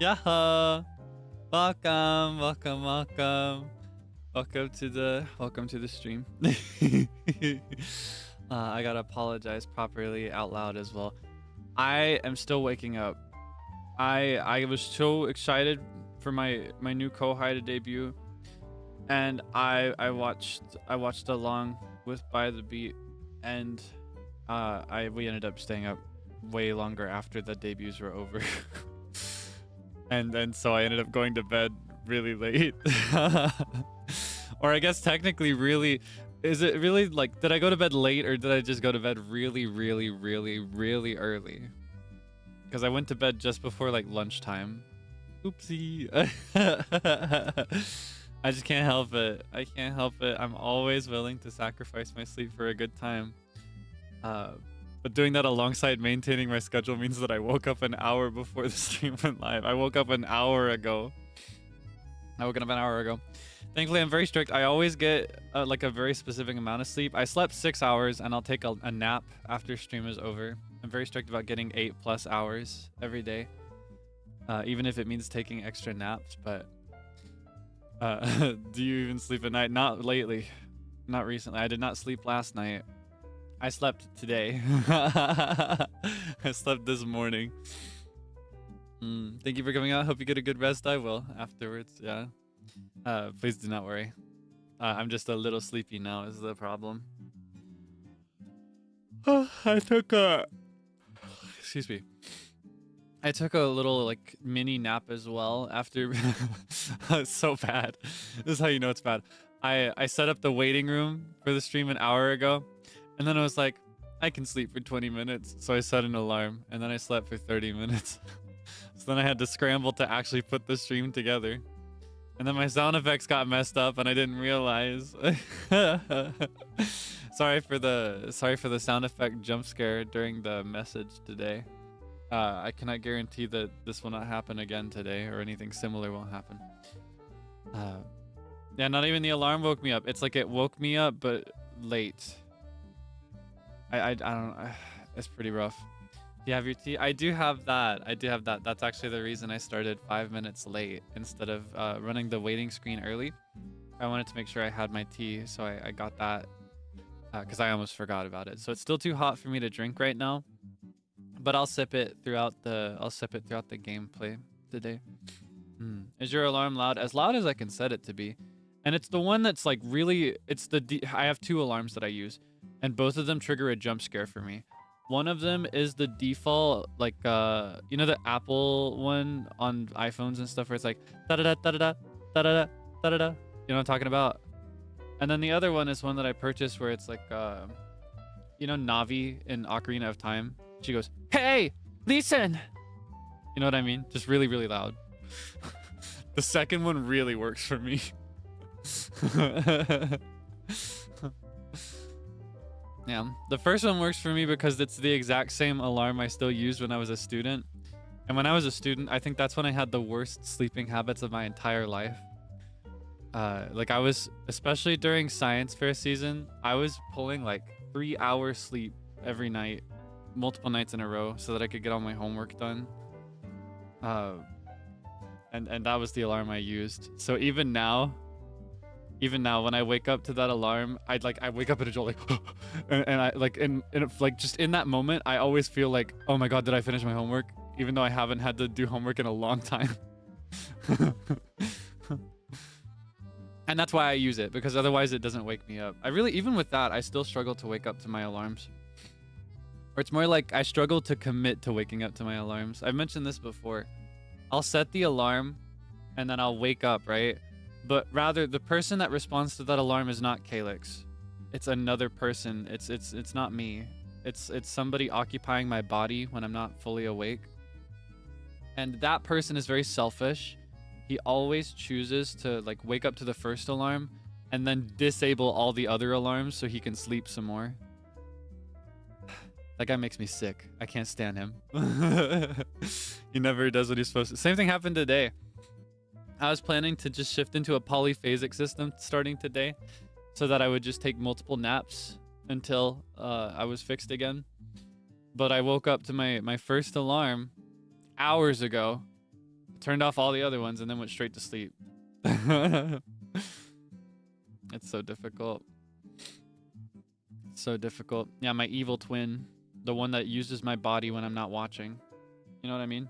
Yeah. Welcome, welcome, welcome. Welcome to the stream. I gotta apologize properly out loud as well. I am still waking up. I was so excited for my new Kohai to debut, and I watched along with By the Beat, and we ended up staying up way longer after the debuts were over. and then so I ended up going to bed really late. Or I guess technically really, is it really like, did I go to bed late or did I just go to bed really early? Because I went to bed just before like lunchtime. Oopsie. I just can't help it. I can't help it. I'm always willing to sacrifice my sleep for a good time. But doing that alongside maintaining my schedule means that I woke up an hour before the stream went live. I woke up an hour ago. Thankfully, I'm very strict. I always get like a very specific amount of sleep. I slept 6 hours and I'll take a nap after stream is over. I'm very strict about getting 8+ hours every day. Even if it means taking extra naps, but do you even sleep at night? Not lately. Not recently. I did not sleep last night. I slept today. I slept this morning. Thank you for coming out. Hope you get a good rest. I will afterwards. Yeah. Please do not worry. I'm just a little sleepy now is the problem. I took a... Excuse me. I took a little like mini nap as well after. It's so bad. This is how you know it's bad. I set up the waiting room for the stream an hour ago, and then I was like, I can sleep for 20 minutes. So I set an alarm, and then I slept for 30 minutes. So then I had to scramble to actually put the stream together. And then my sound effects got messed up and I didn't realize. Sorry for the sound effect jump scare during the message today. I cannot guarantee that this will not happen again today or anything similar won't happen. Yeah, not even the alarm woke me up. It's like it woke me up but late. I don't know. It's pretty rough. Do you have your tea? I do have that. That's actually the reason I started 5 minutes late instead of running the waiting screen early. I wanted to make sure I had my tea, so I got that because I almost forgot about it. So it's still too hot for me to drink right now, but I'll sip it throughout the gameplay today. Is your alarm loud? As loud as I can set it to be, and it's the one that's like really. I have 2 alarms that I use, and both of them trigger a jump scare for me. One of them is the default, like, you know, the Apple one on iPhones and stuff where it's like, da-da-da, da-da-da, da-da-da, da-da-da. You know what I'm talking about? And then the other one is one that I purchased where it's like, you know, Navi in Ocarina of Time. She goes, hey, listen. You know what I mean? Just really, really loud. The second one really works for me. Yeah, the first one works for me because it's the exact same alarm I still used when I was a student. And when I was a student, I think that's when I had the worst sleeping habits of my entire life. Like I was, especially during science fair season, I was pulling like 3 hours sleep every night, multiple nights in a row so that I could get all my homework done. And that was the alarm I used. So even now when I wake up to that alarm, I wake up in a jolt like and I like and like just in that moment I always feel like, oh my god, did I finish my homework, even though I haven't had to do homework in a long time. And that's why I use it, because otherwise it doesn't wake me up. Even with that, I still struggle to wake up to my alarms. Or it's more like I struggle to commit to waking up to my alarms. I've mentioned this before. I'll set the alarm and then I'll wake up, right? But rather, the person that responds to that alarm is not Kaelix. It's another person. It's not me. It's somebody occupying my body when I'm not fully awake. And that person is very selfish. He always chooses to like wake up to the first alarm and then disable all the other alarms so he can sleep some more. That guy makes me sick. I can't stand him. He never does what he's supposed to. Same thing happened today. I was planning to just shift into a polyphasic system starting today so that I would just take multiple naps until I was fixed again. But I woke up to my first alarm hours ago turned off all the other ones, and then went straight to sleep. It's so difficult. So difficult. Yeah, my evil twin. The one that uses my body when I'm not watching. You know what I mean?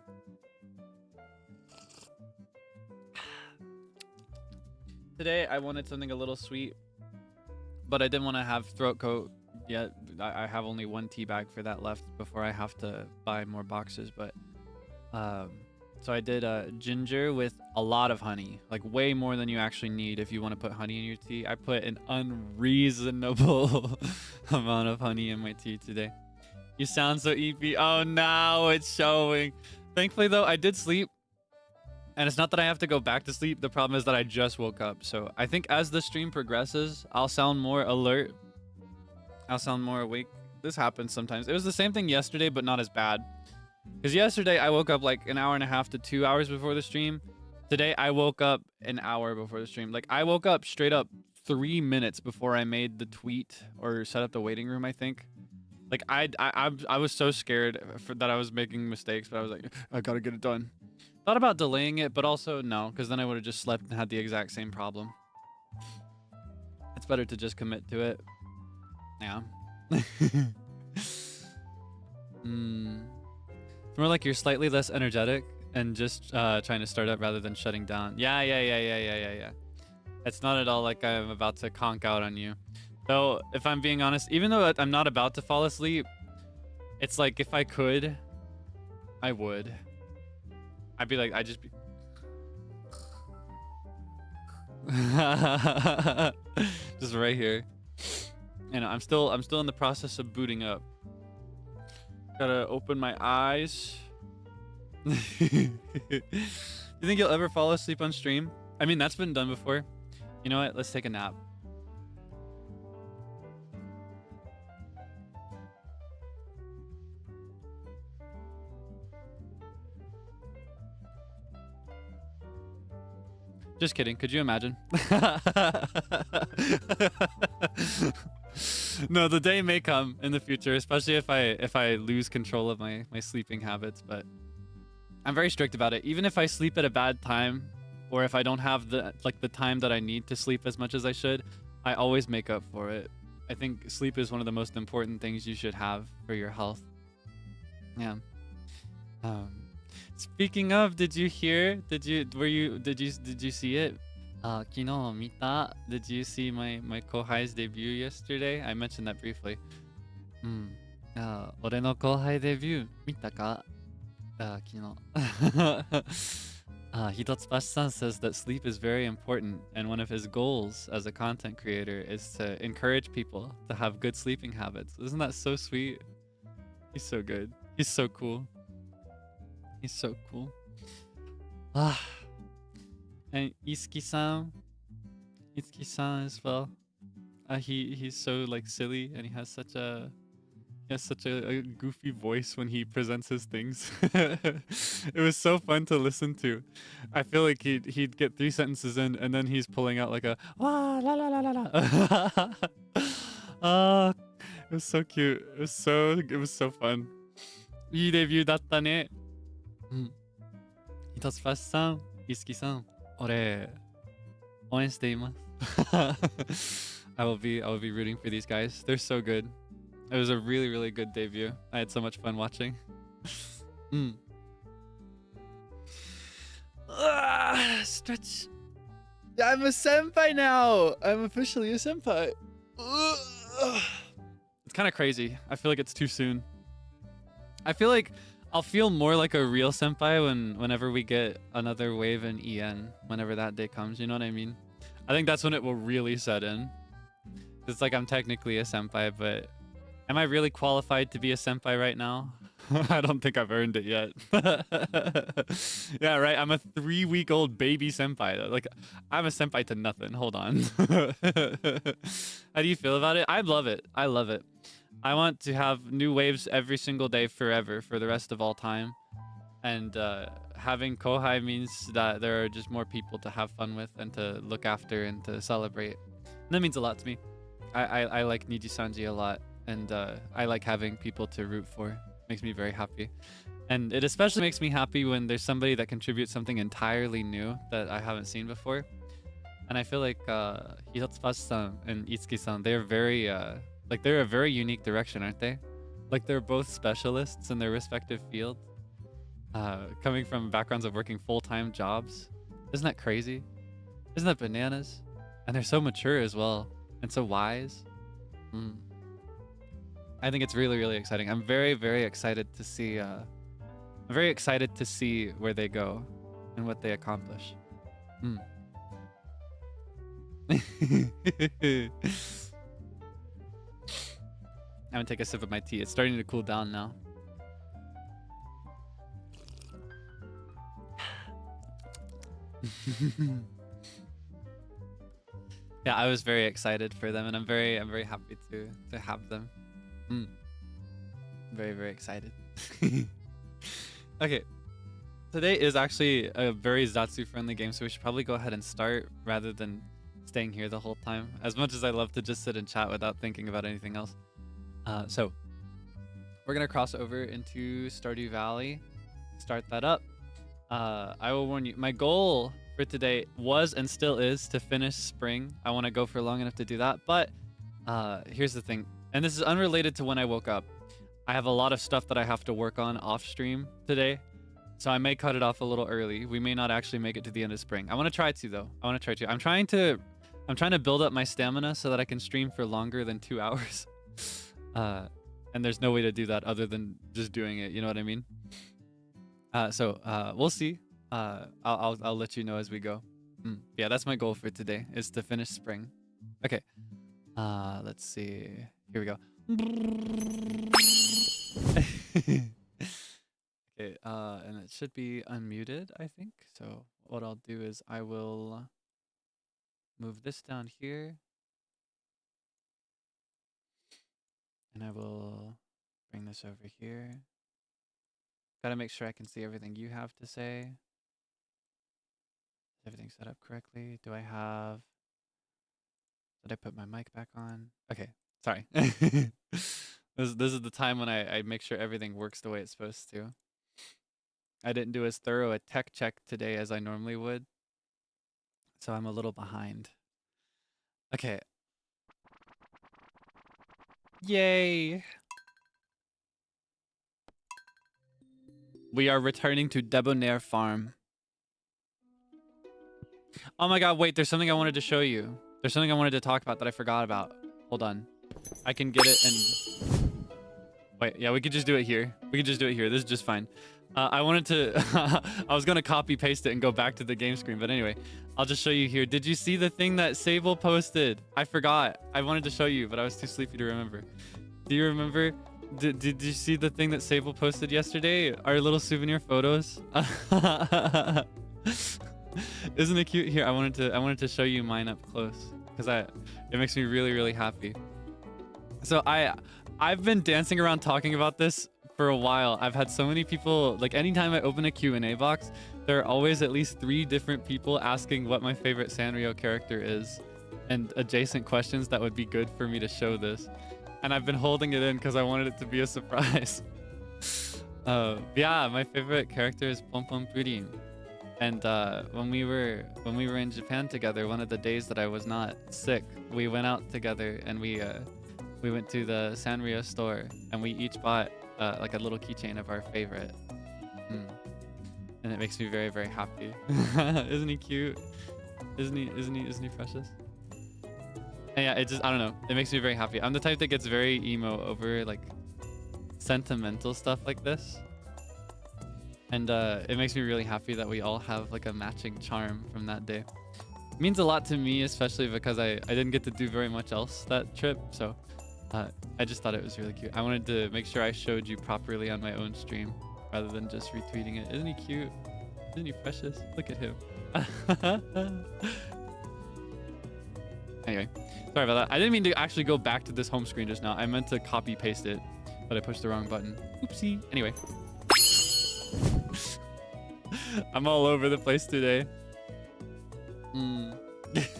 Today, I wanted something a little sweet. But I didn't want to have throat coat yet. I have only one tea bag for that left before I have to buy more boxes. But so I did ginger with a lot of honey, like way more than you actually need if you want to put honey in your tea. I put an unreasonable amount of honey in my tea today. You sound so eepy. Oh, now it's showing. Thankfully, though, I did sleep. And it's not that I have to go back to sleep. The problem is that I just woke up. So I think as the stream progresses, I'll sound more alert. I'll sound more awake. This happens sometimes. It was the same thing yesterday, but not as bad. Because yesterday I woke up like an hour and a half to 2 hours before the stream. Today I woke up an hour before the stream. Like I woke up straight up 3 minutes before I made the tweet or set up the waiting room, I think. Like I was so scared that I was making mistakes, but I was like, I gotta get it done. Thought about delaying it, but also no, because then I would have just slept and had the exact same problem. It's better to just commit to it. Yeah. It's more like you're slightly less energetic and just trying to start up rather than shutting down. Yeah. It's not at all like I'm about to conk out on you. Though, if I'm being honest, even though I'm not about to fall asleep, it's like if I could, I would. I'd be like, just right here. You know, I'm still in the process of booting up. Gotta open my eyes. You think you'll ever fall asleep on stream? I mean, that's been done before. You know what? Let's take a nap. Just kidding. Could you imagine? No, the day may come in the future, especially if I lose control of my sleeping habits, but I'm very strict about it. Even if I sleep at a bad time or if I don't have the time that I need to sleep as much as I should, I always make up for it. I think sleep is one of the most important things you should have for your health. Yeah. Speaking of, did you hear? Did you see it? Kino mita. Did you see my kohai's debut yesterday? I mentioned that briefly. Ore no kohai debut mita ka? Kino. Hitotsubashi-san says that sleep is very important, and one of his goals as a content creator is to encourage people to have good sleeping habits. Isn't that so sweet? He's so good. He's so cool. He's so cool. And Itsuki-san as well. He's so like silly, and he has such a goofy voice when he presents his things. It was so fun to listen to. I feel like he'd get 3 sentences in, and then he's pulling out like a la la la la la. It was so cute. It was so fun. いいデビューだったね。Hitotsubashi-san, Itsuki-san, 俺応援しています。I will be rooting for these guys. They're so good. It was a really, really good debut. I had so much fun watching. Stretch. I'm a senpai now. I'm officially a senpai. It's kind of crazy. I feel like it's too soon. I feel like I'll feel more like a real senpai whenever we get another wave in EN, whenever that day comes. You know what I mean? I think that's when it will really set in. It's like I'm technically a senpai, but am I really qualified to be a senpai right now? I don't think I've earned it yet. Yeah, right. I'm a 3-week-old baby senpai. Like, I'm a senpai to nothing. Hold on. How do you feel about it? I love it. I love it. I want to have new waves every single day forever for the rest of all time. And having kohai means that there are just more people to have fun with and to look after and to celebrate. And that means a lot to me. I like NIJISANJI a lot. And I like having people to root for. Makes me very happy. And it especially makes me happy when there's somebody that contributes something entirely new that I haven't seen before. And I feel like Hirotsubashi-san and Itsuki-san, they're very like they're a very unique direction, aren't they? Like they're both specialists in their respective fields. Coming from backgrounds of working full-time jobs. Isn't that crazy? Isn't that bananas? And they're so mature as well and so wise. I think it's really, really exciting. I'm very, very excited to see I'm very excited to see where they go and what they accomplish. I'm gonna take a sip of my tea. It's starting to cool down now. Yeah, I was very excited for them, and I'm very happy to have them. Very, very excited. Okay, today is actually a very Zatsu friendly game, so we should probably go ahead and start rather than staying here the whole time. As much as I love to just sit and chat without thinking about anything else. So we're gonna cross over into Stardew Valley, start that up. I will warn you, my goal for today was and still is to finish spring. I want to go for long enough to do that, but here's the thing, and this is unrelated to when I woke up. I have a lot of stuff that I have to work on off stream today, so I may cut it off a little early. We may not actually make it to the end of spring. I want to try to though. I'm trying to build up my stamina so that I can stream for longer than 2 hours. And there's no way to do that other than just doing it. You know what I mean? So we'll see. I'll let you know as we go. Yeah, that's my goal for today, is to finish spring. Okay. Let's see. Here we go. Okay, and it should be unmuted, I think. So what I'll do is I will move this down here. And I will bring this over here. Gotta make sure I can see everything you have to say. Is everything set up correctly? Did I put my mic back on? Okay, sorry. This is the time when I make sure everything works the way it's supposed to. I didn't do as thorough a tech check today as I normally would, so I'm a little behind. Okay. Yay! We are returning to Debonair Farm. Oh my god, wait, there's something I wanted to show you. There's something I wanted to talk about that I forgot about. Hold on. I can get it and... Wait, yeah, we could just do it here. We could just do it here. This is just fine. I wanted to... I was going to copy paste it and go back to the game screen, but anyway, I'll just show you here. Did you see the thing that Seible posted? I forgot. I wanted to show you, but I was too sleepy to remember. Do you remember? Did you see the thing that Seible posted yesterday? Our little souvenir photos? Isn't it cute? Here, I wanted to show you mine up close because it makes me really, really happy. So I've been dancing around talking about this for a while. I've had so many people, like anytime I open a Q&A box, there are always at least 3 different people asking what my favorite Sanrio character is and adjacent questions that would be good for me to show this. And I've been holding it in because I wanted it to be a surprise. Yeah, my favorite character is Pom Pom Purin. And when we were in Japan together, one of the days that I was not sick, we went out together and we went to the Sanrio store and we each bought like a little keychain of our favorite. And it makes me very, very happy. Isn't he cute? Isn't he precious? And yeah, it just, I don't know, it makes me very happy. I'm the type that gets very emo over like sentimental stuff like this. And it makes me really happy that we all have like a matching charm from that day. It means a lot to me, especially because I didn't get to do very much else that trip. So I just thought it was really cute. I wanted to make sure I showed you properly on my own stream rather than just retweeting it. Isn't he cute? Isn't he precious? Look at him. Anyway, sorry about that. I didn't mean to actually go back to this home screen just now. I meant to copy paste it, but I pushed the wrong button. Oopsie. Anyway. I'm all over the place today.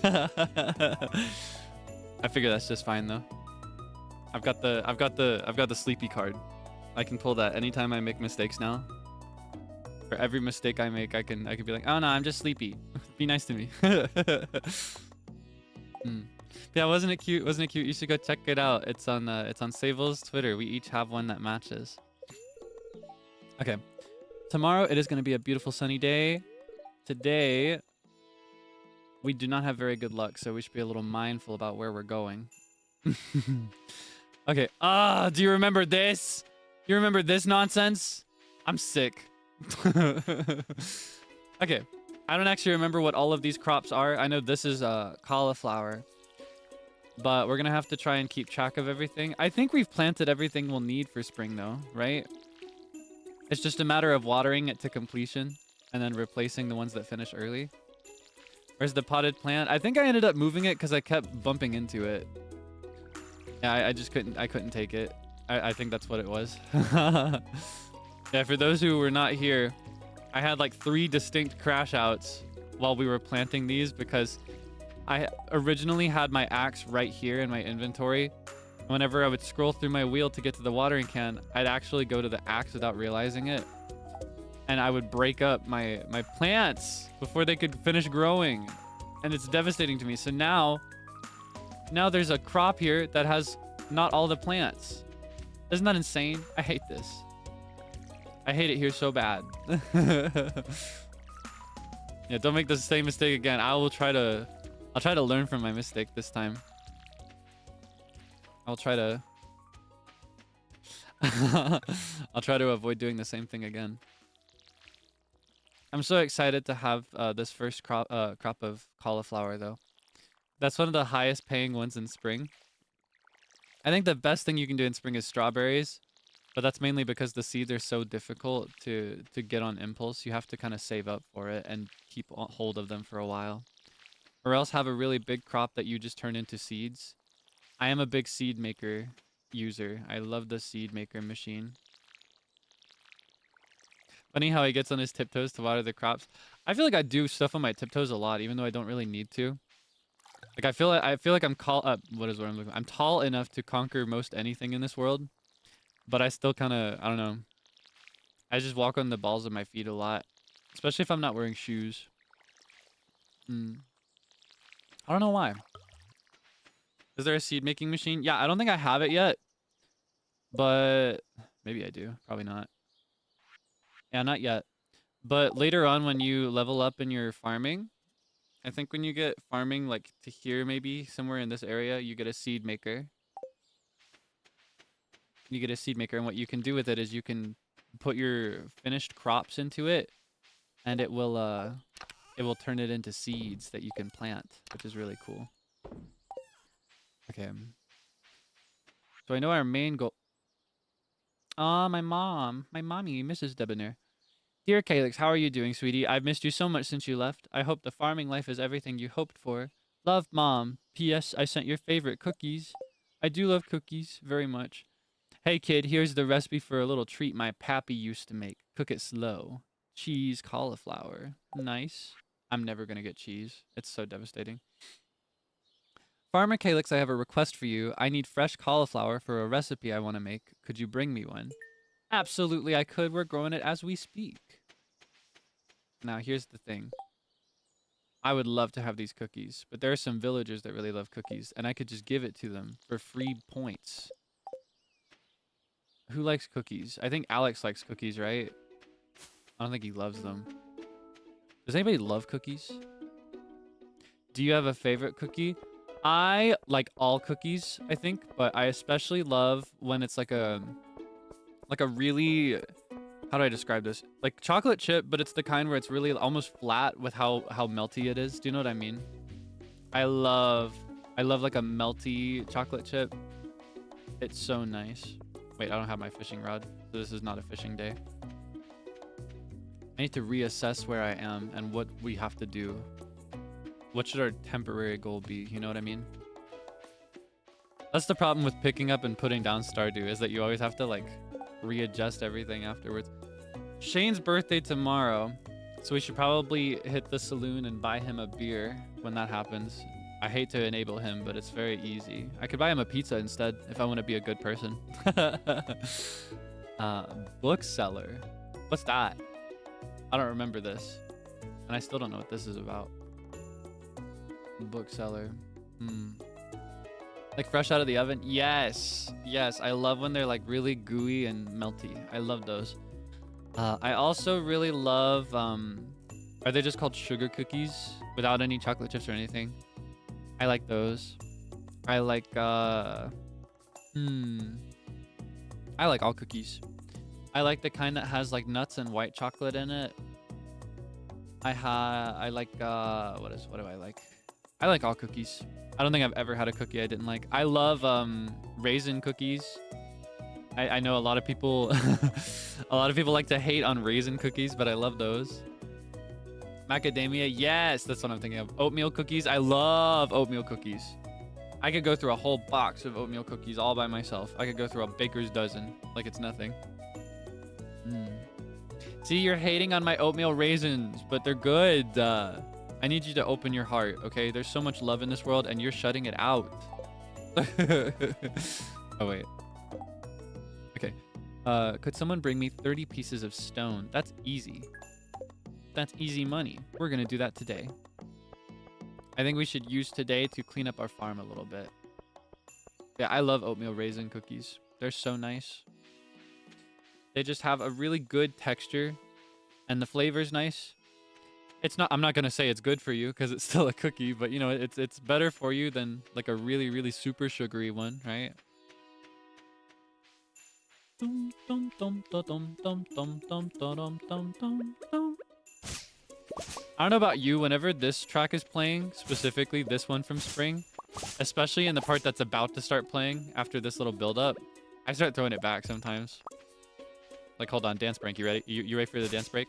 I figure that's just fine though. I've got the sleepy card. I can pull that anytime I make mistakes now. For every mistake I make, I can be like, oh no, I'm just sleepy. Be nice to me. Yeah, wasn't it cute? Wasn't it cute? You should go check it out. It's on Seible's Twitter. We each have one that matches. Okay. Tomorrow it is going to be a beautiful sunny day. Today we do not have very good luck, so we should be a little mindful about where we're going. Okay. Do you remember this? You remember this nonsense? I'm sick. Okay. I don't actually remember what all of these crops are. I know this is cauliflower. But we're going to have to try and keep track of everything. I think we've planted everything we'll need for spring though, right? It's just a matter of watering it to completion and then replacing the ones that finish early. Where's the potted plant? I think I ended up moving it because I kept bumping into it. Yeah, I just couldn't take it. I think that's what it was. Yeah, for those who were not here, I had like 3 distinct crash outs while we were planting these because I originally had my axe right here in my inventory. Whenever I would scroll through my wheel to get to the watering can, I'd actually go to the axe without realizing it. And I would break up my plants before they could finish growing. And it's devastating to me. So now there's a crop here that has not all the plants. Isn't that insane? I hate this. I hate it here so bad. Yeah, don't make the same mistake again. I'll try to learn from my mistake this time. I'll try to avoid doing the same thing again. I'm so excited to have this first crop of cauliflower though. That's one of the highest paying ones in spring. I think the best thing you can do in spring is strawberries, but that's mainly because the seeds are so difficult to get on impulse. You have to kind of save up for it and keep hold of them for a while. Or else have a really big crop that you just turn into seeds. I am a big seed maker user. I love the seed maker machine. Funny how he gets on his tiptoes to water the crops. I feel like I do stuff on my tiptoes a lot, even though I don't really need to. Like I feel like I'm I'm tall enough to conquer most anything in this world, but I still kind of, I don't know. I just walk on the balls of my feet a lot, especially if I'm not wearing shoes. I don't know why. Is there a seed making machine? Yeah, I don't think I have it yet, but maybe I do. Probably not. Yeah, not yet. But later on when you level up in your farming, I think when you get farming like to here, maybe somewhere in this area, you get a seed maker. You get a seed maker, and what you can do with it is you can put your finished crops into it, and it will turn it into seeds that you can plant, which is really cool. Okay. So I know our main goal. Ah, my mommy, Mrs. Debonair. Dear Kaelix, how are you doing, sweetie? I've missed you so much since you left. I hope the farming life is everything you hoped for. Love, Mom. P.S. I sent your favorite cookies. I do love cookies very much. Hey, kid, here's the recipe for a little treat my pappy used to make. Cook it slow. Cheese cauliflower. Nice. I'm never going to get cheese. It's so devastating. Farmer Kaelix, I have a request for you. I need fresh cauliflower for a recipe I want to make. Could you bring me one? Absolutely, I could. We're growing it as we speak. Now, here's the thing. I would love to have these cookies, but there are some villagers that really love cookies, and I could just give it to them for free points. Who likes cookies? I think Alex likes cookies, right? I don't think he loves them. Does anybody love cookies? Do you have a favorite cookie? I like all cookies, I think, but I especially love when it's like a really, how do I describe this? Like chocolate chip, but it's the kind where it's really almost flat with how melty it is. Do you know what I mean? I love like a melty chocolate chip. It's so nice. Wait, I don't have my fishing rod, so this is not a fishing day. I need to reassess where I am and what we have to do. What should our temporary goal be? You know what I mean? That's the problem with picking up and putting down Stardew, is that you always have to like readjust everything afterwards. Shane's birthday tomorrow, so we should probably hit the saloon and buy him a beer when that happens. I hate to enable him, but it's very easy. I could buy him a pizza instead if I want to be a good person. Bookseller. What's that? I don't remember this. And I still don't know what this is about. Bookseller. Like fresh out of the oven? Yes. Yes, I love when they're like really gooey and melty. I love those. I also really love, are they just called sugar cookies without any chocolate chips or anything? I like those. I like, I like all cookies. I like the kind that has like nuts and white chocolate in it. I like, what do I like? I like all cookies. I don't think I've ever had a cookie I didn't like. I love, raisin cookies. I know a lot of people, a lot of people like to hate on raisin cookies, but I love those. Macadamia, yes, that's what I'm thinking of. Oatmeal cookies, I love oatmeal cookies. I could go through a whole box of oatmeal cookies all by myself. I could go through a baker's dozen like it's nothing. See, you're hating on my oatmeal raisins, but they're good. I need you to open your heart, okay? There's so much love in this world, and you're shutting it out. Oh, wait. Okay. Could someone bring me 30 pieces of stone? That's easy. That's easy money. We're gonna do that today. I think we should use today to clean up our farm a little bit. Yeah, I love oatmeal raisin cookies. They're so nice. They just have a really good texture, and the flavor's nice. It's not, I'm not gonna say it's good for you because it's still a cookie, but you know, it's better for you than like a really, really super sugary one, right? I don't know about you, whenever this track is playing, specifically this one from Spring, especially in the part that's about to start playing after this little build up, I start throwing it back sometimes. Like, hold on, dance break, you ready? You ready for the dance break?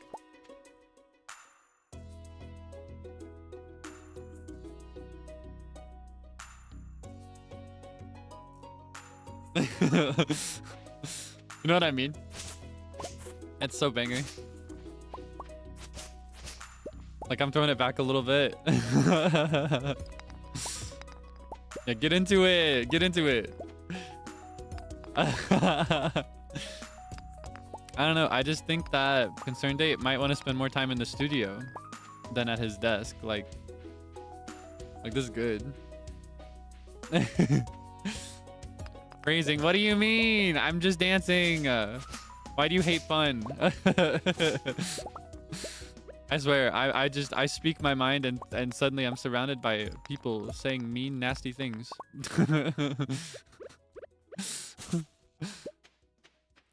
You know what I mean? It's so banger. Like, I'm throwing it back a little bit. Yeah, get into it. Get into it. I don't know. I just think that Concerned Date might want to spend more time in the studio than at his desk. Like this is good. Phrasing. What do you mean? I'm just dancing. Why do you hate fun? I swear, I speak my mind and suddenly I'm surrounded by people saying mean, nasty things.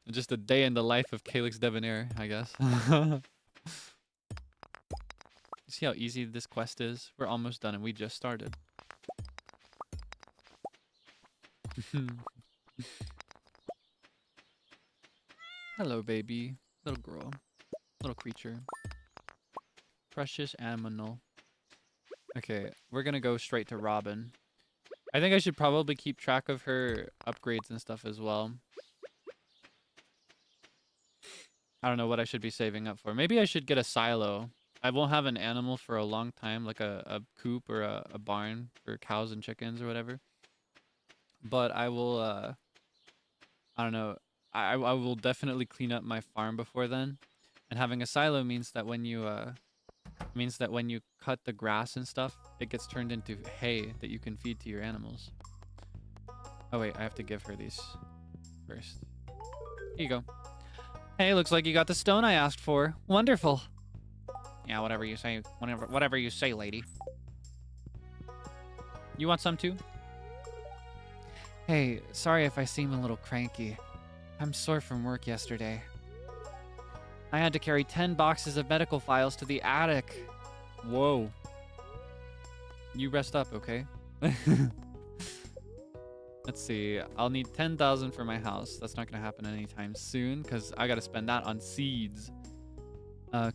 Just a day in the life of Kaelix Debonair, I guess. See how easy this quest is? We're almost done and we just started. Hello, baby. Little girl. Little creature. Precious animal. Okay, we're gonna go straight to Robin. I think I should probably keep track of her upgrades and stuff as well. I don't know what I should be saving up for. Maybe I should get a silo. I won't have an animal for a long time, like a coop or a barn for cows and chickens or whatever. But I will, I don't know. I will definitely clean up my farm before then. And having a silo means that when you, cut the grass and stuff, it gets turned into hay that you can feed to your animals. Oh wait, I have to give her these first. Here you go. Hey, looks like you got the stone I asked for. Wonderful. Yeah, whatever you say. Whatever you say, lady. You want some too? Hey, sorry if I seem a little cranky. I'm sore from work yesterday. I had to carry 10 boxes of medical files to the attic. Whoa. You rest up, okay? Let's see. I'll need 10,000 for my house. That's not going to happen anytime soon because I got to spend that on seeds.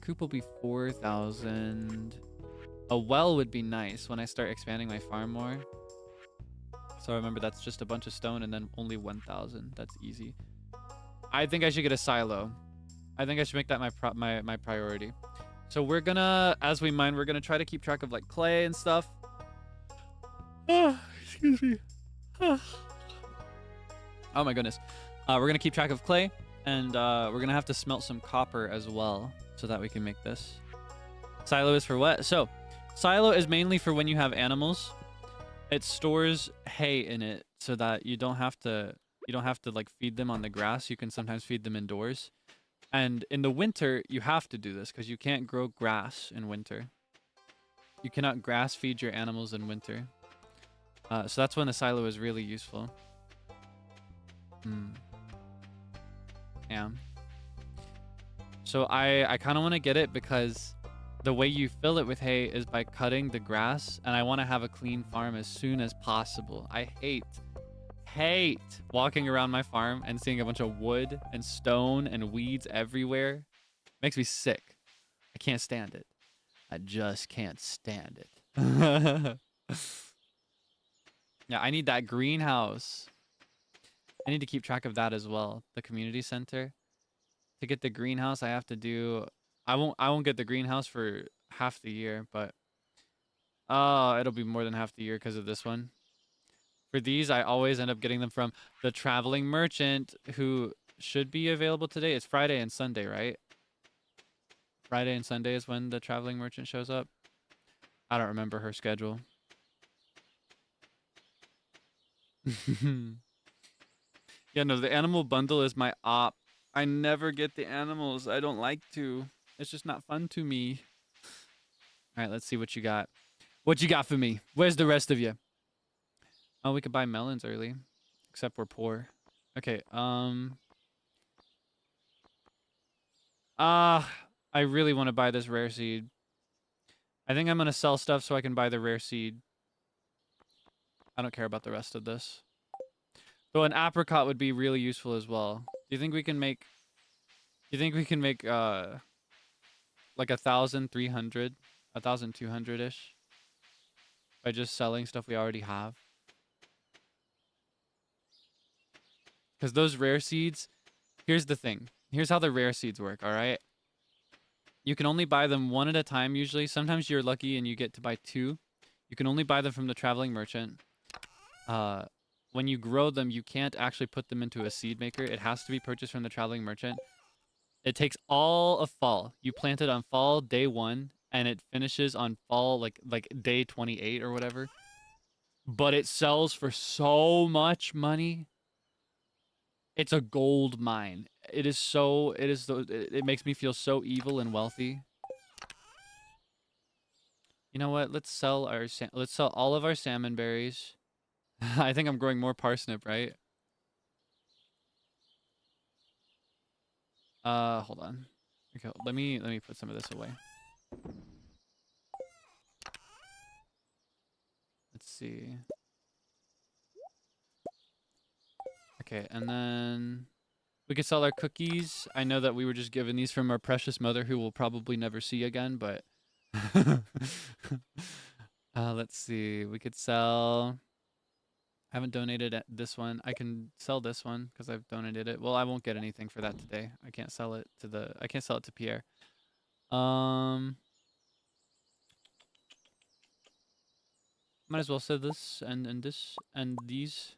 Coop will be 4,000. A well would be nice when I start expanding my farm more. So remember, that's just a bunch of stone and then only 1,000. That's easy. I think I should get a silo. I think I should make that my priority. So we're gonna, as we mine, we're gonna try to keep track of like clay and stuff. Excuse me. Oh my goodness. We're gonna keep track of clay, And we're gonna have to smelt some copper as well so that we can make this. Silo is for what? So, silo is mainly for when you have animals. It stores hay in it so that you don't have to like feed them on the grass. You can sometimes feed them indoors. And in the winter, you have to do this because you can't grow grass in winter. You cannot grass feed your animals in winter. So that's when a silo is really useful. Yeah. So I kind of want to get it because the way you fill it with hay is by cutting the grass, and I want to have a clean farm as soon as possible. I hate walking around my farm and seeing a bunch of wood and stone and weeds everywhere. Makes me sick. I can't stand it. I just can't stand it. Yeah, I need that greenhouse. I need to keep track of that as well. The community center. To get the greenhouse, I have to do... I won't get the greenhouse for half the year, but... it'll be more than half the year because of this one. For these, I always end up getting them from the traveling merchant, who should be available today. It's Friday and Sunday, right? Friday and Sunday is when the traveling merchant shows up. I don't remember her schedule. Yeah, no, the animal bundle is my op. I never get the animals. I don't like to. It's just not fun to me. All right, let's see what you got. What you got for me? Where's the rest of you? Oh, we could buy melons early. Except we're poor. Okay, I really want to buy this rare seed. I think I'm going to sell stuff so I can buy the rare seed. I don't care about the rest of this. Though an apricot would be really useful as well. Do you think we can make... Do you think we can make, like 1,300, 1,200-ish? By just selling stuff we already have? Because those rare seeds... Here's the thing. Here's how the rare seeds work, alright? You can only buy them one at a time usually. Sometimes you're lucky and you get to buy two. You can only buy them from the traveling merchant. When you grow them, you can't actually put them into a seed maker. It has to be purchased from the traveling merchant. It takes all of fall. You plant it on fall day 1, and it finishes on fall like day 28 or whatever. But it sells for so much money. It's a gold mine. It is so. It makes me feel so evil and wealthy. You know what? Let's sell all of our salmon berries. I think I'm growing more parsnip, right? Hold on. Okay, let me put some of this away. Let's see. Okay, and then we could sell our cookies. I know that we were just given these from our precious mother, who we'll probably never see again, but let's see. We could sell... I haven't donated this one. I can sell this one because I've donated it. Well, I won't get anything for that today. I can't sell it to Pierre. Might as well sell this and this and these.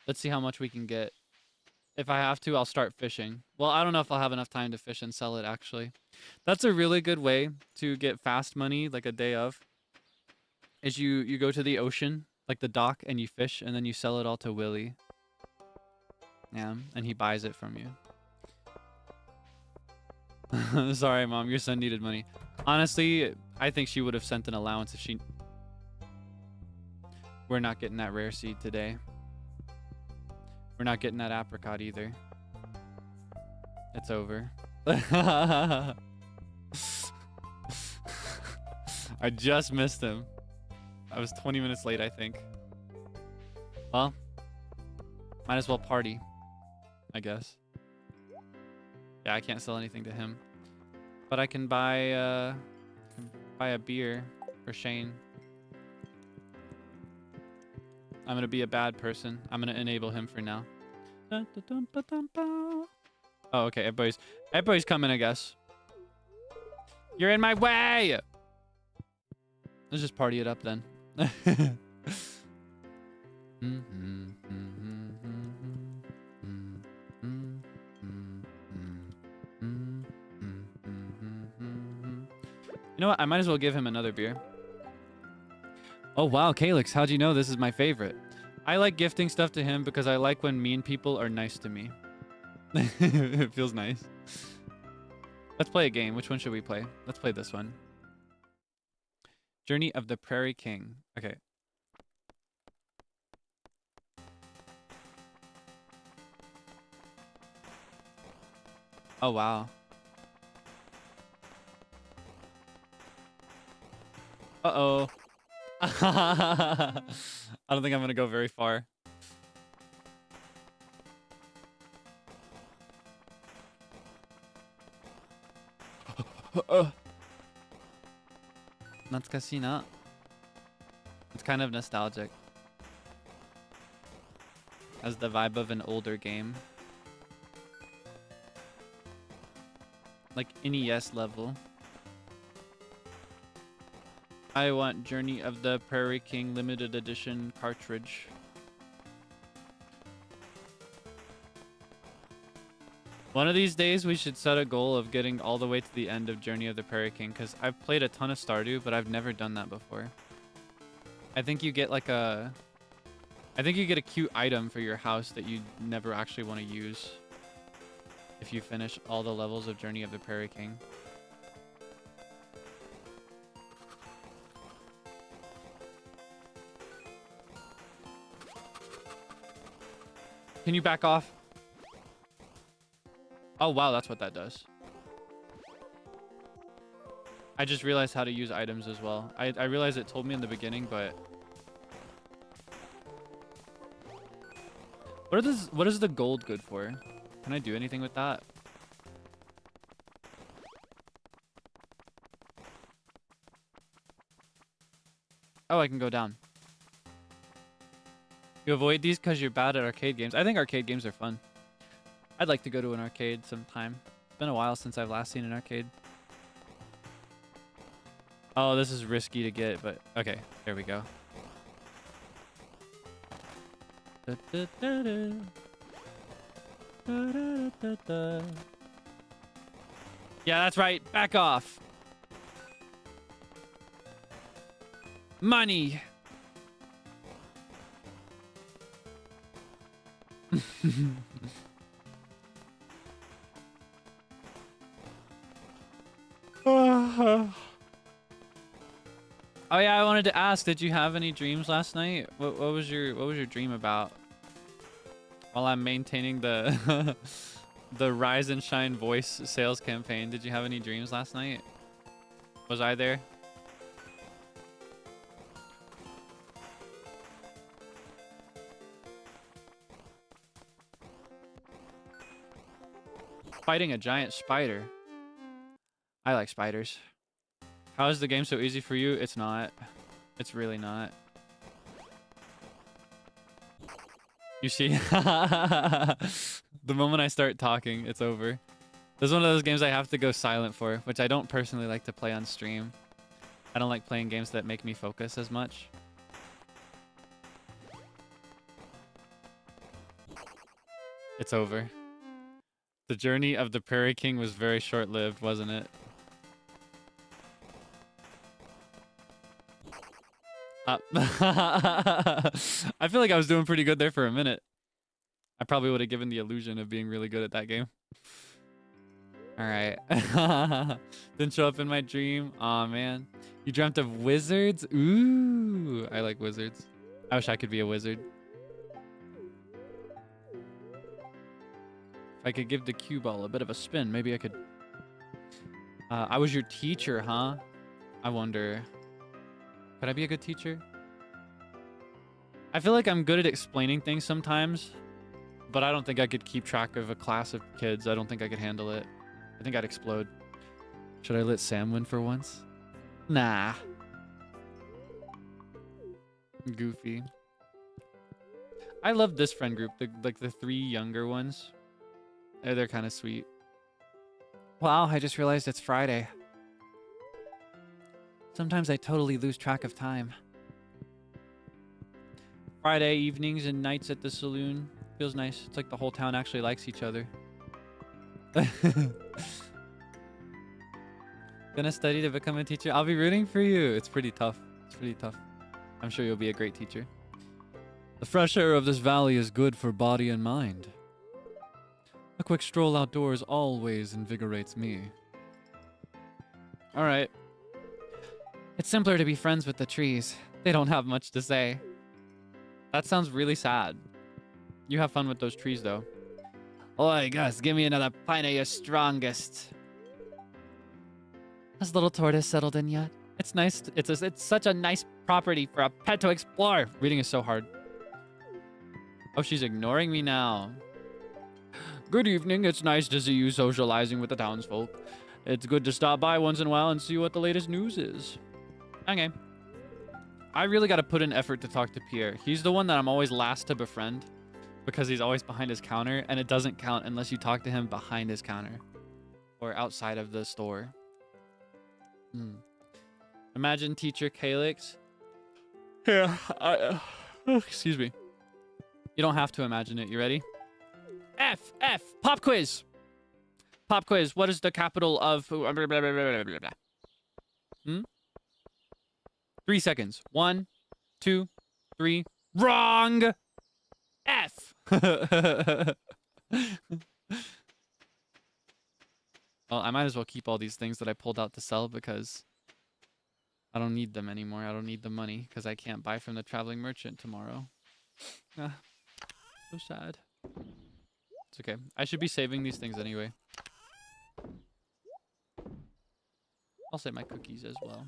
Let's see how much we can get. If I have to, I'll start fishing. Well, I don't know if I'll have enough time to fish and sell it, actually. That's a really good way to get fast money, like a day of. Is you go to the ocean, like the dock, and you fish, and then you sell it all to Willie. Yeah, and he buys it from you. Sorry, Mom, your son needed money. Honestly, I think she would have sent an allowance if she... We're not getting that rare seed today. We're not getting that apricot either. It's over. I just missed him. I was 20 minutes late, I think. Well, might as well party, I guess. Yeah, I can't sell anything to him. But I can buy a beer for Shane. I'm gonna be a bad person. I'm gonna enable him for now. Oh, okay, everybody's coming, I guess. You're in my way! Let's just party it up then. I might as well give him another beer. Oh wow, Kaelix, how'd you know this is my favorite? I like gifting stuff to him because I like when mean people are nice to me. It feels nice. Let's play a game. Which one should we play? Let's play this one. Journey of the Prairie King. Okay. Oh wow. Uh-oh. I don't think I'm gonna go very far. Natsukashii. It's kind of nostalgic. Has the vibe of an older game. Like NES level. I want Journey of the Prairie King limited edition cartridge. One of these days we should set a goal of getting all the way to the end of Journey of the Prairie King, because I've played a ton of Stardew, but I've never done that before. I think you get like a... I think you get a cute item for your house that you never actually want to use if you finish all the levels of Journey of the Prairie King. Can you back off? Oh, wow, that's what that does. I just realized how to use items as well. I realized it told me in the beginning, but... What is the gold good for? Can I do anything with that? Oh, I can go down. You avoid these because you're bad at arcade games. I think arcade games are fun. I'd like to go to an arcade sometime. It's been a while since I've last seen an arcade. Oh, this is risky to get, but okay, there we go. Yeah, that's right. Back off. Money. Oh yeah, I wanted to ask, did you have any dreams last night? What was your dream about? While I'm maintaining the the Rise and Shine voice sales campaign, did you have any dreams last night? Was I there? Fighting a giant spider. I like spiders. How is the game so easy for you? It's not. It's really not. You see? The moment I start talking, it's over. This is one of those games I have to go silent for, which I don't personally like to play on stream. I don't like playing games that make me focus as much. It's over. The journey of the Prairie King was very short-lived, wasn't it? I feel like I was doing pretty good there for a minute. I probably would have given the illusion of being really good at that game. Alright. Didn't show up in my dream. Aw, man. You dreamt of wizards? Ooh. I like wizards. I wish I could be a wizard. If I could give the cue ball a bit of a spin, maybe I could... I was your teacher, huh? I wonder... Could I be a good teacher? I feel like I'm good at explaining things sometimes, but I don't think I could keep track of a class of kids. I don't think I could handle it. I think I'd explode. Should I let Sam win for once? Nah. Goofy. I love this friend group, like the three younger ones. They're kind of sweet. Wow, I just realized it's Friday. Sometimes I totally lose track of time. Friday evenings and nights at the saloon. Feels nice. It's like the whole town actually likes each other. Gonna study to become a teacher. I'll be rooting for you. It's pretty tough. It's pretty tough. I'm sure you'll be a great teacher. The fresh air of this valley is good for body and mind. A quick stroll outdoors always invigorates me. Alright. It's simpler to be friends with the trees. They don't have much to say. That sounds really sad. You have fun with those trees, though. Oi, Gus, give me another pint of your strongest. Has little tortoise settled in yet? It's nice. It's such a nice property for a pet to explore. Reading is so hard. Oh, she's ignoring me now. Good evening. It's nice to see you socializing with the townsfolk. It's good to stop by once in a while and see what the latest news is. Okay. I really got to put in effort to talk to Pierre. He's the one that I'm always last to befriend because he's always behind his counter, and it doesn't count unless you talk to him behind his counter or outside of the store. Imagine teacher Kaelix. Yeah, excuse me. You don't have to imagine it. You ready? F. Pop quiz. Pop quiz. What is the capital of... 3 seconds. 1, 2, 3. Wrong! F. Well, I might as well keep all these things that I pulled out to sell because I don't need them anymore. I don't need the money because I can't buy from the traveling merchant tomorrow. So sad. It's okay. I should be saving these things anyway. I'll save my cookies as well.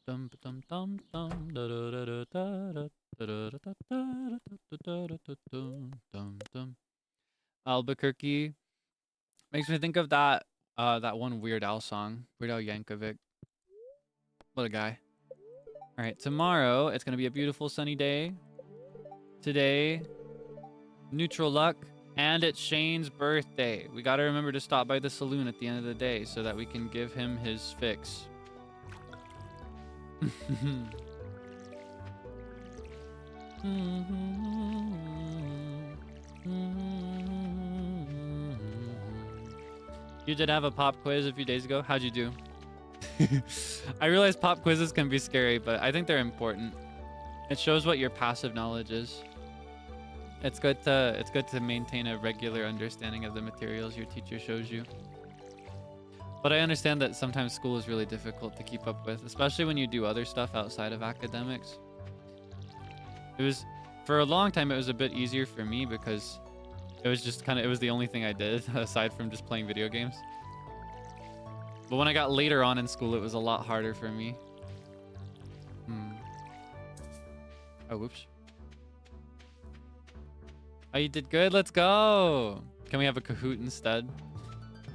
Dum dum dum dum da da da da da da da dum dum. Albuquerque makes me think of that that one Weird Al song, Weird Al Yankovic. What a guy. All right, tomorrow it's gonna be a beautiful sunny day. Today, neutral luck, and it's Shane's birthday. We gotta remember to stop by the saloon at the end of the day so that we can give him his fix. You did have a pop quiz a few days ago. How'd you do? I realize pop quizzes can be scary, but I think they're important. It shows what your passive knowledge is. It's good to maintain a regular understanding of the materials your teacher shows you. But I understand that sometimes school is really difficult to keep up with, especially when you do other stuff outside of academics. For a long time, it was a bit easier for me because it was just it was the only thing I did aside from just playing video games. But when I got later on in school, it was a lot harder for me. Oh, whoops. Oh, you did good. Let's go. Can we have a Kahoot instead?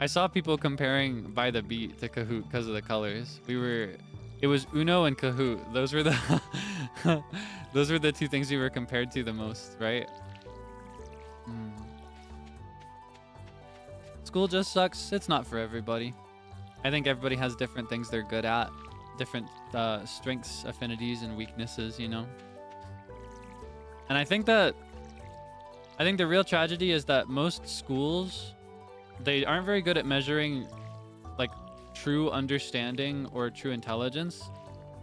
I saw people comparing By the Beat to Kahoot because of the colors. It was Uno and Kahoot. Those were the those were the two things we were compared to the most, right? School just sucks. It's not for everybody. I think everybody has different things they're good at, different strengths, affinities, and weaknesses, you know? And I think the real tragedy is that most schools, they aren't very good at measuring like true understanding or true intelligence.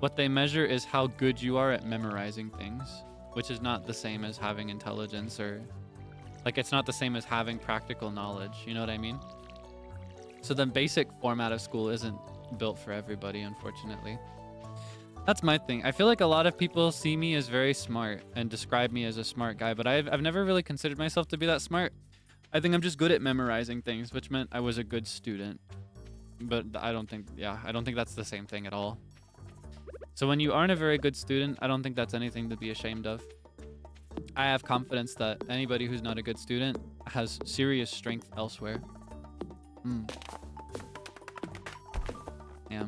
What they measure is how good you are at memorizing things, which is not the same as having intelligence, or like it's not the same as having practical knowledge. You know what I mean? So the basic format of school isn't built for everybody, unfortunately. That's my thing. I feel like a lot of people see me as very smart and describe me as a smart guy, but I've never really considered myself to be that smart. I think I'm just good at memorizing things, which meant I was a good student. But I don't think that's the same thing at all. So when you aren't a very good student, I don't think that's anything to be ashamed of. I have confidence that anybody who's not a good student has serious strength elsewhere. Yeah.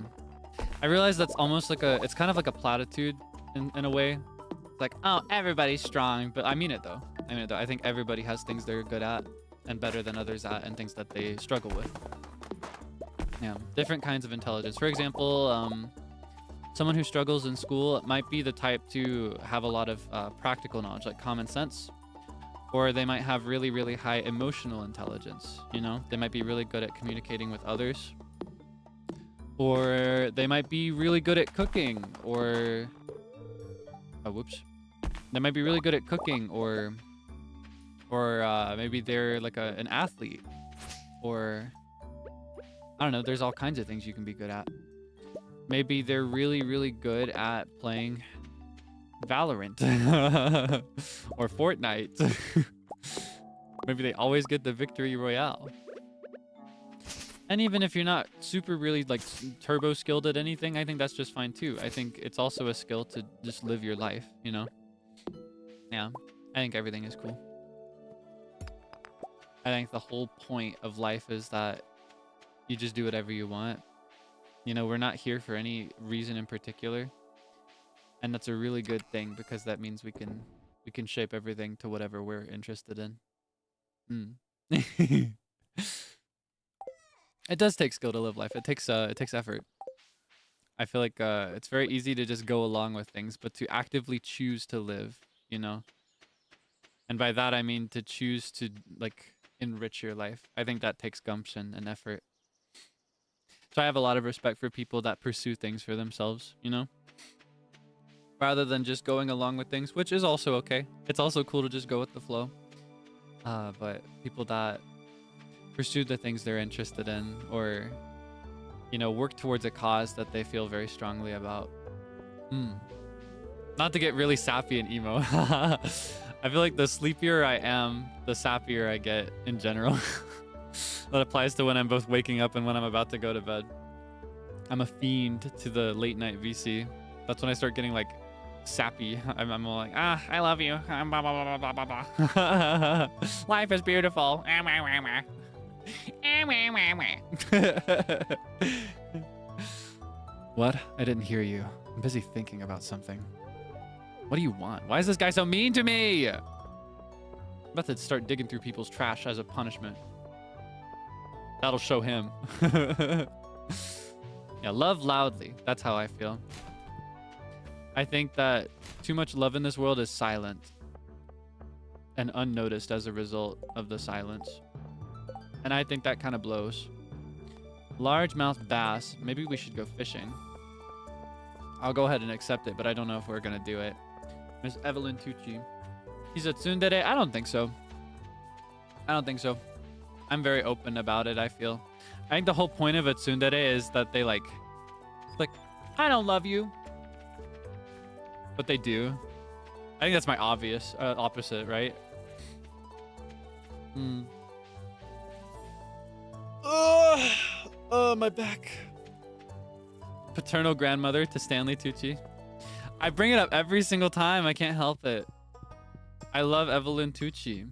I realize that's almost like it's kind of like a platitude in a way. It's like, oh, everybody's strong, but I mean it though. I think everybody has things they're good at and better than others at, and things that they struggle with. Yeah, different kinds of intelligence. For example, someone who struggles in school might be the type to have a lot of practical knowledge, like common sense. Or they might have really, really high emotional intelligence, you know? They might be really good at communicating with others. Or they might be really good at cooking, or... Oh, whoops. They might be really good at cooking, or maybe they're like an athlete, or... I don't know, there's all kinds of things you can be good at. Maybe they're really, really good at playing Valorant or Fortnite. Maybe they always get the victory royale. And even if you're not super really like turbo skilled at anything, I think that's just fine too. I think it's also a skill to just live your life, you know? Yeah, I think everything is cool. I think the whole point of life is that you just do whatever you want. You know, we're not here for any reason in particular. And that's a really good thing, because that means we can shape everything to whatever we're interested in. It does take skill to live life. It takes effort. I feel like it's very easy to just go along with things, but to actively choose to live, you know. And by that I mean to choose to like enrich your life. I think that takes gumption and effort. So I have a lot of respect for people that pursue things for themselves, you know, rather than just going along with things, which is also okay. It's also cool to just go with the flow. But people that pursue the things they're interested in, or, you know, work towards a cause that they feel very strongly about. Not to get really sappy and emo. I feel like the sleepier I am, the sappier I get in general. That applies to when I'm both waking up and when I'm about to go to bed. I'm a fiend to the late night VC. That's when I start getting like sappy. I'm all like, I love you. Blah, blah, blah, blah, blah, blah. Life is beautiful. What? I didn't hear you. I'm busy thinking about something. What do you want? Why is this guy so mean to me? I'm about to start digging through people's trash as a punishment. That'll show him. Yeah, love loudly. That's how I feel. I think that too much love in this world is silent and unnoticed as a result of the silence. And I think that kind of blows. Largemouth bass. Maybe we should go fishing. I'll go ahead and accept it, but I don't know if we're going to do it. Miss Evelyn Tucci. He's a tsundere? I don't think so. I don't think so. I'm very open about it, I feel. I think the whole point of a tsundere is that they like, I don't love you. But they do. I think that's my obvious opposite, right? Oh, my back. Paternal grandmother to Stanley Tucci. I bring it up every single time. I can't help it. I love Evelyn Tucci.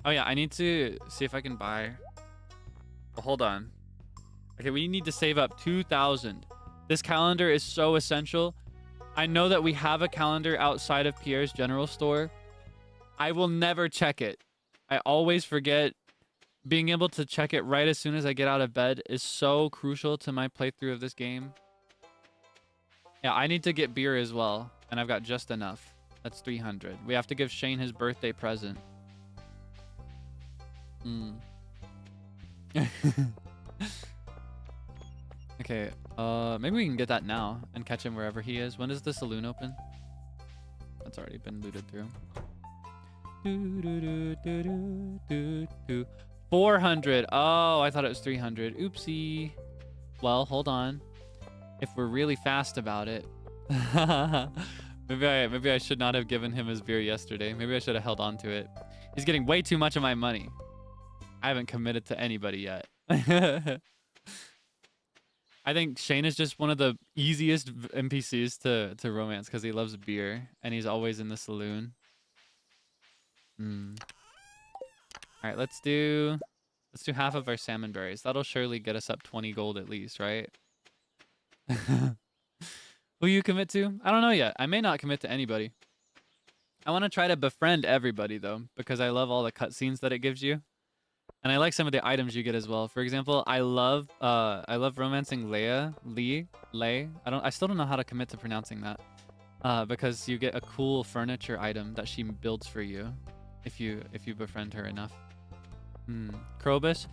Oh yeah, I need to see if I can buy. Well, hold on. Okay, we need to save up 2,000. This calendar is so essential. I know that we have a calendar outside of Pierre's general store. I will never check it. I always forget. Being able to check it right as soon as I get out of bed is so crucial to my playthrough of this game. Yeah, I need to get beer as well, and I've got just enough. That's 300. We have to give Shane his birthday present. Okay, maybe we can get that now and catch him wherever he is. When does the saloon open? That's already been looted through. 400. Oh, I thought it was 300. Oopsie. Well, hold on. If we're really fast about it. Maybe I should not have given him his beer yesterday. Maybe I should have held on to it. He's getting way too much of my money. I haven't committed to anybody yet. I think Shane is just one of the easiest NPCs to romance because he loves beer and he's always in the saloon. All right, let's do half of our salmon berries. That'll surely get us up 20 gold at least, right? Will you commit to? I don't know yet. I may not commit to anybody. I want to try to befriend everybody though, because I love all the cutscenes that it gives you. And I like some of the items you get as well. For example, I love romancing Leia. I still don't know how to commit to pronouncing that. Because you get a cool furniture item that she builds for you if you befriend her enough. Krobus.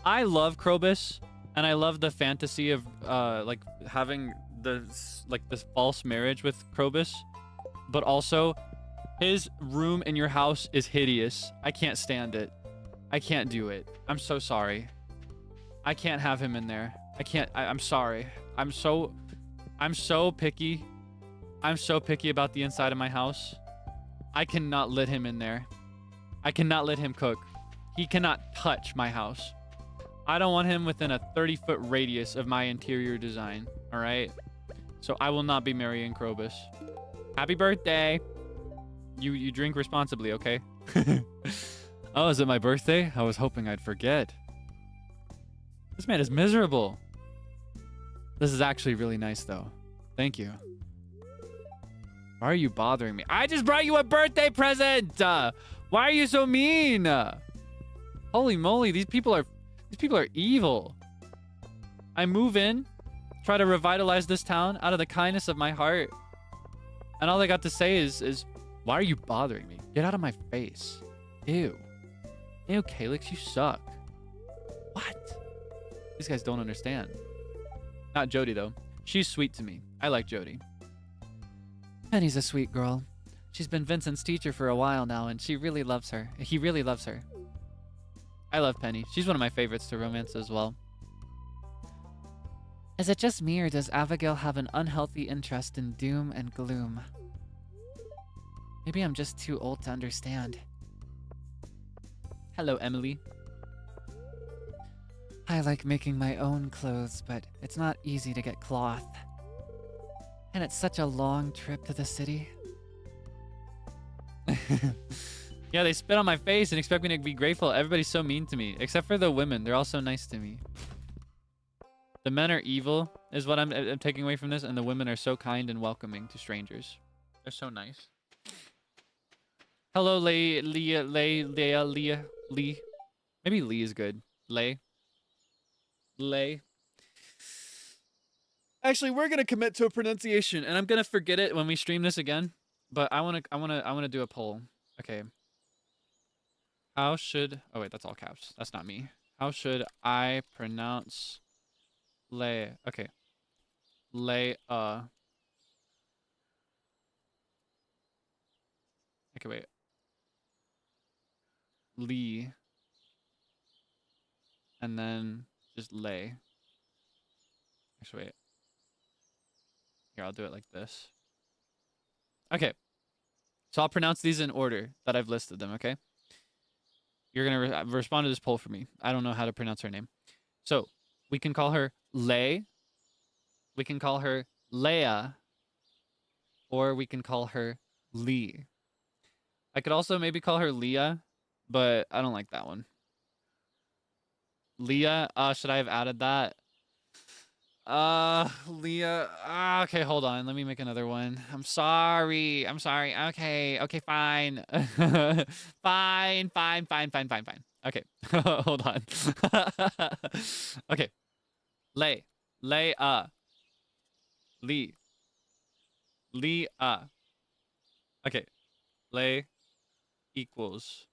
I love Krobus, and I love the fantasy of like having this false marriage with Krobus, but also his room in your house is hideous. I can't stand it. I can't do it. I'm so sorry. I can't have him in there. I can't. I'm sorry. I'm so picky. I'm so picky about the inside of my house. I cannot let him in there. I cannot let him cook. He cannot touch my house. I don't want him within a 30-foot radius of my interior design. All right? So I will not be marrying Krobus. Happy birthday. You drink responsibly, okay? Oh, is it my birthday? I was hoping I'd forget. This man is miserable. This is actually really nice, though. Thank you. Why are you bothering me? I just brought you a birthday present! Why are you so mean? Holy moly, these people are evil. I move in, try to revitalize this town out of the kindness of my heart. And all they got to say is why are you bothering me? Get out of my face. Ew. Ew, Kaelix, you suck. What? These guys don't understand. Not Jody, though. She's sweet to me. I like Jody. Penny's a sweet girl. She's been Vincent's teacher for a while now, and she really loves her. He really loves her. I love Penny. She's one of my favorites to romance as well. Is it just me, or does Abigail have an unhealthy interest in doom and gloom? Maybe I'm just too old to understand. Hello, Emily. I like making my own clothes, but it's not easy to get cloth. And it's such a long trip to the city. Yeah, they spit on my face and expect me to be grateful. Everybody's so mean to me, except for the women. They're all so nice to me. The men are evil, is what I'm taking away from this, and the women are so kind and welcoming to strangers. They're so nice. Hello, Leah. Lee. Maybe Lee is good. Lay. Actually, we're gonna commit to a pronunciation, and I'm gonna forget it when we stream this again. But I wanna do a poll. Okay. How should? Oh wait, that's all caps. That's not me. How should I pronounce lay? Okay. Lay. Okay, wait. Lee. And then just lay. Actually, wait. Here, I'll do it like this. Okay. So I'll pronounce these in order that I've listed them, okay? You're going to respond to this poll for me. I don't know how to pronounce her name. So we can call her Lay. We can call her Leia. Or we can call her Lee. I could also maybe call her Leah, but I don't like that one. Leah, should I have added that? Leah. Okay, hold on. Let me make another one. I'm sorry. Okay, fine. Fine. Okay, hold on. Okay. Lay. Lee. Okay. Lay equals.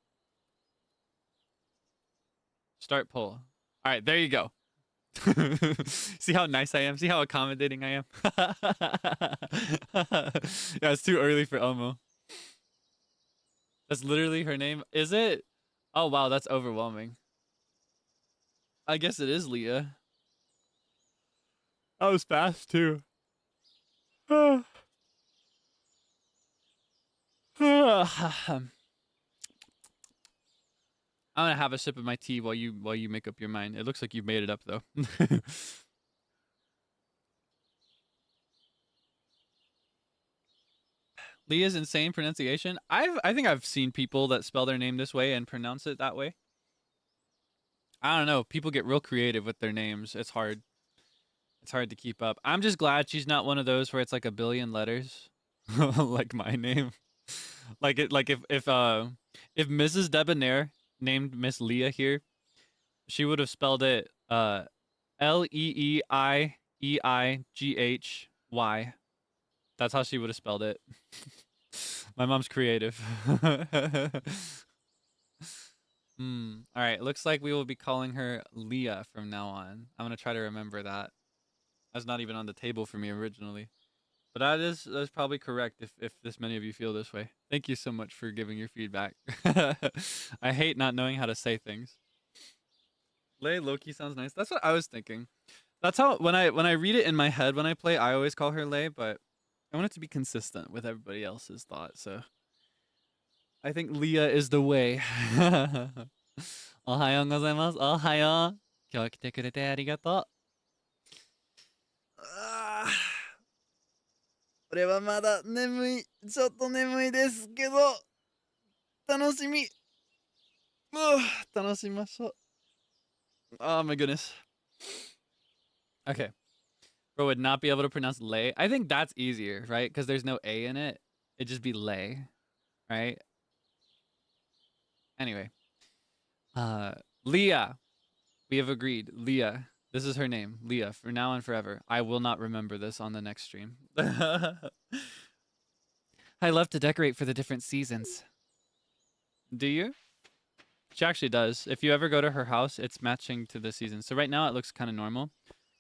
Start poll. All right, there you go. See how nice I am? See how accommodating I am? Yeah, it's too early for Omo. That's literally her name. Is it? Oh, wow, that's overwhelming. I guess it is Leah. I was fast, too. I'm gonna have a sip of my tea while you make up your mind. It looks like you've made it up though. Leah's insane pronunciation. I think I've seen people that spell their name this way and pronounce it that way. I don't know. People get real creative with their names. It's hard. It's hard to keep up. I'm just glad she's not one of those where it's like a billion letters, like my name. Like if Mrs. Debonair named Miss Leah here, she would have spelled it Leeieighy. That's how she would have spelled it. My mom's creative. All right. Looks like we will be calling her Leah from now on. I'm gonna try to remember that. That's not even on the table for me originally. But that's probably correct if this many of you feel this way. Thank you so much for giving your feedback. I hate not knowing how to say things. Lei Loki sounds nice. That's what I was thinking. That's how when I read it in my head when I play, I always call her Lei, but I want it to be consistent with everybody else's thought. So I think Leah is the way. おはようございます。おはよう。今日来てくれてありがとう。俺はまだ眠い。ちょっと眠いですけど、楽しみ。楽しみましょう。Oh my goodness. Okay. Bro would not be able to pronounce lay. I think that's easier, right? Because there's no A in it. It'd just be lay, right? Anyway. Leah. We have agreed. Leah. This is her name. Leah. For now and forever. I will not remember this on the next stream. I love to decorate for the different seasons. Do you? She actually does. If you ever go to her house, it's matching to the season. So right now it looks kind of normal.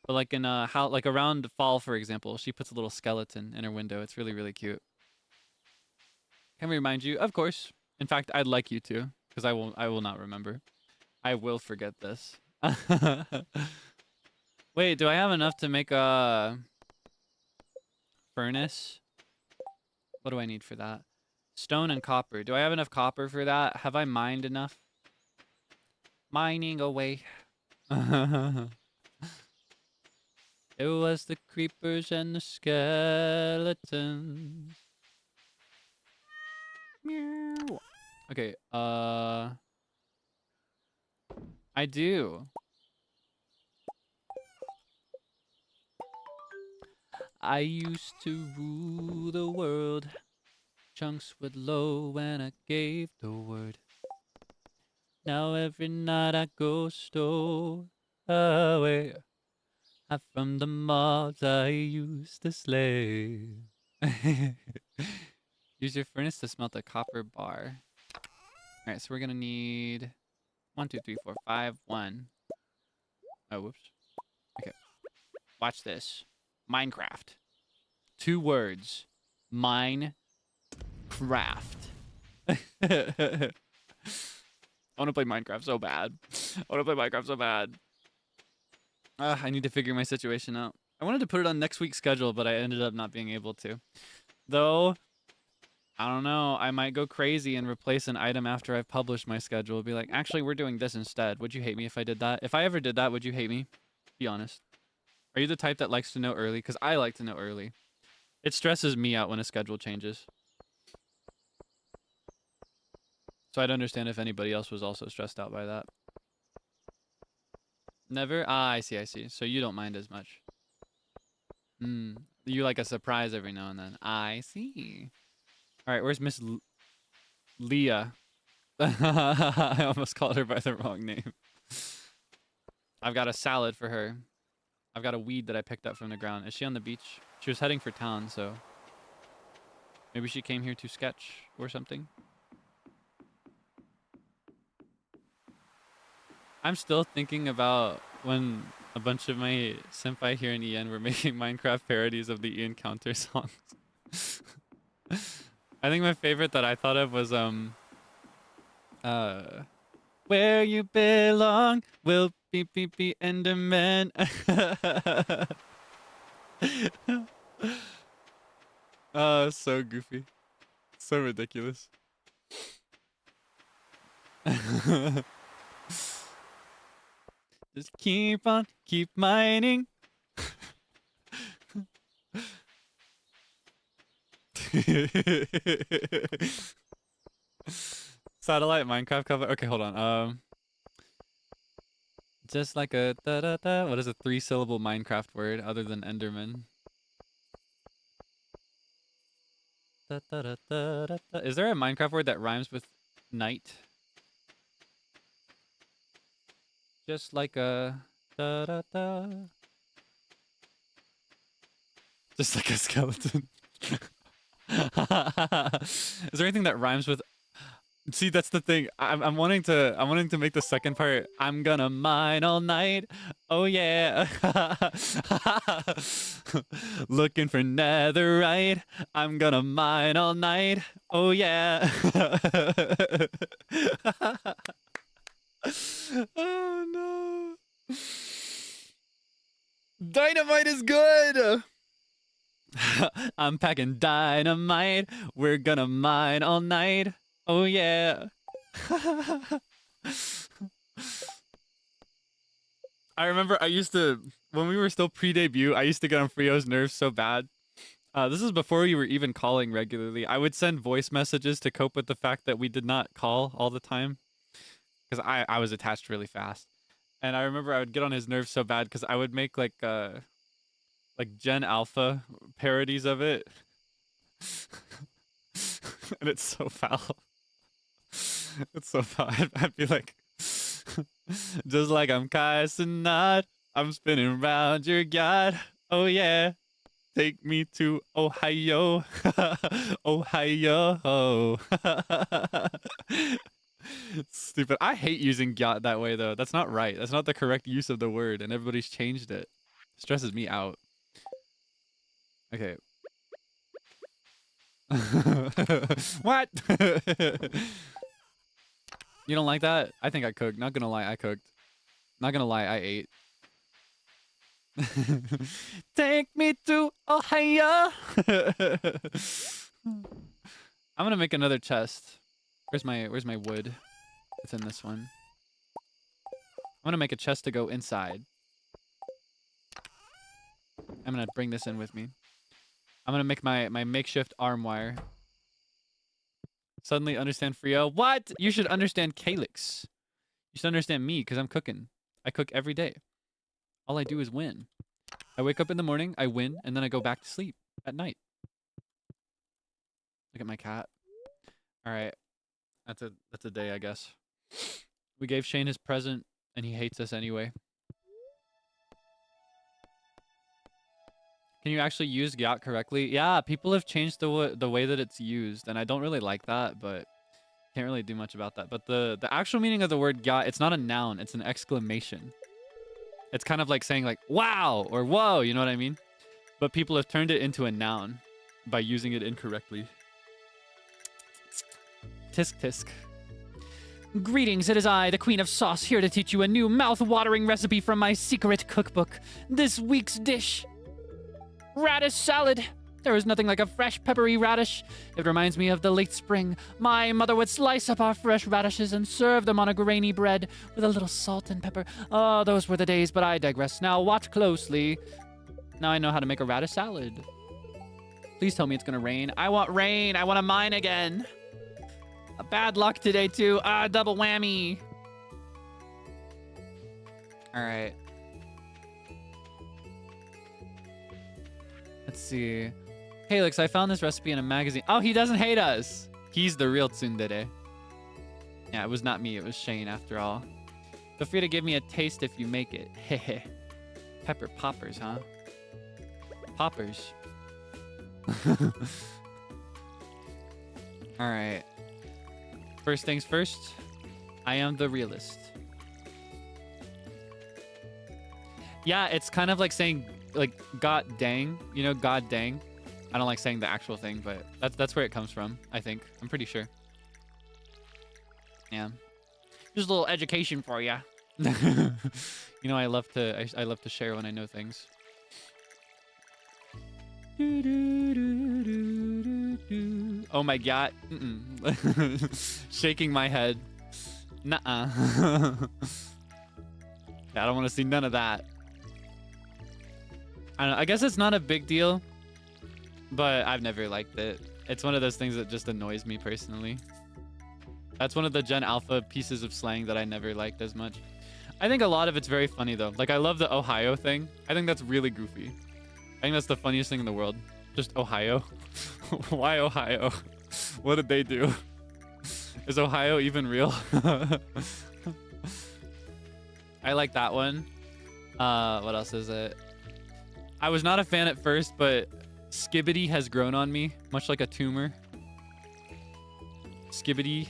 But like in how like around fall, for example, she puts a little skeleton in her window. It's really, really cute. Can we remind you? Of course. In fact, I'd like you to, because I will not remember. I will forget this. Wait, do I have enough to make a furnace? What do I need for that? Stone and copper. Do I have enough copper for that? Have I mined enough? Mining away. It was the creepers and the skeletons. Meow. Okay, I do. I used to rule the world. Chunks would low when I gave the word. Now every night I go stow away from the mobs I used to slay. Use your furnace to smelt a copper bar. Alright, so we're gonna need 1, 2, 3, 4, 5, 1. Oh, whoops. Okay. Watch this. Minecraft. 2 words. Minecraft. I want to play Minecraft so bad. I need to figure my situation out. I wanted to put it on next week's schedule, but I ended up not being able to. Though, I don't know. I might go crazy and replace an item after I've published my schedule. Be like, actually, we're doing this instead. Would you hate me if I did that? If I ever did that, would you hate me? Be honest. Are you the type that likes to know early? Because I like to know early. It stresses me out when a schedule changes. So I'd understand if anybody else was also stressed out by that. Never? Ah, I see. So you don't mind as much. You like a surprise every now and then. I see. Alright, where's Miss Leah? I almost called her by the wrong name. I've got a salad for her. I've got a weed that I picked up from the ground. Is she on the beach? She was heading for town, so... maybe she came here to sketch or something. I'm still thinking about when a bunch of my senpai here in EN were making Minecraft parodies of the EN Counter songs. I think my favorite that I thought of was where you belong will be Enderman. Oh, so goofy. So ridiculous. Just keep mining. Satellite Minecraft cover. Okay, hold on. Just like a da-da-da. What is a 3-syllable Minecraft word other than Enderman? Da-da-da-da-da-da. Is there a Minecraft word that rhymes with night? Just like a da-da-da. Just like a skeleton. Is there anything that rhymes with See, that's the thing. I'm wanting to make the second part. I'm gonna mine all night. Oh yeah. Looking for netherite. I'm gonna mine all night. Oh yeah. Oh no. Dynamite is good. I'm packing dynamite. We're gonna mine all night. Oh yeah. I remember I used to, when we were still pre-debut, I used to get on Frio's nerves so bad. This is before you were even calling regularly. I would send voice messages to cope with the fact that we did not call all the time. Because I was attached really fast. And I remember I would get on his nerves so bad because I would make like Gen Alpha parodies of it. And it's so foul. It's so foul. I'd be like, just like I'm Kaisenat, I'm spinning round your god. Oh yeah. Take me to Ohio. Ohio. Stupid. I hate using gyat that way though. That's not right. That's not the correct use of the word, and everybody's changed it. Stresses me out. Okay. What? You don't like that? I think I cooked. Not gonna lie, I cooked. Not gonna lie, I ate. Take me to Ohio. I'm gonna make another chest. Where's my wood? It's in this one. I'm gonna make a chest to go inside. I'm gonna bring this in with me. I'm gonna make my makeshift arm wire. Suddenly understand Frio. What? You should understand Kaelix. You should understand me because I'm cooking. I cook every day. All I do is win. I wake up in the morning, I win, and then I go back to sleep at night. Look at my cat. All right. That's a day, I guess. We gave Shane his present, and he hates us anyway. Can you actually use gyat correctly? Yeah, people have changed the way that it's used, and I don't really like that, but can't really do much about that. But the actual meaning of the word gyat, it's not a noun, it's an exclamation. It's kind of like saying like, wow, or whoa, you know what I mean? But people have turned it into a noun by using it incorrectly. Tisk tisk. Greetings, it is I, the Queen of Sauce, here to teach you a new mouth-watering recipe from my secret cookbook. This week's dish: radish salad. There is nothing like a fresh, peppery radish. It reminds me of the late spring. My mother would slice up our fresh radishes and serve them on a grainy bread with a little salt and pepper. Oh, those were the days, but I digress. Now watch closely. Now I know how to make a radish salad. Please tell me it's gonna rain. I want rain. I want to mine again. A bad luck today, too. Double whammy. All right. Let's see. Kaelix, I found this recipe in a magazine. Oh, he doesn't hate us. He's the real tsundere. Yeah, it was not me. It was Shane, after all. Feel free to give me a taste if you make it. Hehe. Pepper poppers, huh? Poppers. All right. First things first, I am the realist. Yeah, it's kind of like saying, like, god dang. You know, god dang. I don't like saying the actual thing, but that's where it comes from, I think. I'm pretty sure. Yeah. Just a little education for you. You know, I love to share when I know things. Oh my god. Shaking my head. Nuh-uh. I don't want to see none of that. I don't know. I guess it's not a big deal, but I've never liked it. It's one of those things that just annoys me personally. That's one of the Gen Alpha pieces of slang that I never liked as much. I think a lot of it's very funny though. Like, I love the Ohio thing. I think that's really goofy. I think that's the funniest thing in the world. Just Ohio. Why Ohio? What did they do? Is Ohio even real? I like that one. What else is it? I was not a fan at first, but Skibbity has grown on me, much like a tumor. Skibbity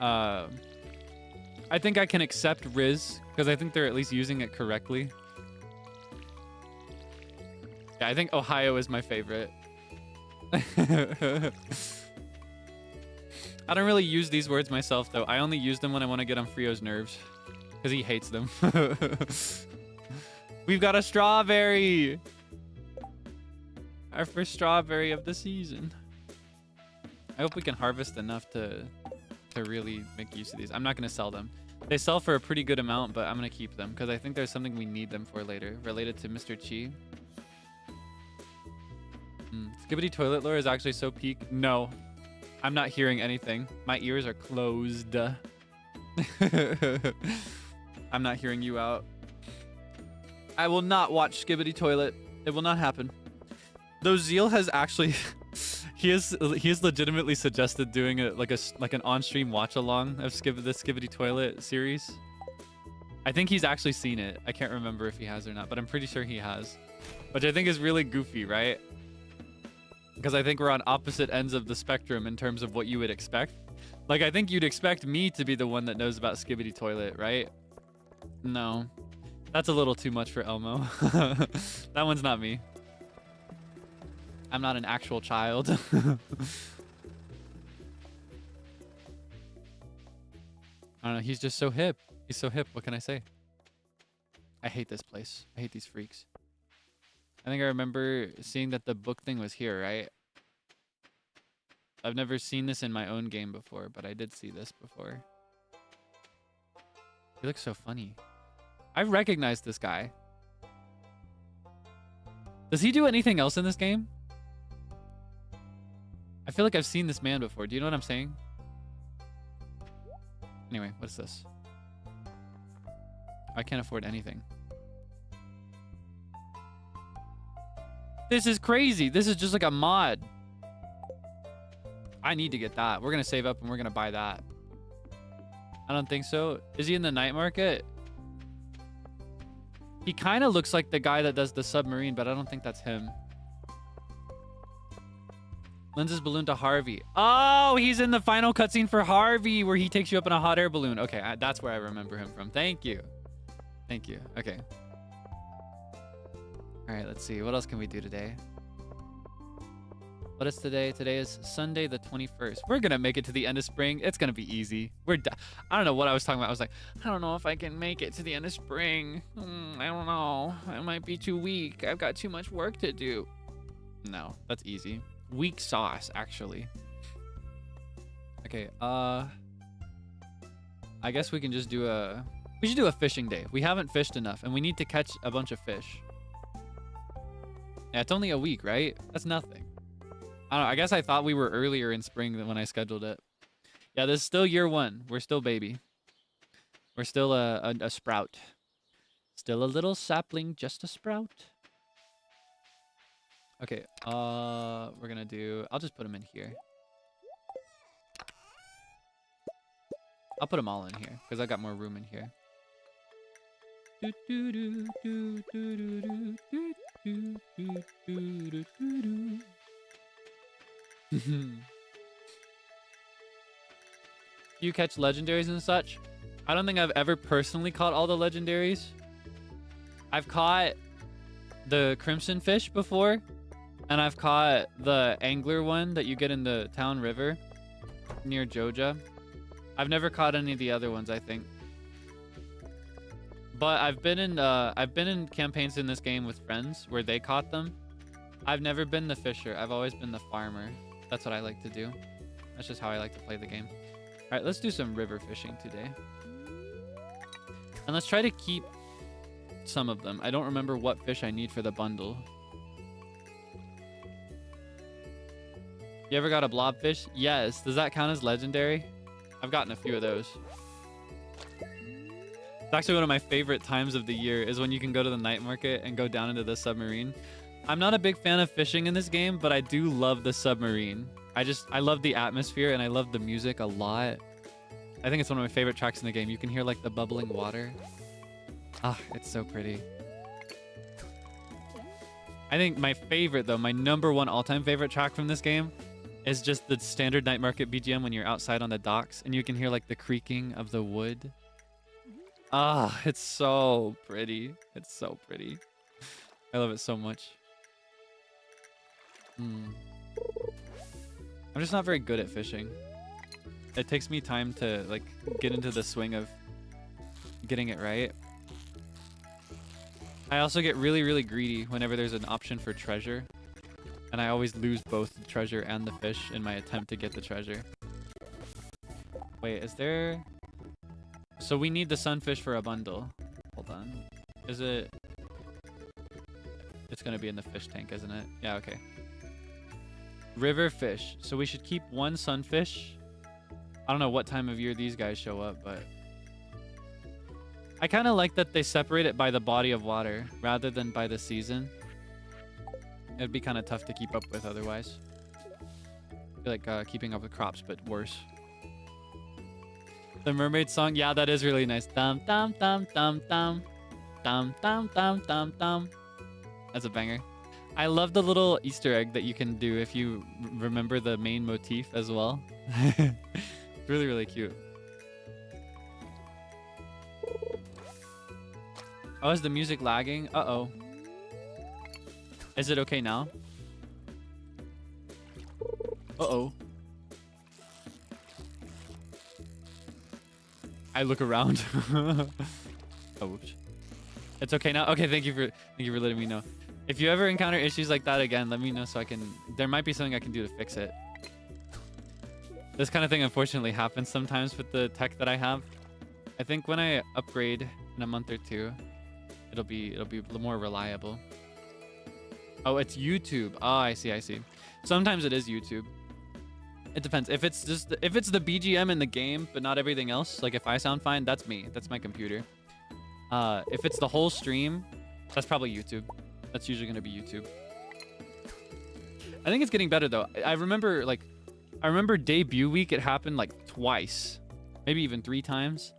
I think I can accept Riz because I think they're at least using it correctly. Yeah, I think Ohio is my favorite. I don't really use these words myself, though. I only use them when I want to get on Frio's nerves because he hates them. We've got a strawberry. Our first strawberry of the season. I hope we can harvest enough to really make use of these. I'm not going to sell them. They sell for a pretty good amount, but I'm going to keep them because I think there's something we need them for later related to Mr. Chi. Skibbity toilet lore is actually so peak. No, I'm not hearing anything. My ears are closed. I'm not hearing you out. I will not watch Skibbity toilet. It will not happen. Though Zeal has actually... He has legitimately suggested doing it like an on-stream watch-along of the Skibbity Toilet series. I think he's actually seen it. I can't remember if he has or not, but I'm pretty sure he has. Which I think is really goofy, right? Because I think we're on opposite ends of the spectrum in terms of what you would expect. Like, I think you'd expect me to be the one that knows about Skibbity Toilet, right? No. That's a little too much for Elmo. That one's not me. I'm not an actual child. I don't know. He's just so hip. He's so hip. What can I say? I hate this place. I hate these freaks. I think I remember seeing that the book thing was here, right? I've never seen this in my own game before, but I did see this before. He looks so funny. I recognize this guy. Does he do anything else in this game? I feel like I've seen this man before. Do you know what I'm saying? Anyway, what's this? I can't afford anything. This is crazy. This is just like a mod. I need to get that. We're going to save up and we're going to buy that. I don't think so. Is he in the night market? He kind of looks like the guy that does the submarine, but I don't think that's him. Lenses balloon to Harvey. Oh, he's in the final cutscene for Harvey where he takes you up in a hot air balloon. Okay, that's where I remember him from. Thank you. Thank you. Okay. All right, let's see. What else can we do today? What is today? Today is Sunday the 21st. We're going to make it to the end of spring. It's going to be easy. I don't know what I was talking about. I was like, I don't know if I can make it to the end of spring. I don't know. I might be too weak. I've got too much work to do. No, that's easy. Weak sauce, actually. Okay, I guess we can just do we should do a fishing day. We haven't fished enough, and we need to catch a bunch of fish. Yeah, it's only a week, right? That's nothing. I don't know, I guess I thought we were earlier in spring than when I scheduled it. Yeah, this is still year one. We're still baby. We're still a sprout. Still a little sapling, just a sprout. Okay, we're gonna do... I'll just put them in here. I'll put them all in here, because I got more room in here. You catch legendaries and such? I don't think I've ever personally caught all the legendaries. I've caught the crimson fish before. And I've caught the angler one that you get in the town river near Joja. I've never caught any of the other ones, I think. But I've been in campaigns in this game with friends where they caught them. I've never been the fisher. I've always been the farmer. That's what I like to do. That's just how I like to play the game. All right, let's do some river fishing today. And let's try to keep some of them. I don't remember what fish I need for the bundle. You ever got a blobfish? Yes. Does that count as legendary? I've gotten a few of those. It's actually one of my favorite times of the year is when you can go to the night market and go down into the submarine. I'm not a big fan of fishing in this game, but I do love the submarine. I love the atmosphere and I love the music a lot. I think it's one of my favorite tracks in the game. You can hear like the bubbling water. Ah, it's so pretty. I think my favorite though, my #1 all-time favorite track from this game is just the standard night market BGM when you're outside on the docks and you can hear like the creaking of the wood. Ah, it's so pretty. It's so pretty. I love it so much. I'm just not very good at fishing. It takes me time to like get into the swing of getting it right. I also get really, really greedy whenever there's an option for treasure. And I always lose both the treasure and the fish in my attempt to get the treasure. Wait, is there... So we need the sunfish for a bundle. Hold on. Is it... It's gonna be in the fish tank, isn't it? Yeah, okay. River fish. So we should keep one sunfish. I don't know what time of year these guys show up, but... I kind of like that they separate it by the body of water rather than by the season. It'd be kind of tough to keep up with otherwise. I feel like keeping up with crops, but worse. The mermaid song, yeah, that is really nice. Dum dum dum dum dum dum dum dum dum dum. That's a banger. I love the little Easter egg that you can do if you remember the main motif as well. Really, really cute. Oh, is the music lagging? Uh-oh. Is it okay now? Uh-oh. I look around. Oh, whoops. It's okay now? Okay, thank you for letting me know. If you ever encounter issues like that again, let me know so I can... There might be something I can do to fix it. This kind of thing unfortunately happens sometimes with the tech that I have. I think when I upgrade in a month or two, it'll be a little more reliable. Oh, it's YouTube. Oh, I see. Sometimes it is YouTube. It depends. If it's the BGM in the game, but not everything else, like if I sound fine, that's me. That's my computer. If it's the whole stream, that's probably YouTube. That's usually going to be YouTube. I think it's getting better though. I remember debut week, it happened like twice, maybe even 3 times.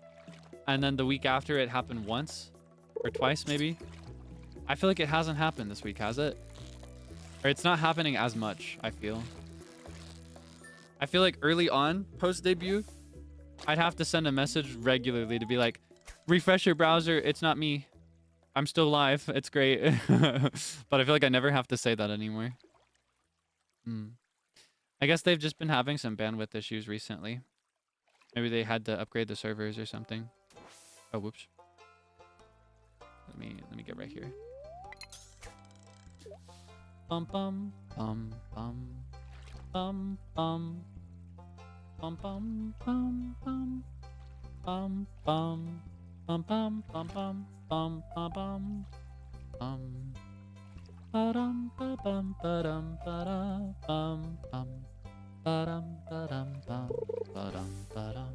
And then the week after it happened once or twice, maybe. I feel like it hasn't happened this week, has it? Or it's not happening as much, I feel. I feel like early on, post-debut, I'd have to send a message regularly to be like, refresh your browser, it's not me. I'm still live, it's great. But I feel like I never have to say that anymore. I guess they've just been having some bandwidth issues recently. Maybe they had to upgrade the servers or something. Oh, whoops. Let me get right here. Bum bum bum bum bum bum bum bum bum bum bum bum bum bum bum bum bum bum bum ba-dum ba-bum ba-dum ba-dum bum bum ba-dum ba-dum bum ba-dum ba-dum.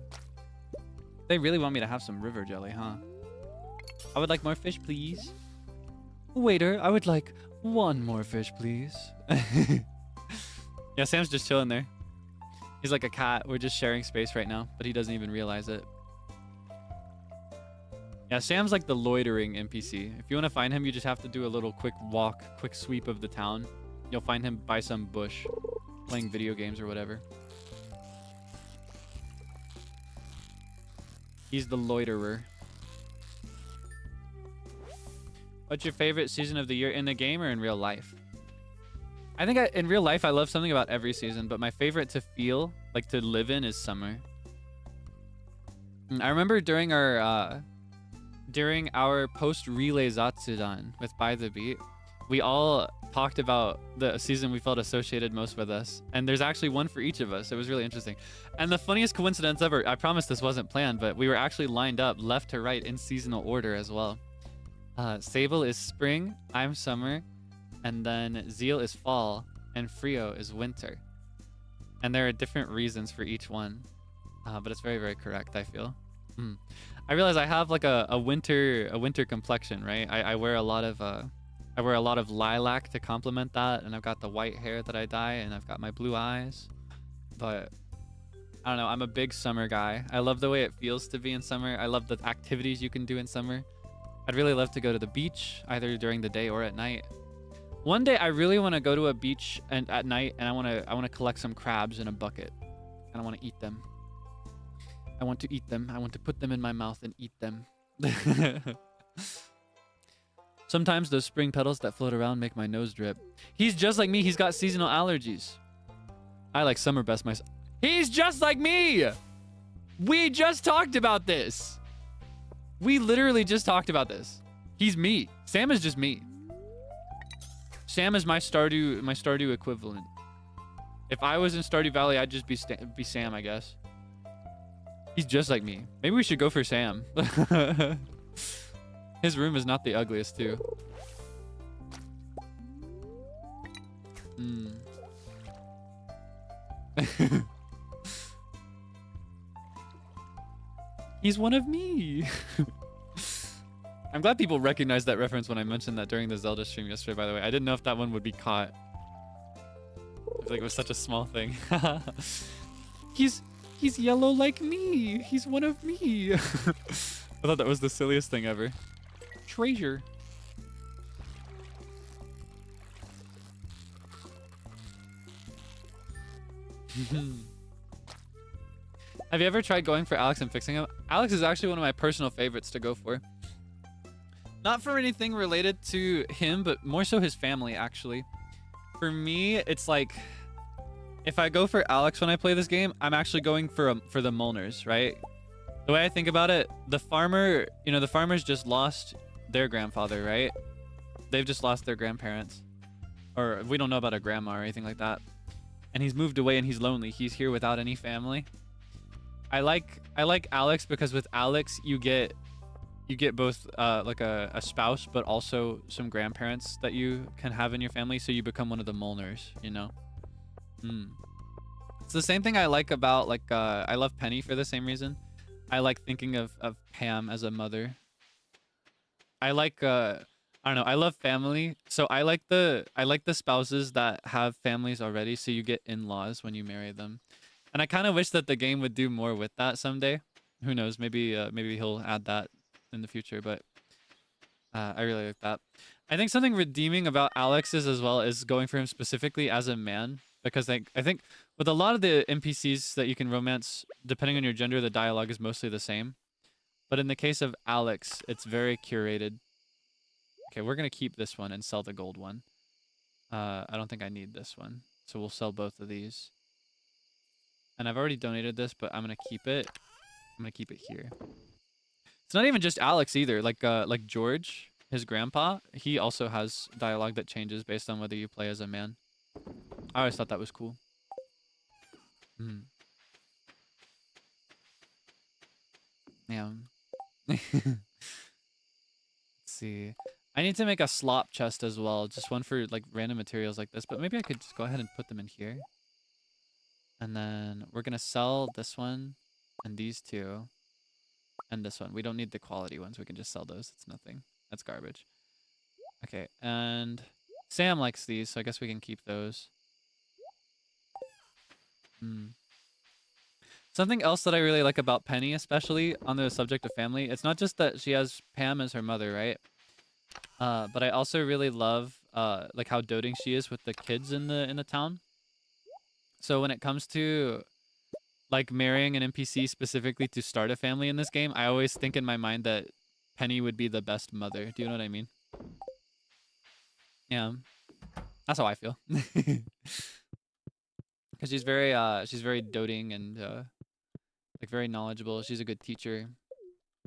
They really want me to have some river jelly, huh? I would like more fish, please. Waiter, I would like 1 more fish, please. Yeah, Sam's just chilling there. He's like a cat. We're just sharing space right now, but he doesn't even realize it. Yeah, Sam's like the loitering NPC. If you want to find him, you just have to do a little quick walk, quick sweep of the town. You'll find him by some bush, playing video games or whatever. He's the loiterer. What's your favorite season of the year, in the game or in real life? I think in real life, I love something about every season, but my favorite to feel, like to live in, is summer. I remember during our post-relay Zatsudan with By the Beat, we all talked about the season we felt associated most with us. And there's actually one for each of us. It was really interesting. And the funniest coincidence ever, I promise this wasn't planned, but we were actually lined up left to right in seasonal order as well. Seible is spring, I'm summer, and then Zeal is fall, and Frio is winter. And there are different reasons for each one, but it's very, very correct, I feel. I realize I have like a winter complexion, right? I wear a lot of lilac to complement that, and I've got the white hair that I dye, and I've got my blue eyes. But I don't know, I'm a big summer guy. I love the way it feels to be in summer. I love the activities you can do in summer. I'd really love to go to the beach, either during the day or at night. One day I really want to go to a beach and at night, and I want to collect some crabs in a bucket, and I want to eat them. I want to eat them. I want to put them in my mouth and eat them. Sometimes those spring petals that float around make my nose drip. He's just like me. He's got seasonal allergies. I like summer best myself. He's just like me. We just talked about this. We literally just talked about this. He's me. Sam is just me. Sam is my Stardew equivalent. If I was in Stardew Valley, I'd just be Sam, I guess. He's just like me. Maybe we should go for Sam. His room is not the ugliest, too. He's one of me. I'm glad people recognized that reference when I mentioned that during the Zelda stream yesterday, by the way. I didn't know if that one would be caught. I feel like it was such a small thing. He's yellow like me. He's one of me. I thought that was the silliest thing ever. Treasure. Have you ever tried going for Alex and fixing him? Alex is actually one of my personal favorites to go for. Not for anything related to him, but more so his family, actually. For me, it's like, if I go for Alex when I play this game, I'm actually going for the Molners, right? The way I think about it, the farmer, you know, the farmers just lost their grandfather, right? They've just lost their grandparents. Or we don't know about a grandma or anything like that. And he's moved away and he's lonely. He's here without any family. I like Alex because with Alex you get both like a spouse, but also some grandparents that you can have in your family, so you become one of the Molners, you know. It's the same thing I like about like I love Penny for the same reason. I like thinking of Pam as a mother. I like I don't know, I love family, so I like the spouses that have families already, so you get in-laws when you marry them. And I kind of wish that the game would do more with that someday. Who knows, maybe maybe he'll add that in the future, but I really like that. I think something redeeming about Alex's as well is going for him specifically as a man, because I think with a lot of the NPCs that you can romance, depending on your gender, the dialogue is mostly the same. But in the case of Alex, it's very curated. Okay, we're gonna keep this one and sell the gold one. I don't think I need this one, so we'll sell both of these. And I've already donated this, but I'm gonna keep it. I'm gonna keep it here. It's not even just Alex either. Like George, his grandpa, he also has dialogue that changes based on whether you play as a man. I always thought that was cool. Yeah. Let's see. I need to make a slop chest as well, just one for like random materials like this, but maybe I could just go ahead and put them in here. And then we're gonna sell this one and these two and this one. We don't need the quality ones. We can just sell those. It's nothing. That's garbage. Okay, and Sam likes these, so I guess we can keep those. Something else that I really like about Penny, especially on the subject of family, it's not just that she has Pam as her mother, right? But I also really love like how doting she is with the kids in the town. So when it comes to like marrying an NPC specifically to start a family in this game, I always think in my mind that Penny would be the best mother. Do you know what I mean? Yeah, that's how I feel. Because she's very doting and like very knowledgeable. She's a good teacher.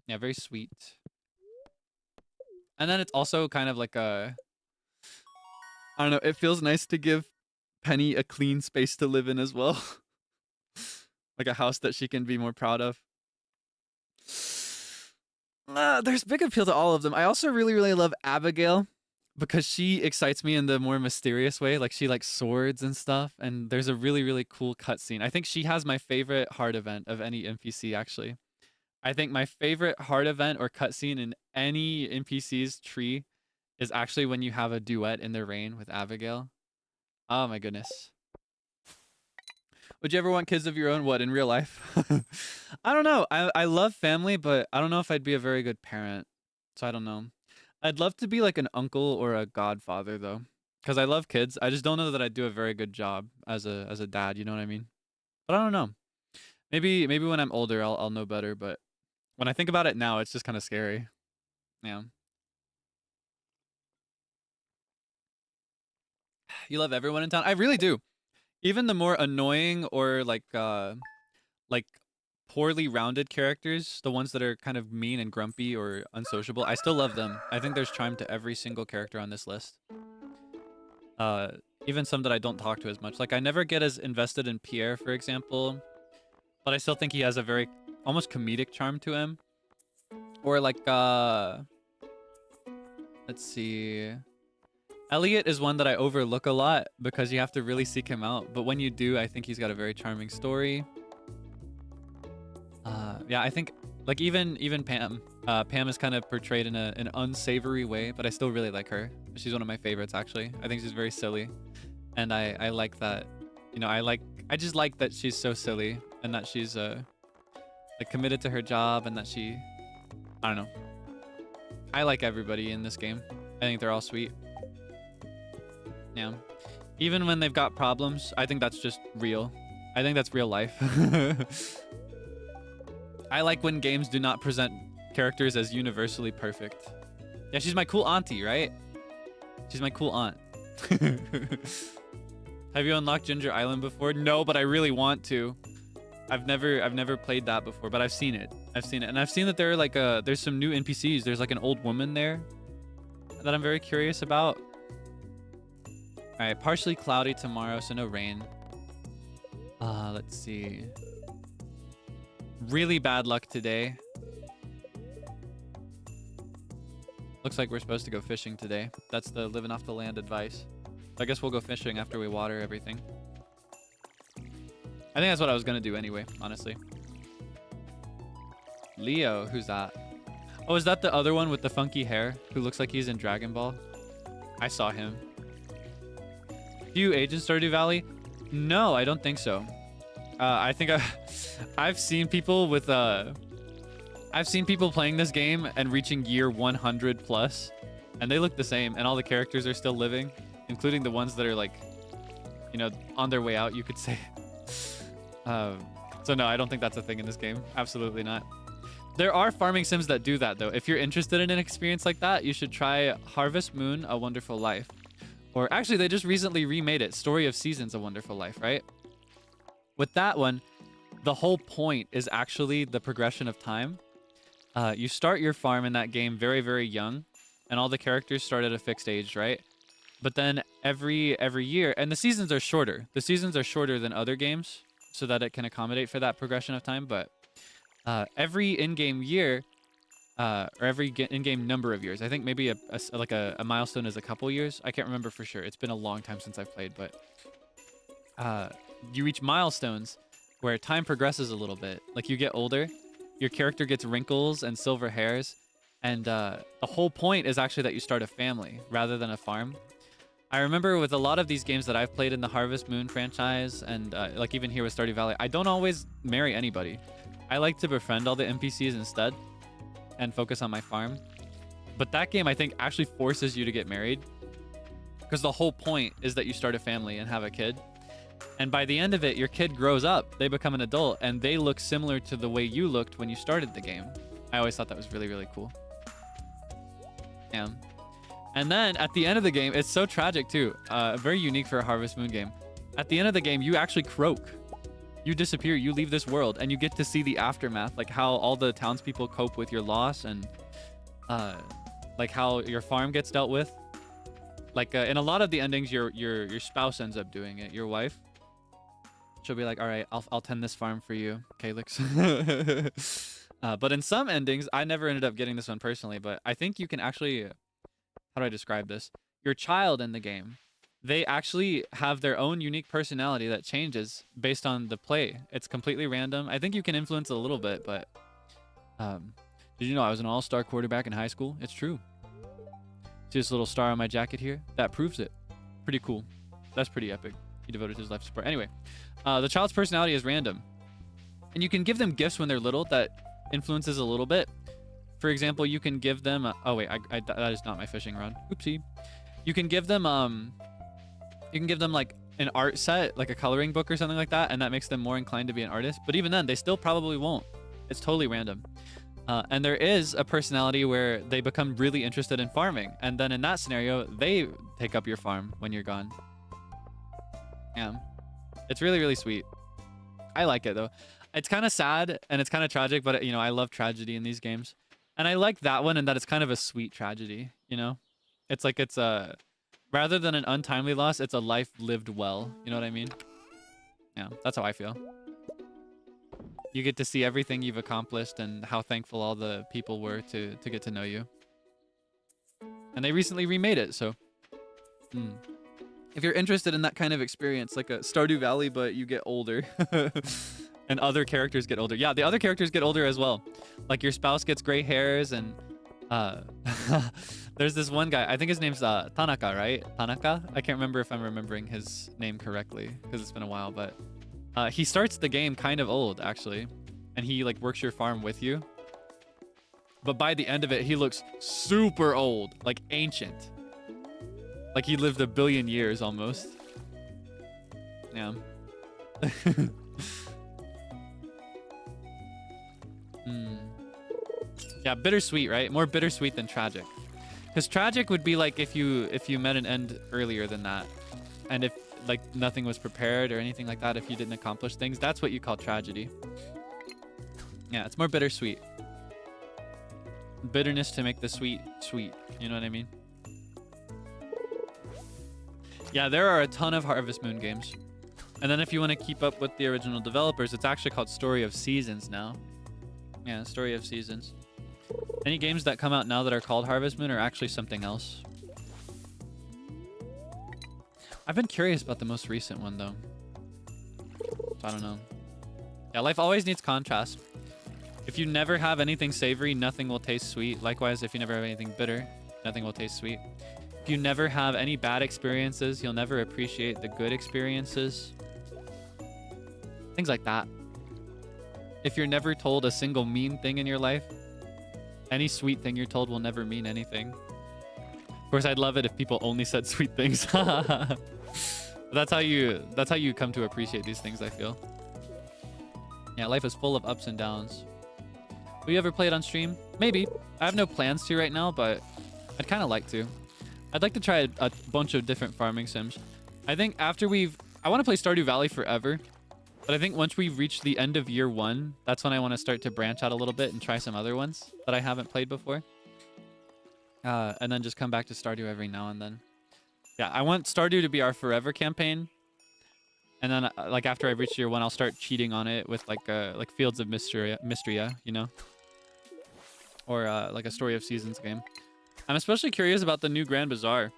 Yeah, very sweet. And then it's also kind of like a, I don't know, it feels nice to give Penny a clean space to live in as well. Like a house that she can be more proud of. There's big appeal to all of them. I also really, really love Abigail because she excites me in the more mysterious way. Like she likes swords and stuff. And there's a really, really cool cutscene. I think she has my favorite heart event of any NPC, actually. I think my favorite heart event or cutscene in any NPC's tree is actually when you have a duet in the rain with Abigail. Oh my goodness. Would you ever want kids of your own? What, in real life? I don't know. I love family, but I don't know if I'd be a very good parent. So I don't know. I'd love to be like an uncle or a godfather, though. because I love kids. I just don't know that I do a very good job as a dad. You know what I mean? But I don't know. Maybe when I'm older, I'll know better. But when I think about it now, it's just kind of scary. Yeah. You love everyone in town. I really do. Even the more annoying or like poorly rounded characters, the ones that are kind of mean and grumpy or unsociable, I still love them. I think there's charm to every single character on this list. Even some that I don't talk to as much. Like I never get as invested in Pierre, for example, but I still think he has a very almost comedic charm to him. Or like let's see. Elliot is one that I overlook a lot because you have to really seek him out. But when you do, I think he's got a very charming story. Yeah, I think like even Pam. Pam is kind of portrayed in an unsavory way, but I still really like her. She's one of my favorites, actually. I think she's very silly, and I like that. You know, I just like that she's so silly and that she's like committed to her job and that she, I don't know. I like everybody in this game. I think they're all sweet. Yeah. Even when they've got problems, I think that's just real. I think that's real life. I like when games do not present characters as universally perfect. Yeah, she's my cool auntie, right? She's my cool aunt. Have you unlocked Ginger Island before? No, but I really want to. I've never played that before, but I've seen it. And I've seen that there are like there's some new NPCs. There's like an old woman there that I'm very curious about. All right, partially cloudy tomorrow, so no rain. Let's see. Really bad luck today. Looks like we're supposed to go fishing today. That's the living off the land advice. So I guess we'll go fishing after we water everything. I think that's what I was gonna do anyway, honestly. Leo, who's that? Oh, is that the other one with the funky hair who looks like he's in Dragon Ball? I saw him. Do you age in Stardew Valley? No, I don't think so. I think I've seen people with I've seen people playing this game and reaching year 100 plus, and they look the same, and all the characters are still living, including the ones that are like, you know, on their way out, you could say. So no, I don't think that's a thing in this game. Absolutely not. There are farming sims that do that though. If you're interested in an experience like that, you should try Harvest Moon: A Wonderful Life. Or actually, they just recently remade it, Story of Seasons: A Wonderful Life, right? With that one, the whole point is actually the progression of time. You start your farm in that game very, very young, and all the characters start at a fixed age, right? But then every year, and the seasons are shorter. The seasons are shorter than other games, so that it can accommodate for that progression of time. But every in-game year, or every in-game number of years, I think maybe a milestone is a couple years. I can't remember for sure. It's been a long time since I've played, but you reach milestones where time progresses a little bit. Like you get older, your character gets wrinkles and silver hairs, and the whole point is actually that you start a family rather than a farm. I remember with a lot of these games that I've played in the Harvest Moon franchise, and like even here with Stardew Valley, I don't always marry anybody. I like to befriend all the NPCs instead and focus on my farm. But that game, I think, actually forces you to get married, because the whole point is that you start a family and have a kid. And by the end of it, your kid grows up, they become an adult, and they look similar to the way you looked when you started the game. I always thought that was really, really cool. Yeah. And then at the end of the game, it's so tragic too. Very unique for a Harvest Moon game. At the end of the game, you actually croak. You disappear, you leave this world, and you get to see the aftermath, like how all the townspeople cope with your loss, and like how your farm gets dealt with. Like in a lot of the endings, your spouse ends up doing it, your wife. She'll be like, all right, I'll tend this farm for you, Kaelix. But in some endings, I never ended up getting this one personally, but I think you can actually, how do I describe this? Your child in the game, they actually have their own unique personality that changes based on the play. It's completely random. I think you can influence it a little bit, but did you know I was an all-star quarterback in high school? It's true. See this little star on my jacket here? That proves it. Pretty cool. That's pretty epic. He devoted his life to sport. Anyway, the child's personality is random. And you can give them gifts when they're little that influences a little bit. For example, you can give them... oh, wait. That is not my fishing rod. Oopsie. You can give them You can give them like an art set, like a coloring book or something like that, and that makes them more inclined to be an artist. But even then, they still probably won't. It's totally random. And there is a personality where they become really interested in farming. And then in that scenario, they take up your farm when you're gone. Yeah. It's really, really sweet. I like it, though. It's kind of sad and it's kind of tragic, but, you know, I love tragedy in these games. And I like that one in that it's kind of a sweet tragedy, you know? It's like it's a... Rather than an untimely loss, it's a life lived well. You know what I mean? Yeah, that's how I feel. You get to see everything you've accomplished and how thankful all the people were to get to know you. And they recently remade it, so... If you're interested in that kind of experience, like a Stardew Valley, but you get older. And other characters get older. Yeah, the other characters get older as well. Like your spouse gets gray hairs and... There's this one guy, I think his name's Tanaka, right? Tanaka? I can't remember if I'm remembering his name correctly because it's been a while, but he starts the game kind of old, actually. And he like works your farm with you. But by the end of it, he looks super old, like ancient. Like he lived 1 billion years almost. Yeah. Yeah, bittersweet, right? More bittersweet than tragic. Because tragic would be like if you met an end earlier than that. And if like nothing was prepared or anything like that, if you didn't accomplish things, that's what you call tragedy. Yeah, it's more bittersweet. Bitterness to make the sweet sweet. You know what I mean? Yeah, there are a ton of Harvest Moon games. And then if you want to keep up with the original developers, it's actually called Story of Seasons now. Yeah, Story of Seasons. Any games that come out now that are called Harvest Moon are actually something else. I've been curious about the most recent one, though. So I don't know. Yeah, life always needs contrast. If you never have anything savory, nothing will taste sweet. Likewise, if you never have anything bitter, nothing will taste sweet. If you never have any bad experiences, you'll never appreciate the good experiences. Things like that. If you're never told a single mean thing in your life, any sweet thing you're told will never mean anything. Of course, I'd love it if people only said sweet things. That's how you come to appreciate these things, I feel. Yeah, life is full of ups and downs. Will you ever play it on stream? Maybe. I have no plans to right now, but I'd kind of like to. I'd like to try a bunch of different farming sims. I think after I want to play Stardew Valley forever. But I think once we've reached the end of year 1, that's when I want to start to branch out a little bit and try some other ones that I haven't played before. And then just come back to Stardew every now and then. Yeah, I want Stardew to be our forever campaign. And then like after I've reached year 1, I'll start cheating on it with like Fields of Mystria, you know? Or like a Story of Seasons game. I'm especially curious about the new Grand Bazaar.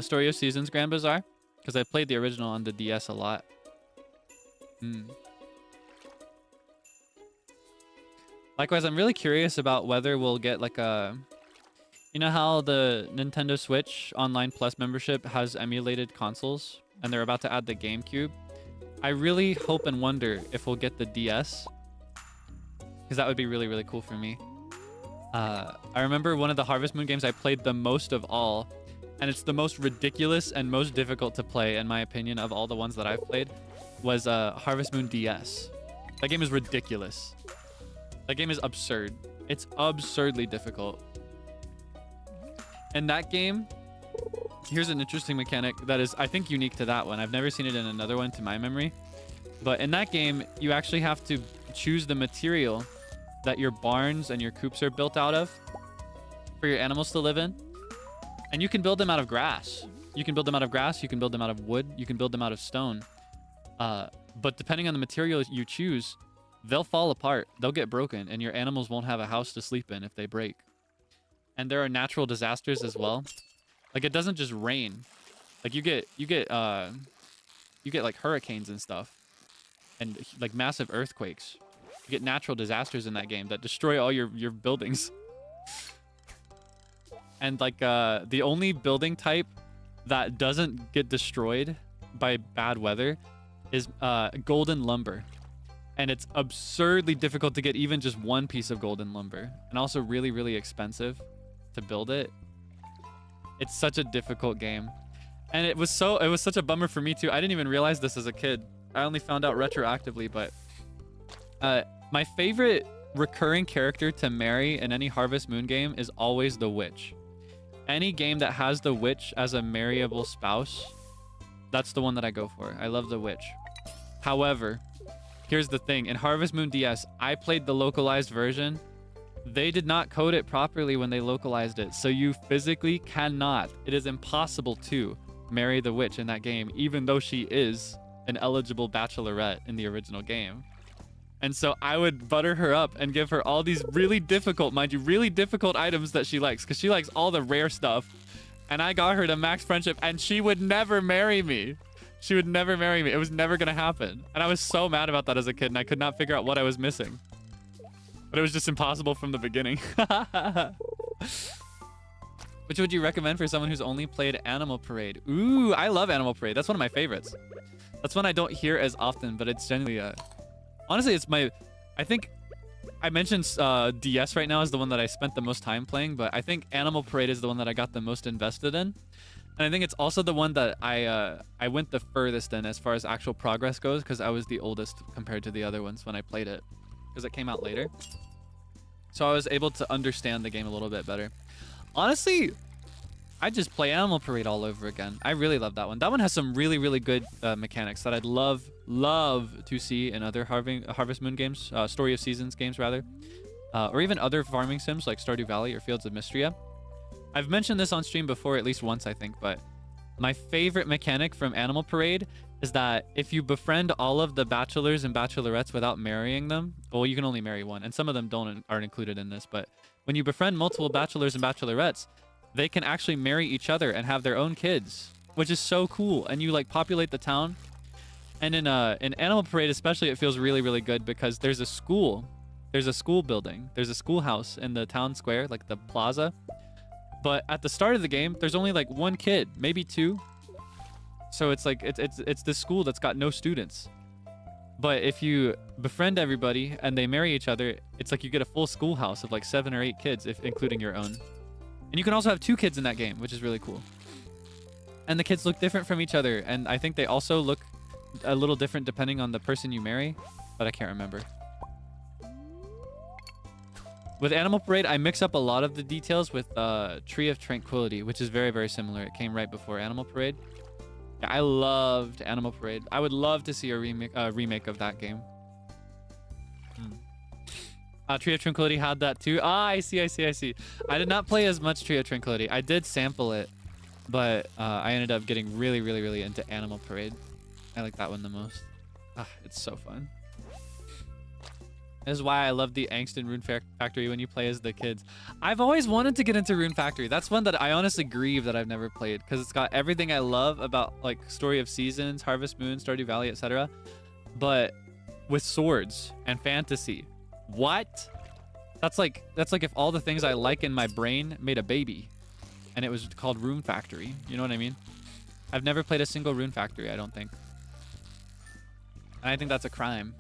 Story of Seasons Grand Bazaar. Because I played the original on the DS a lot. Likewise, I'm really curious about whether we'll get like a... You know how the Nintendo Switch Online Plus membership has emulated consoles? And they're about to add the GameCube? I really hope and wonder if we'll get the DS. Because that would be really, really cool for me. I remember one of the Harvest Moon games I played the most of all. And it's the most ridiculous and most difficult to play, in my opinion, of all the ones that I've played, was Harvest Moon DS. That game is ridiculous. That game is absurd. It's absurdly difficult. And that game, here's an interesting mechanic that is, I think, unique to that one. I've never seen it in another one to my memory. But in that game, you actually have to choose the material that your barns and your coops are built out of for your animals to live in. And you can build them out of grass. You can build them out of grass. You can build them out of wood. You can build them out of stone. But depending on the material you choose, they'll fall apart. They'll get broken. And your animals won't have a house to sleep in if they break. And there are natural disasters as well. Like, it doesn't just rain. Like, you get like hurricanes and stuff. And like massive earthquakes. You get natural disasters in that game that destroy all your buildings. And like the only building type that doesn't get destroyed by bad weather is golden lumber. And it's absurdly difficult to get even just one piece of golden lumber. And also really, really expensive to build it. It's such a difficult game. And it was such a bummer for me too. I didn't even realize this as a kid. I only found out retroactively, but my favorite recurring character to marry in any Harvest Moon game is always the witch. Any game that has the witch as a marryable spouse, that's the one that I go for. I love the witch. However, here's the thing. In Harvest Moon DS, I played the localized version. They did not code it properly when they localized it, so you physically cannot. It is impossible to marry the witch in that game, even though she is an eligible bachelorette in the original game. And so I would butter her up and give her all these really difficult, mind you, really difficult items that she likes, because she likes all the rare stuff. And I got her to max friendship, and she would never marry me. She would never marry me. It was never going to happen. And I was so mad about that as a kid, and I could not figure out what I was missing. But it was just impossible from the beginning. Which would you recommend for someone who's only played Animal Parade? Ooh, I love Animal Parade. That's one of my favorites. That's one I don't hear as often, but it's generally... honestly, it's my... I think... I mentioned DS right now is the one that I spent the most time playing, but I think Animal Parade is the one that I got the most invested in. And I think it's also the one that I went the furthest in as far as actual progress goes, because I was the oldest compared to the other ones when I played it, because it came out later. So I was able to understand the game a little bit better. Honestly, I just play Animal Parade all over again. I really love that one. That one has some really, really good mechanics that I'd love to see in other Harvest Moon games, Story of Seasons games rather, or even other farming sims like Stardew Valley or Fields of Mystria. I've mentioned this on stream before at least once, I think, but my favorite mechanic from Animal Parade is that if you befriend all of the bachelors and bachelorettes without marrying them, well, you can only marry one, and some of them aren't included in this, but when you befriend multiple bachelors and bachelorettes, they can actually marry each other and have their own kids, which is so cool. And you like populate the town. And in Animal Parade especially, it feels really, really good because there's a school building, there's a schoolhouse in the town square, like the plaza. But at the start of the game, there's only like one kid, maybe two. So it's like it's this school that's got no students. But if you befriend everybody and they marry each other, it's like you get a full schoolhouse of like 7 or 8 kids, if including your own. And you can also have 2 kids in that game, which is really cool. And the kids look different from each other. And I think they also look a little different depending on the person you marry, but I can't remember. With Animal Parade, I mix up a lot of the details with Tree of Tranquility, which is very, very similar. It came right before Animal Parade. Yeah, I loved Animal Parade. I would love to see a remake of that game. Tree of Tranquility had that too. Ah, I see. I did not play as much Tree of Tranquility. I did sample it, but I ended up getting really, really, really into Animal Parade. I like that one the most. Ah, it's so fun. This is why I love the Angst in Rune Factory when you play as the kids. I've always wanted to get into Rune Factory. That's one that I honestly grieve that I've never played, because it's got everything I love about like Story of Seasons, Harvest Moon, Stardew Valley, etc. But with swords and fantasy. What? That's like if all the things I like in my brain made a baby and it was called Rune Factory. You know what I mean? I've never played a single Rune Factory, I don't think. And I think that's a crime.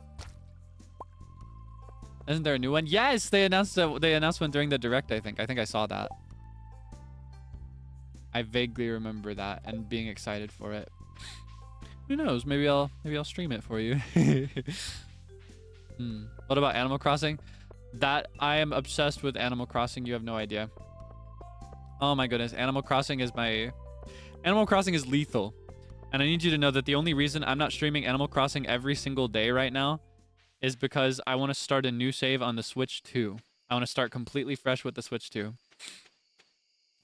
Isn't there a new one? Yes, they announced one during the direct, I think. I think I saw that. I vaguely remember that and being excited for it. Who knows? Maybe I'll stream it for you. What about Animal Crossing? That I am obsessed with Animal Crossing. You have no idea. Oh my goodness. Animal Crossing is lethal. And I need you to know that the only reason I'm not streaming Animal Crossing every single day right now is because I want to start a new save on the Switch 2. I want to start completely fresh with the Switch 2.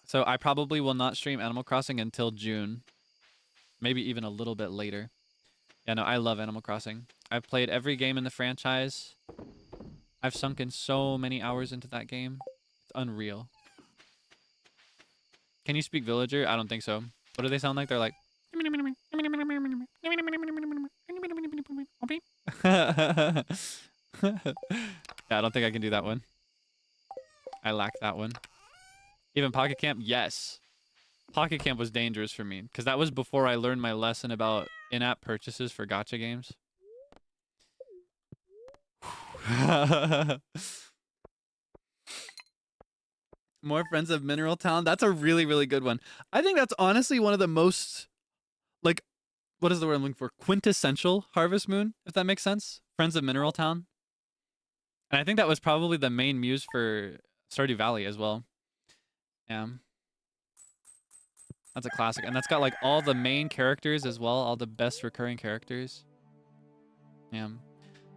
So I probably will not stream Animal Crossing until June. Maybe even a little bit later. Yeah, no, I love Animal Crossing. I've played every game in the franchise. I've sunk in so many hours into that game. It's unreal. Can you speak villager? I don't think so. What do they sound like? They're like... Yeah, I don't think I can do that one. I lack that one. Even Pocket Camp? Yes. Pocket Camp was dangerous for me, because that was before I learned my lesson about in-app purchases for gacha games. More Friends of Mineral Town? That's a really, really good one. I think that's honestly one of the most what is the word I'm looking for? Quintessential Harvest Moon, if that makes sense. Friends of Mineral Town. And I think that was probably the main muse for Stardew Valley as well. Yeah. That's a classic. And that's got like all the main characters as well. All the best recurring characters. Yeah.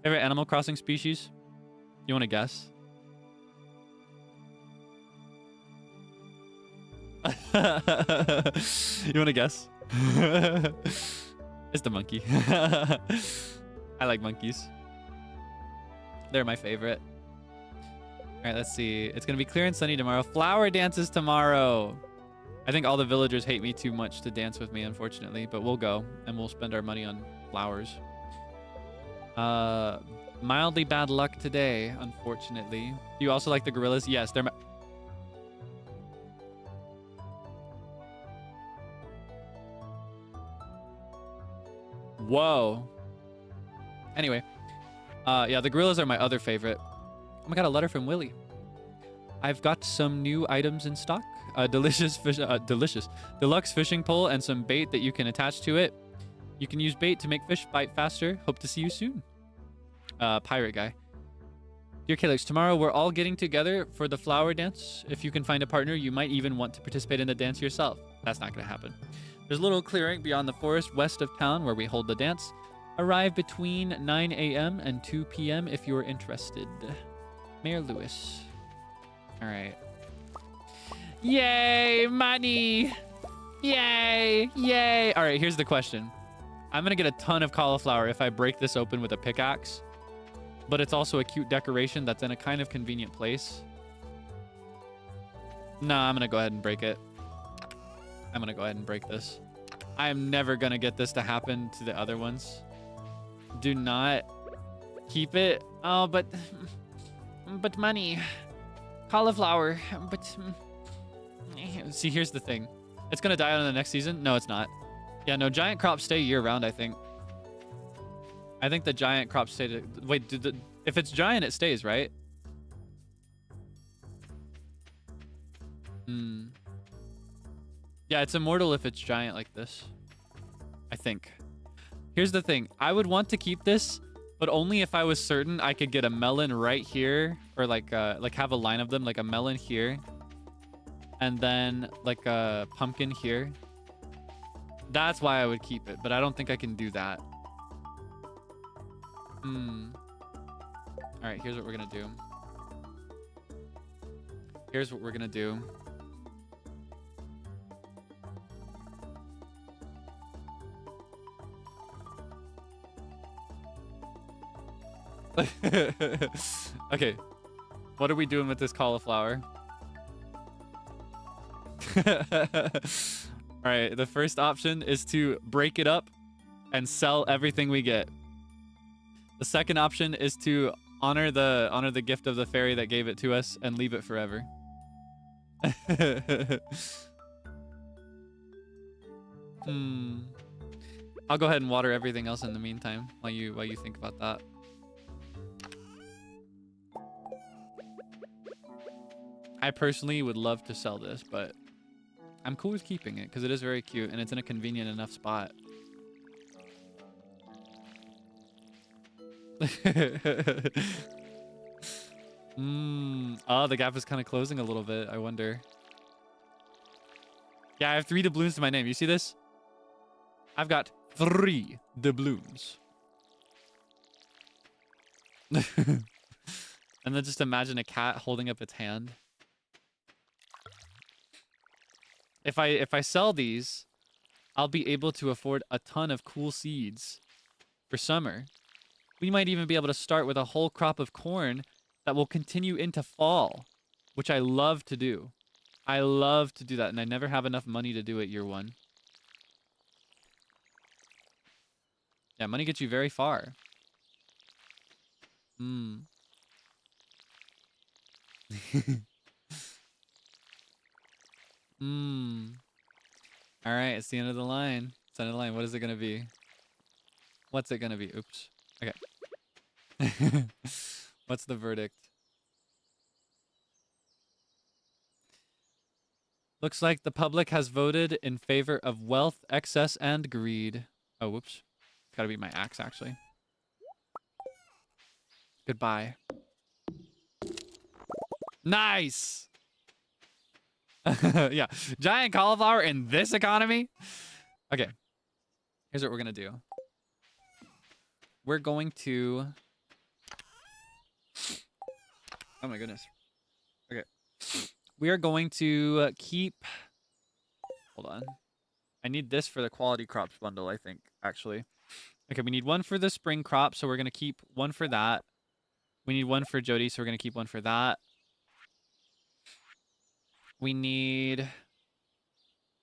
Favorite Animal Crossing species? You want to guess? You want to guess? It's the monkey. I like monkeys. They're my favorite. All right, let's see. It's going to be clear and sunny tomorrow. Flower dances tomorrow. I think all the villagers hate me too much to dance with me, unfortunately. But we'll go, and we'll spend our money on flowers. Mildly bad luck today, unfortunately. Do you also like the gorillas? Yes, they're... Whoa. Anyway. Yeah, the gorillas are my other favorite. Oh my god, a letter from Willie. I've got some new items in stock. Delicious deluxe fishing pole and some bait that you can attach to it. You can use bait to make fish bite faster. Hope to see you soon. Pirate guy. Dear Kaelix, tomorrow we're all getting together for the flower dance. If you can find a partner, you might even want to participate in the dance yourself. That's not going to happen. There's a little clearing beyond the forest west of town where we hold the dance. Arrive between 9 a.m. and 2 p.m. if you're interested. Mayor Lewis. All right. Yay, money. Yay, yay. All right, here's the question. I'm going to get a ton of cauliflower if I break this open with a pickaxe. But it's also a cute decoration that's in a kind of convenient place. Nah, I'm going to go ahead and break it. I'm going to go ahead and break this. I am never going to get this to happen to the other ones. Do not keep it. Oh, but money. Cauliflower. But see, here's the thing. It's going to die out in the next season. No, it's not. Yeah, no, giant crops stay year round, I think. I think the giant crops stay to... Wait, if it's giant, it stays, right? Hmm. Yeah, it's immortal if it's giant like this. I think. Here's the thing. I would want to keep this, but only if I was certain I could get a melon right here. Or like have a line of them, like a melon here. And then like a pumpkin here. That's why I would keep it, but I don't think I can do that. All right, here's what we're gonna do. Here's what we're gonna do. Okay, what are we doing with this cauliflower? All right, the first option is to break it up and sell everything we get. The second option is to honor the gift of the fairy that gave it to us and leave it forever. I'll go ahead and water everything else in the meantime while you think about that. I personally would love to sell this, but I'm cool with keeping it because it is very cute and it's in a convenient enough spot. Oh, the gap is kind of closing a little bit. I wonder. Yeah, I have 3 doubloons to my name. You see this? I've got 3 doubloons. And then just imagine a cat holding up its hand. If I sell these, I'll be able to afford a ton of cool seeds for summer. We might even be able to start with a whole crop of corn that will continue into fall, which I love to do. I love to do that, and I never have enough money to do it year 1. Yeah, money gets you very far. All right, it's the end of the line. It's the end of the line. What is it going to be? What's it going to be? Oops. Okay. What's the verdict? Looks like the public has voted in favor of wealth, excess, and greed. Oh, whoops. Gotta be my axe, actually. Goodbye. Nice! Yeah. Giant cauliflower in this economy? Okay. Here's what we're gonna do. We're going to... Oh my goodness. Okay. We are going to keep... Hold on. I need this for the quality crops bundle, I think, actually. Okay, we need one for the spring crop, so we're going to keep one for that. We need one for Jody, so we're going to keep one for that. We need...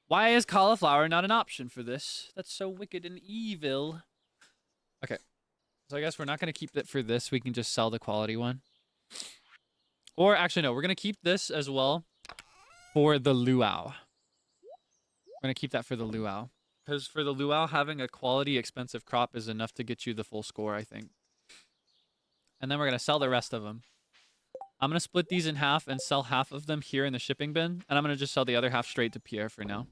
Why is cauliflower not an option for this? That's so wicked and evil. Okay. So I guess we're not going to keep it for this. We can just sell the quality one. Or actually, no. We're going to keep this as well for the luau. We're going to keep that for the luau. Because for the luau, having a quality expensive crop is enough to get you the full score, I think. And then we're going to sell the rest of them. I'm going to split these in half and sell half of them here in the shipping bin. And I'm going to just sell the other half straight to Pierre for now.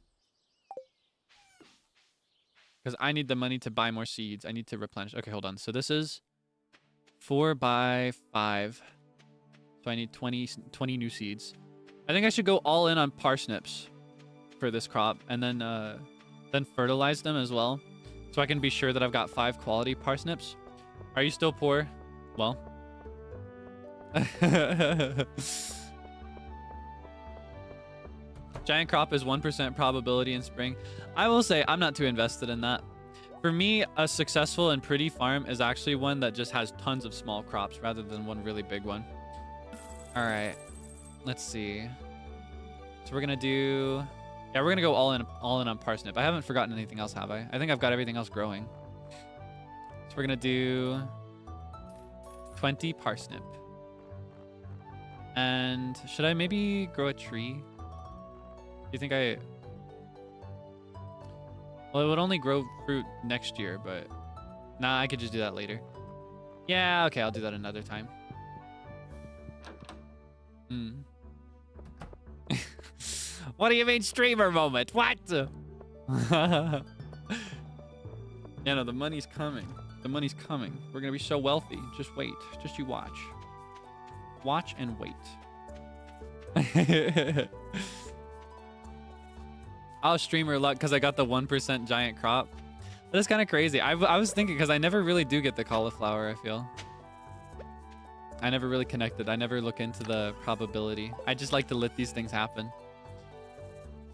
Because I need the money to buy more seeds. I need to replenish. Okay, hold on. So this is 4 by 5. So I need 20 new seeds. I think I should go all in on parsnips for this crop. And then fertilize them as well. So I can be sure that I've got 5 quality parsnips. Are you still poor? Well. Giant crop is 1% probability in spring. I will say I'm not too invested in that. For me, a successful and pretty farm is actually one that just has tons of small crops rather than one really big one. All right, let's see. So we're gonna do, yeah, we're gonna go all in on parsnip. I haven't forgotten anything else, have I? I think I've got everything else growing. So we're gonna do 20 parsnip. And should I maybe grow a tree? Do you think I... Well, it would only grow fruit next year, but... Nah, I could just do that later. Yeah, okay, I'll do that another time. What do you mean streamer moment? What? Yeah, no, the money's coming. The money's coming. We're gonna be so wealthy. Just wait. Just you watch. Watch and wait. Oh, streamer luck because I got the 1% giant crop. That is kind of crazy. I was thinking because I never really do get the cauliflower, I feel. I never really connected. I never look into the probability. I just like to let these things happen.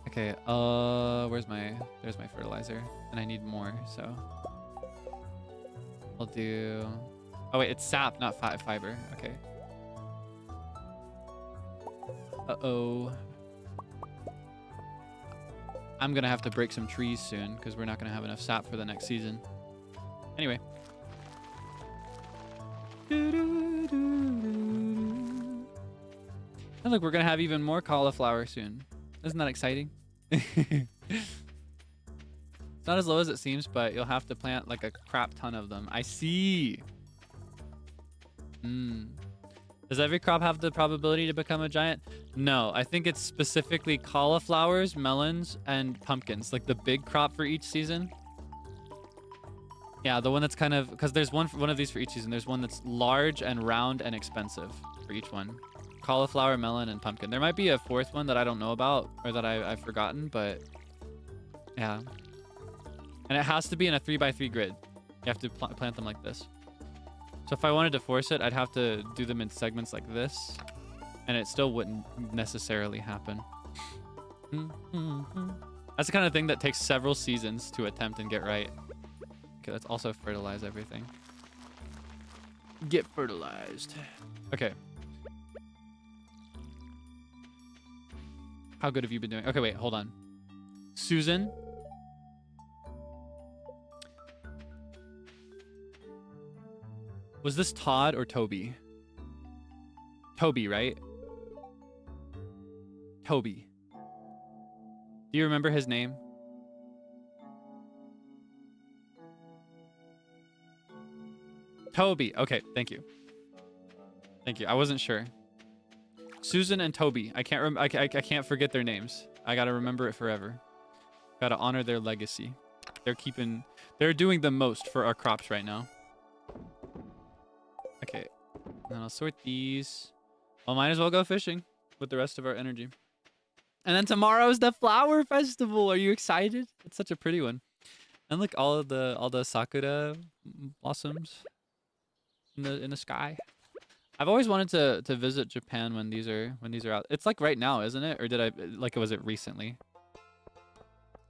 Okay, there's my fertilizer. And I need more, so. I'll do... Oh wait, it's sap, not fiber. Okay. Uh-oh. I'm gonna have to break some trees soon because we're not gonna have enough sap for the next season. Anyway. And look, we're gonna have even more cauliflower soon. Isn't that exciting? It's not as low as it seems, but you'll have to plant like a crap ton of them. I see. Does every crop have the probability to become a giant? No, I think it's specifically cauliflowers, melons, and pumpkins. Like the big crop for each season. Yeah, the one that's kind of... Because there's one of these for each season. There's one that's large and round and expensive for each one. Cauliflower, melon, and pumpkin. There might be a fourth one that I don't know about or that I've forgotten, but... Yeah. And it has to be in a 3x3 grid. You have to plant them like this. So if I wanted to force it, I'd have to do them in segments like this. And it still wouldn't necessarily happen. That's the kind of thing that takes several seasons to attempt and get right. Okay, let's also fertilize everything. Get fertilized. Okay. How good have you been doing? Okay, wait, hold on. Susan. Was this Todd or Toby? Toby, right? Toby. Do you remember his name? Toby. Okay, thank you. Thank you. I wasn't sure. Susan and Toby. I can't I can't forget their names. I gotta remember it forever. Gotta honor their legacy. They're doing the most for our crops right now. Okay. Then I'll sort these. Well, might as well go fishing with the rest of our energy. And then tomorrow's the flower festival. Are you excited? It's such a pretty one. And look, all the sakura blossoms in the sky. I've always wanted to visit Japan when these are out. It's like right now, isn't it? Or did I like was it recently?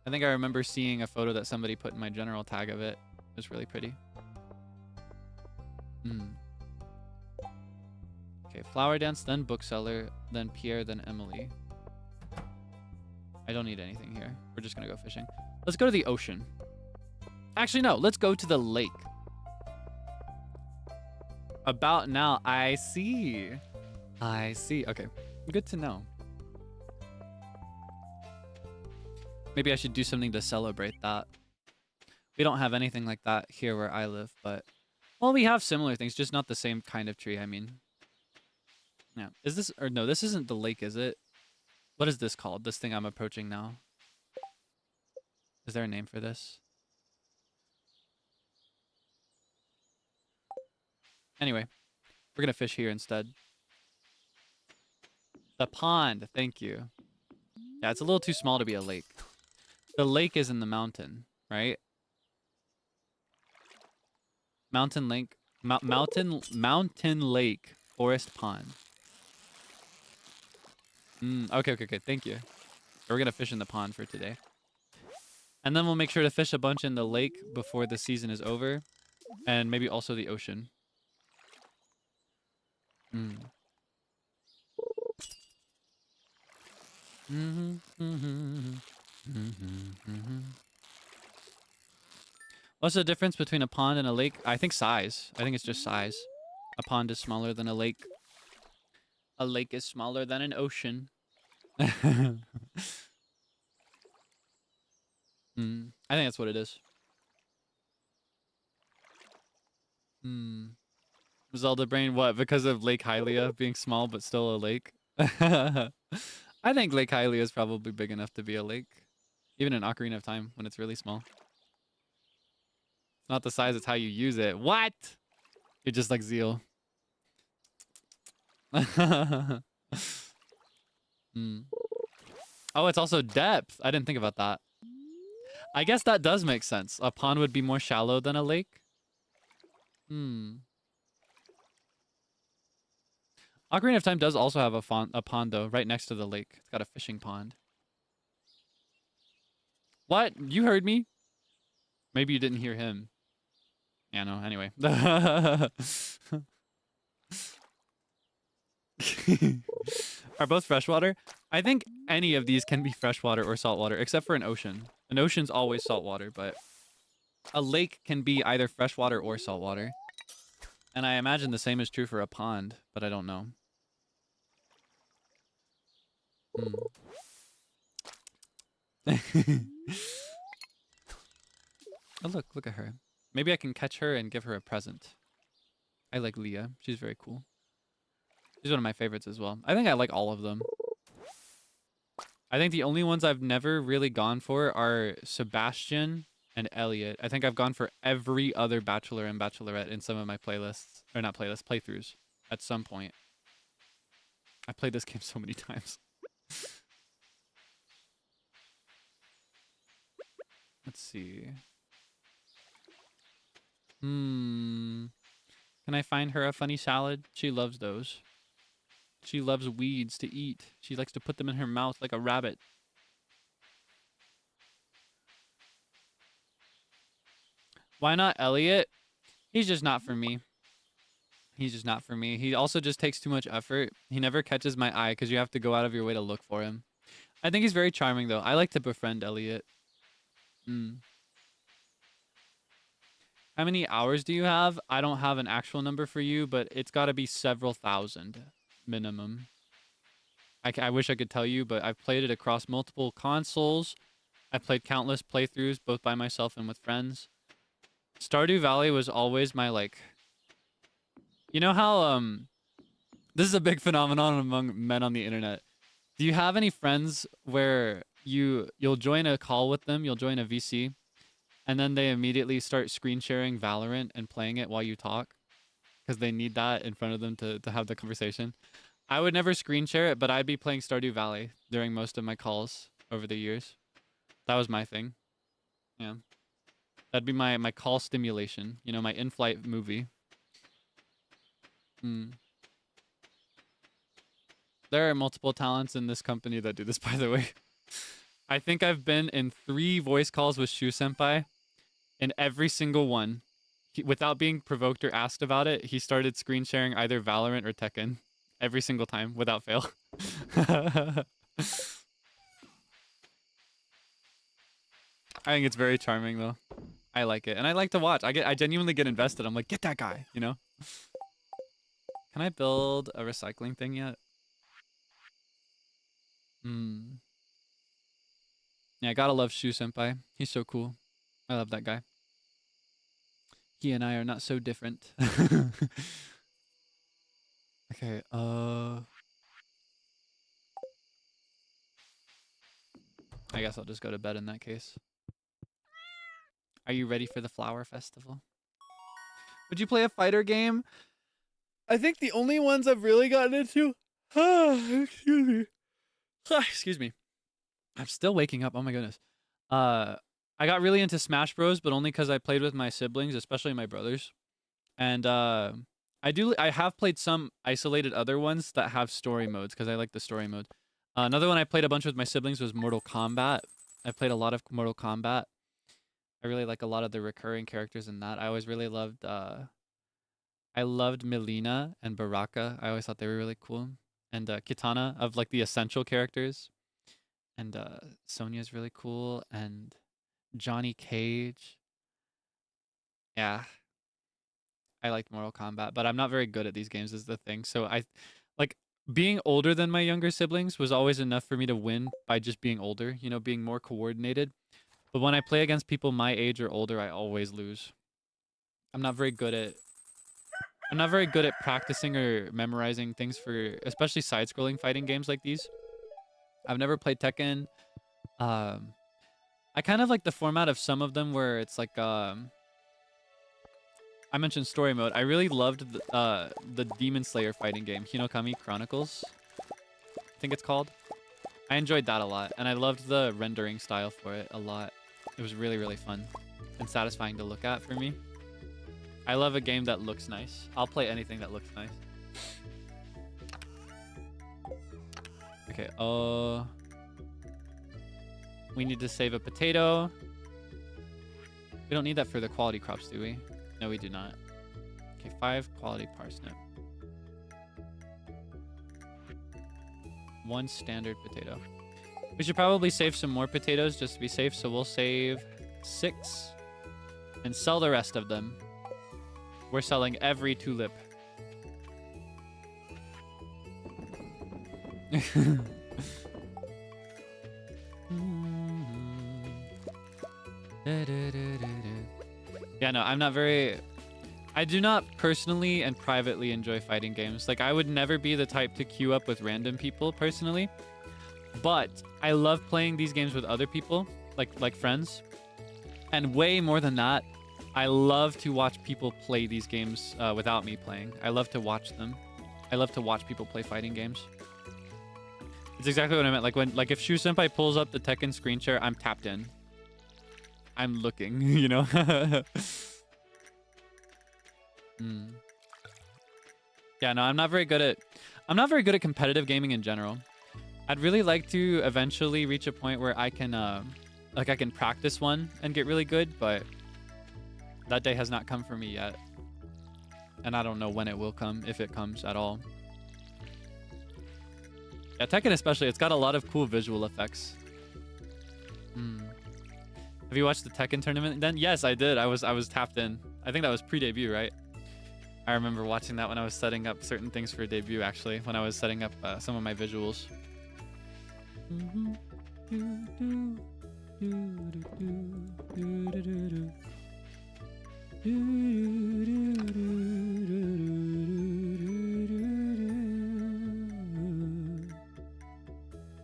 I think I remember seeing a photo that somebody put in my general tag of it. It was really pretty. Okay, flower dance, then bookseller, then Pierre, then Emily. I don't need anything here. We're just gonna go fishing. Let's go to the ocean. Actually, no. Let's go to the lake. About now. I see. I see. Okay. Good to know. Maybe I should do something to celebrate that. We don't have anything like that here where I live, but... Well, we have similar things, just not the same kind of tree, I mean. Yeah. Is this... Or no, this isn't the lake, is it? What is this called? This thing I'm approaching now. Is there a name for this? Anyway, we're gonna fish here instead. The pond, thank you. Yeah, it's a little too small to be a lake. The lake is in the mountain, right? Mountain lake, mountain lake, forest pond. Okay, thank you. We're gonna fish in the pond for today. And then we'll make sure to fish a bunch in the lake before the season is over. And maybe also the ocean. What's the difference between a pond and a lake? I think size. I think it's just size. A pond is smaller than a lake. A lake is smaller than an ocean. I think that's what it is. Zelda brain, what? Because of Lake Hylia being small but still a lake? I think Lake Hylia is probably big enough to be a lake. Even in Ocarina of Time when it's really small. It's not the size, it's how you use it. What? You're just like Zeal. Oh, it's also depth. I didn't think about that. I guess that does make sense. A pond would be more shallow than a lake. Ocarina of Time does also have a pond, though, right next to the lake. It's got a fishing pond. What? You heard me? Maybe you didn't hear him. Yeah, no, anyway. Are both freshwater? I think any of these can be freshwater or saltwater, except for an ocean. An ocean's always saltwater, but a lake can be either freshwater or saltwater. And I imagine the same is true for a pond, but I don't know. Oh, look at her. Maybe I can catch her and give her a present. I like Leah. She's very cool. She's one of my favorites as well. I think I like all of them. I think the only ones I've never really gone for are Sebastian and Elliot. I think I've gone for every other Bachelor and Bachelorette in some of my playlists. Or not playlists, playthroughs. At some point. I played this game so many times. Let's see. Can I find her a funny salad? She loves those. She loves weeds to eat. She likes to put them in her mouth like a rabbit. Why not Elliot? He's just not for me. He's just not for me. He also just takes too much effort. He never catches my eye because you have to go out of your way to look for him. I think he's very charming, though. I like to befriend Elliot. How many hours do you have? I don't have an actual number for you, but it's got to be several thousand minimum. I wish I could tell you, but I've played it across multiple consoles. I've played countless playthroughs, both by myself and with friends. Stardew Valley was always my, like... You know how, this is a big phenomenon among men on the internet. Do you have any friends where you'll join a call with them, you'll join a VC, and then they immediately start screen sharing Valorant and playing it while you talk because they need that in front of them to have the conversation. I would never screen share it, but I'd be playing Stardew Valley during most of my calls over the years. That was my thing. Yeah. That'd be my call stimulation, you know, my in-flight movie. There are multiple talents in this company that do this, by the way. I think I've been in 3 voice calls with Shu Senpai. In every single one, without being provoked or asked about it, he started screen sharing either Valorant or Tekken. Every single time, without fail. I think it's very charming, though. I like it, and I like to watch. I genuinely get invested. I'm like, get that guy, you know? Can I build a recycling thing yet? Yeah, I gotta love Shu Senpai. He's so cool. I love that guy. He and I are not so different. Okay, I guess I'll just go to bed in that case. Are you ready for the flower festival? Would you play a fighter game? I think the only ones I've really gotten into... excuse me. Excuse me. I'm still waking up. Oh my goodness. I got really into Smash Bros, but only because I played with my siblings, especially my brothers. And I have played some isolated other ones that have story modes because I like the story mode. Another one I played a bunch with my siblings was Mortal Kombat. I played a lot of Mortal Kombat. I really like a lot of the recurring characters in that. I always really loved I loved Melina and Baraka. I always thought they were really cool. And Kitana of like the essential characters. And Sonya's really cool. And Johnny Cage. Yeah. I liked Mortal Kombat, but I'm not very good at these games is the thing. So I like being older than my younger siblings was always enough for me to win by just being older, you know, being more coordinated. But when I play against people my age or older, I always lose. I'm not very good at practicing or memorizing things for especially side-scrolling fighting games like these. I've never played Tekken. I kind of like the format of some of them where it's like I mentioned story mode. I really loved the Demon Slayer fighting game, Hinokami Chronicles, I think it's called. I enjoyed that a lot, and I loved the rendering style for it a lot. It was really, really fun and satisfying to look at for me. I love a game that looks nice. I'll play anything that looks nice. Okay, we need to save a potato. We don't need that for the quality crops, do we? No, we do not. Okay, 5 quality parsnip. 1 standard potato. We should probably save some more potatoes just to be safe, so we'll save 6 and sell the rest of them. We're selling every tulip. Yeah, no, I'm not very... I do not personally and privately enjoy fighting games. Like, I would never be the type to queue up with random people, personally. But I love playing these games with other people, like friends. And way more than that, I love to watch people play these games without me playing. I love to watch them. I love to watch people play fighting games. It's exactly what I meant. Like if Shu Senpai pulls up the Tekken screen share, I'm tapped in. I'm looking, you know? Yeah, no, I'm not very good at competitive gaming in general. I'd really like to eventually reach a point where I can I can practice one and get really good, but that day has not come for me yet. And I don't know when it will come, if it comes at all. Yeah, Tekken especially, it's got a lot of cool visual effects. Have you watched the Tekken tournament then? Yes, I did. I was tapped in. I think that was pre-debut, right? I remember watching that when I was setting up certain things for debut, actually, when I was setting up some of my visuals.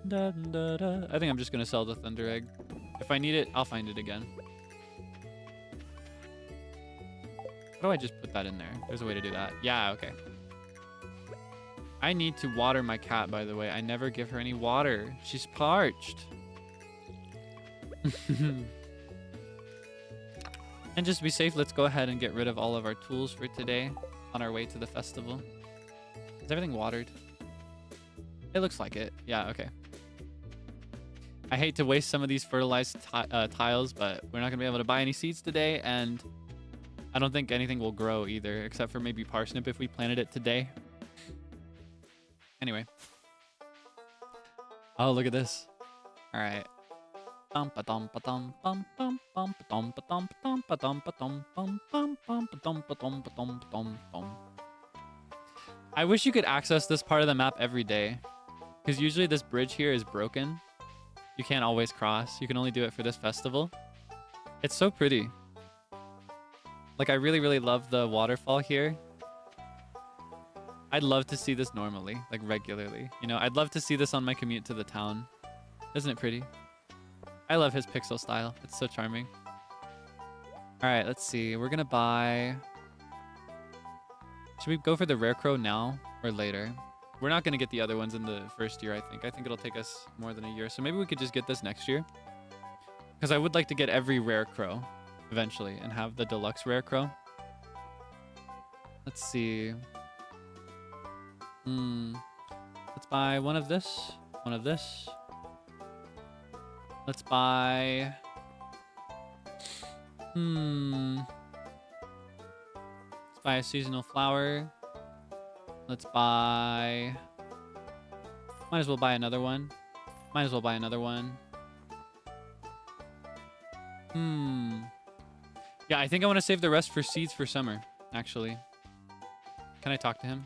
I think I'm just gonna sell the Thunder Egg. If I need it, I'll find it again. How do I just put that in there? There's a way to do that. Yeah, okay. I need to water my cat, by the way. I never give her any water. She's parched. And just to be safe, let's go ahead and get rid of all of our tools for today on our way to the festival. Is everything watered? It looks like it. Yeah, okay. I hate to waste some of these fertilized tiles, but we're not going to be able to buy any seeds today, and I don't think anything will grow either, except for maybe parsnip if we planted it today. Anyway. Oh, look at this. All right. I wish you could access this part of the map every day, because usually this bridge here is broken. You can't always cross. You can only do it for this festival. It's so pretty. Like, I really, really love the waterfall here. I'd love to see this normally, like regularly. You know, I'd love to see this on my commute to the town. Isn't it pretty? I love his pixel style. It's so charming. All right, let's see. We're gonna buy... Should we go for the rare crow now or later? We're not gonna get the other ones in the first year, I think. I think it'll take us more than a year. So maybe we could just get this next year. Because I would like to get every rare crow eventually and have the deluxe rare crow. Let's see. Let's buy one of this, one of this. Let's buy... Let's buy a seasonal flower. Let's buy... Might as well buy another one. Might as well buy another one. Yeah, I think I want to save the rest for seeds for summer, actually. Can I talk to him?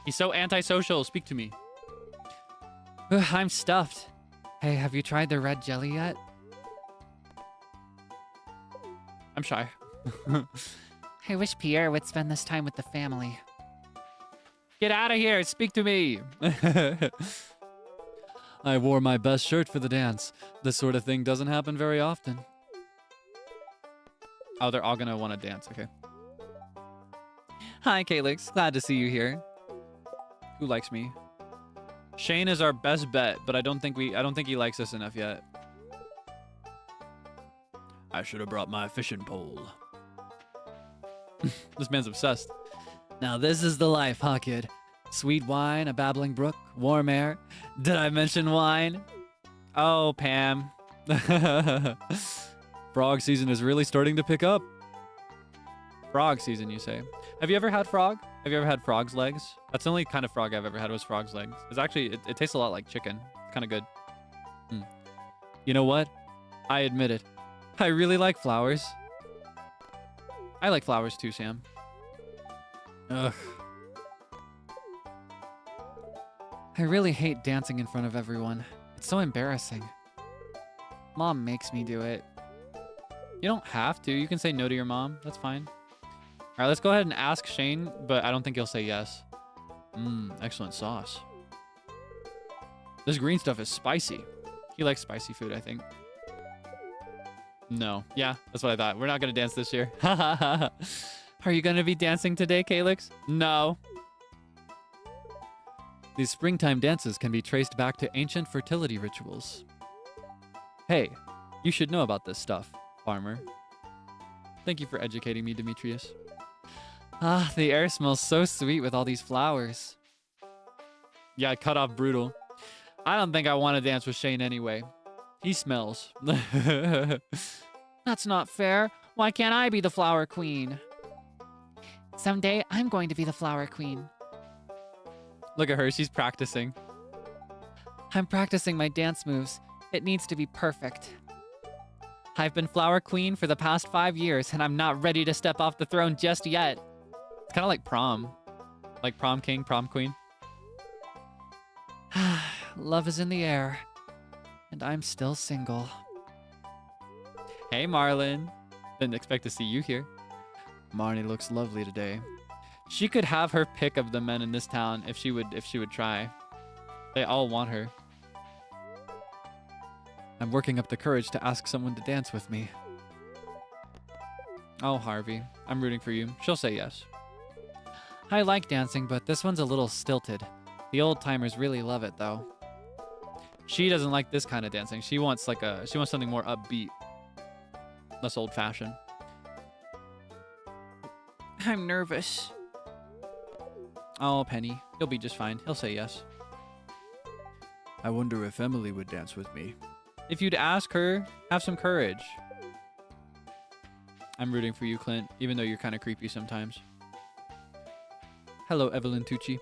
He's so antisocial. Speak to me. Ugh, I'm stuffed. Hey, have you tried the red jelly yet? I'm shy. I wish Pierre would spend this time with the family. Get out of here. Speak to me. I wore my best shirt for the dance. This sort of thing doesn't happen very often. Oh, they're all gonna want to dance. Okay. Hi, Kaelix. Glad to see you here. Who likes me? Shane is our best bet, but I don't think he likes us enough yet. I should have brought my fishing pole. This man's obsessed. Now this is the life, huh, kid? Sweet wine, a babbling brook, warm air. Did I mention wine? Oh, Pam. Frog season is really starting to pick up. Frog season, you say? Have you ever had frog? Have you ever had frog's legs? That's the only kind of frog I've ever had was frog's legs. It's actually, it tastes a lot like chicken. It's kind of good. You know what? I admit it. I really like flowers. I like flowers too, Sam. Ugh. I really hate dancing in front of everyone. It's so embarrassing. Mom makes me do it. You don't have to. You can say no to your mom. That's fine. All right, let's go ahead and ask Shane, but I don't think he'll say yes. Excellent sauce. This green stuff is spicy. He likes spicy food, I think. No. Yeah, that's what I thought. We're not going to dance this year. Are you going to be dancing today, Kaelix? No. These springtime dances can be traced back to ancient fertility rituals. Hey, you should know about this stuff, farmer. Thank you for educating me, Demetrius. Ah, the air smells so sweet with all these flowers. Yeah, cut off brutal. I don't think I want to dance with Shane anyway. He smells. That's not fair. Why can't I be the flower queen? Someday, I'm going to be the flower queen. Look at her. She's practicing. I'm practicing my dance moves. It needs to be perfect. I've been flower queen for the past 5 years, and I'm not ready to step off the throne just yet. It's kind of like prom. Like prom king, prom queen. Love is in the air, and I'm still single. Hey, Marlin. Didn't expect to see you here. Marnie looks lovely today. She could have her pick of the men in this town if she would try. They all want her. I'm working up the courage to ask someone to dance with me. Oh, Harvey. I'm rooting for you. She'll say yes. I like dancing, but this one's a little stilted. The old timers really love it, though. She doesn't like this kind of dancing. She wants something more upbeat. Less old-fashioned. I'm nervous. Oh, Penny. He'll be just fine. He'll say yes. I wonder if Emily would dance with me. If you'd ask her, have some courage. I'm rooting for you, Clint, even though you're kind of creepy sometimes. Hello, Evelyn Tucci.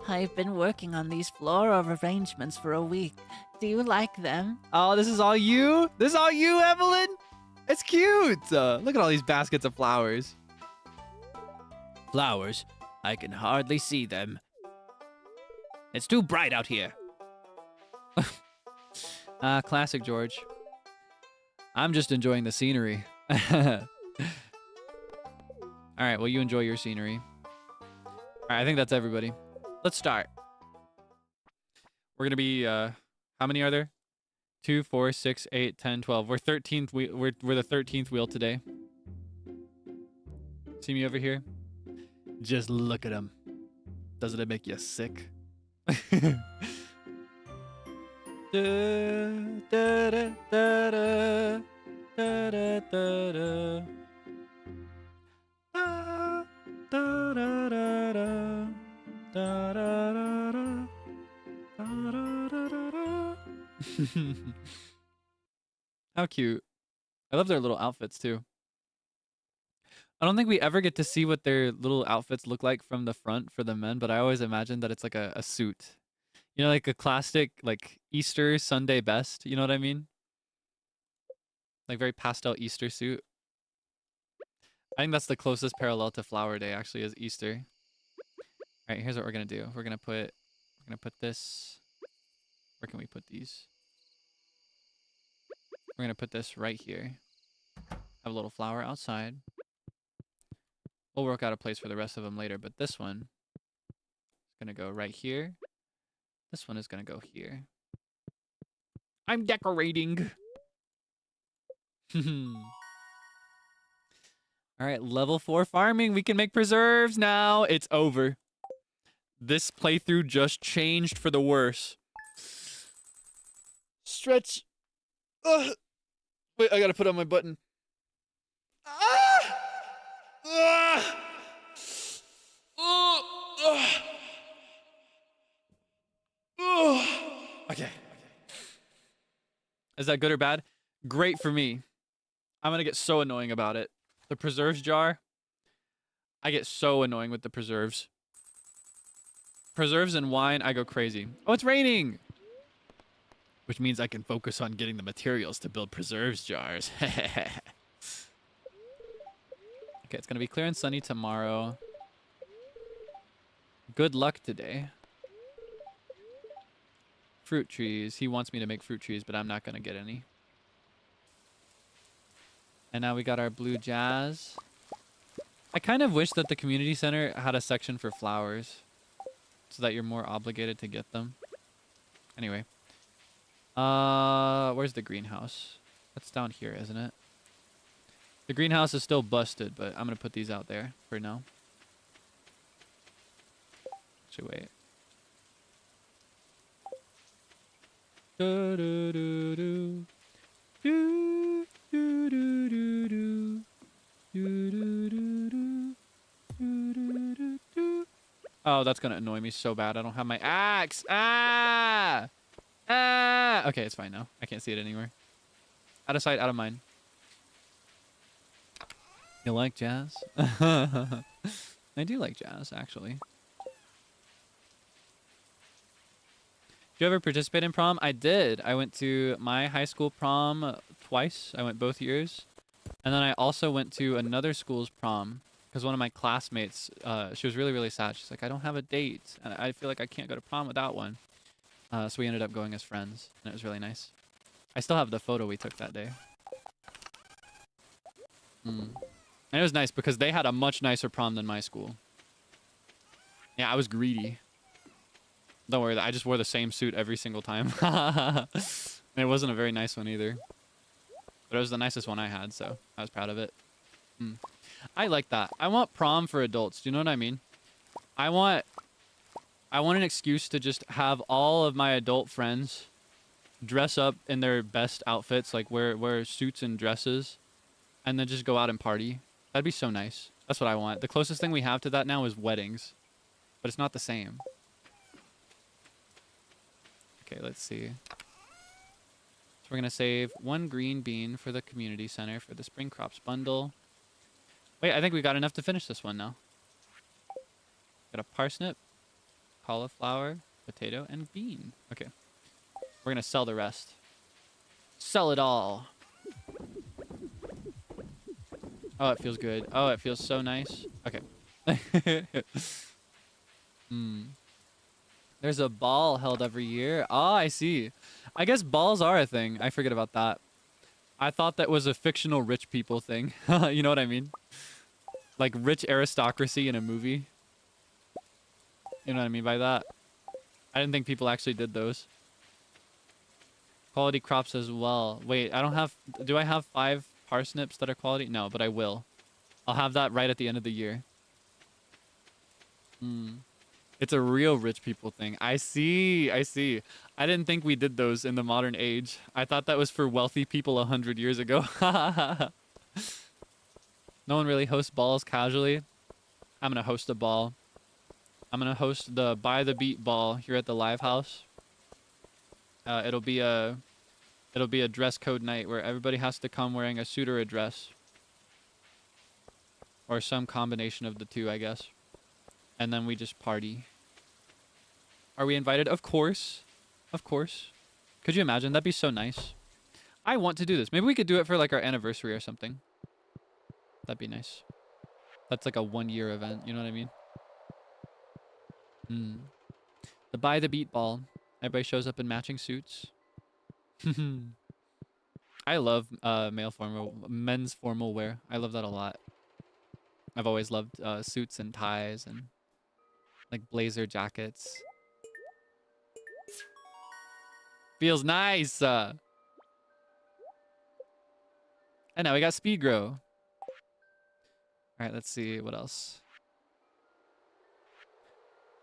I've been working on these floral arrangements for a week. Do you like them? Oh, this is all you? This is all you, Evelyn? It's cute. Look at all these baskets of flowers. Flowers? I can hardly see them. It's too bright out here. Classic George. I'm just enjoying the scenery. All right, well, you enjoy your scenery. All right, I think that's everybody. Let's start. We're going to be, how many are there? 2, 4, 6, 8, 10, 12. We're 13th. We're the 13th wheel today. See me over here? Just look at him. Doesn't it make you sick? How cute. I love their little outfits too. I don't think we ever get to see what their little outfits look like from the front for the men, but I always imagine that it's like a suit. You know, like a classic, like Easter Sunday best. You know what I mean? Like very pastel Easter suit. I think that's the closest parallel to Flower Day actually is Easter. All right, here's what we're gonna do. We're gonna put this. Where can we put these? We're gonna put this right here. Have a little flower outside. We'll work out a place for the rest of them later, but this one is gonna go right here. This one is gonna go here. I'm decorating. All right, level 4 farming. We can make preserves now. It's over. This playthrough just changed for the worse. Stretch. Wait, I gotta put on my button. Okay. Is that good or bad? Great for me. I'm gonna get so annoying about it. The preserves jar. I get so annoying with the preserves. Preserves and wine, I go crazy. Oh, it's raining! Which means I can focus on getting the materials to build preserves jars. Okay, it's gonna be clear and sunny tomorrow. Good luck today. Fruit trees. He wants me to make fruit trees, but I'm not gonna get any. And now we got our blue jazz. I kind of wish that the community center had a section for flowers so that you're more obligated to get them. Anyway. Where's the greenhouse? That's down here, isn't it? The greenhouse is still busted, but I'm going to put these out there for now. Actually, wait. Do, do, do, do. Do, do, do, do, do. Do, do, do, do. Do, do, do, do. Oh, that's going to annoy me so bad. I don't have my axe. Ah! Ah! Okay, it's fine now. I can't see it anywhere. Out of sight, out of mind. You like jazz? I do like jazz, actually. Did you ever participate in prom? I did. I went to my high school prom twice. I went both years. And then I also went to another school's prom because one of my classmates, she was really, really sad. She's like, I don't have a date. And I feel like I can't go to prom without one. So we ended up going as friends, and it was really nice. I still have the photo we took that day. And it was nice because they had a much nicer prom than my school. Yeah, I was greedy. Don't worry, I just wore the same suit every single time. And it wasn't a very nice one either. But it was the nicest one I had, so I was proud of it. I like that. I want prom for adults. Do you know what I mean? I want an excuse to just have all of my adult friends dress up in their best outfits, like wear suits and dresses, and then just go out and party. That'd be so nice. That's what I want. The closest thing we have to that now is weddings, but it's not the same. Okay, let's see. So we're gonna save 1 green bean for the community center for the spring crops bundle. Wait, I think we got enough to finish this one now. Got a parsnip, cauliflower, potato, and bean. Okay. We're gonna sell the rest. Sell it all. Oh, it feels good. Oh, it feels so nice. Okay. There's a ball held every year. Oh, I see. I guess balls are a thing. I forget about that. I thought that was a fictional rich people thing. You know what I mean? Like rich aristocracy in a movie. You know what I mean by that? I didn't think people actually did those. Quality crops as well. Wait, I don't have... Do I have 5 parsnips that are quality? No, but I will. I'll have that right at the end of the year. It's a real rich people thing. I see. I see. I didn't think we did those in the modern age. I thought that was for wealthy people 100 years ago. No one really hosts balls casually. I'm going to host a ball. I'm going to host the By the Beat ball here at the live house. It'll be a dress code night where everybody has to come wearing a suit or a dress. Or some combination of the two, I guess. And then we just party. Are we invited? Of course. Of course. Could you imagine? That'd be so nice. I want to do this. Maybe we could do it for like our anniversary or something. That'd be nice. That's like a 1-year event. You know what I mean? The By the Beat ball. Everybody shows up in matching suits. I love men's formal wear. I love that a lot. I've always loved suits and ties and like blazer jackets. Feels nice. And now we got speed grow. All right, let's see what else.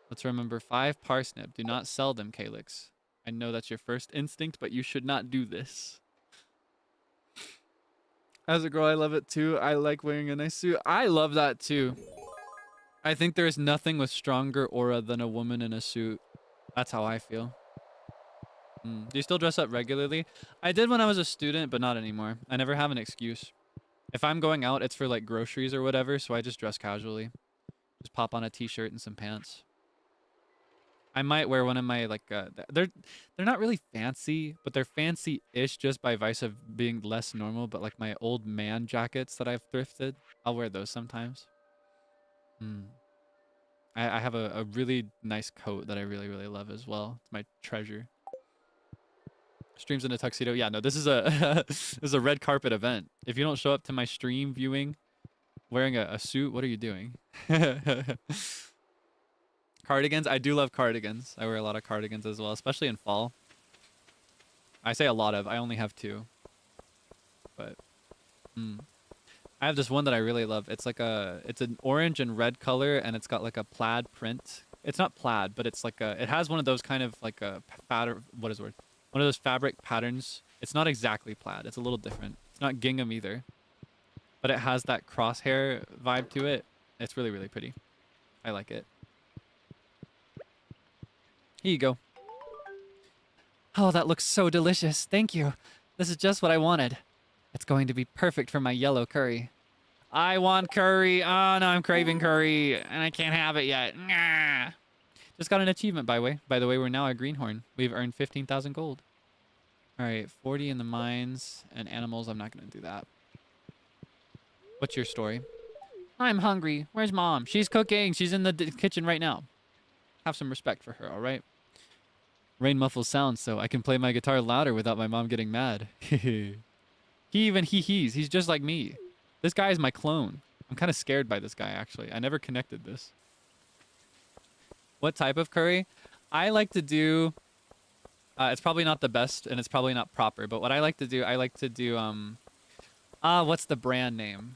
Let's remember 5 parsnip. Do not sell them, Kaelix. I know that's your first instinct, but you should not do this. As a girl, I love it too. I like wearing a nice suit. I love that too. I think there's nothing with stronger aura than a woman in a suit. That's how I feel. Do you still dress up regularly? I did when I was a student, but not anymore. I never have an excuse. If I'm going out, it's for like groceries or whatever, so I just dress casually. Just pop on a t-shirt and some pants. I might wear one of my like they're not really fancy, but they're fancy-ish just by vice of being less normal, but like my old man jackets that I've thrifted, I'll wear those sometimes. I have a really nice coat that I really love as well. It's my treasure. Streams in a tuxedo. Yeah, no, this is a this is a red carpet event. If you don't show up to my stream viewing wearing a suit, what are you doing? Cardigans. I do love cardigans. I wear a lot of cardigans as well, especially in fall. I say a lot of. I only have 2. But I have this one that I really love. It's like it's an orange and red color, and it's got like a plaid print. It's not plaid, but it's like it has one of those kind of like a pattern. What is the word? One of those fabric patterns. It's not exactly plaid. It's a little different. It's not gingham either, but it has that crosshair vibe to it. It's really pretty. I like it. Here you go. Oh, that looks so delicious. Thank you. This is just what I wanted. It's going to be perfect for my yellow curry. I want curry. Oh, no, I'm craving curry, and I can't have it yet. Nah. Just got an achievement, by the way, we're now a greenhorn. We've earned 15,000 gold. All right, 40 in the mines and animals. I'm not going to do that. What's your story? I'm hungry. Where's Mom? She's cooking. She's in the kitchen right now. Have some respect for her, all right? Rain muffles sound so I can play my guitar louder without my mom getting mad. He even hee-hees. He's just like me. This guy is my clone. I'm kind of scared by this guy, actually. I never connected this. What type of curry? I like to do... it's probably not the best, and it's probably not proper, but what I like to do What's the brand name?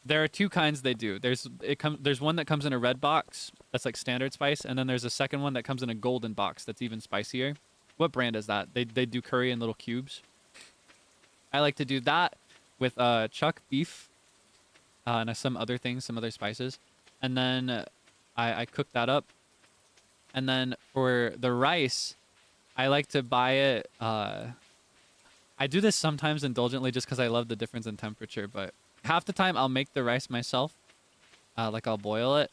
There are two kinds they do. There's one that comes in a red box that's like standard spice, and then there's a second one that comes in a golden box that's even spicier. What brand is that? They do curry in little cubes. I like to do that with chuck beef and some other things, some other spices, and then I cook that up. And then for the rice, I like to buy it. I do this sometimes indulgently just because I love the difference in temperature, but half the time I'll make the rice myself. Like I'll boil it.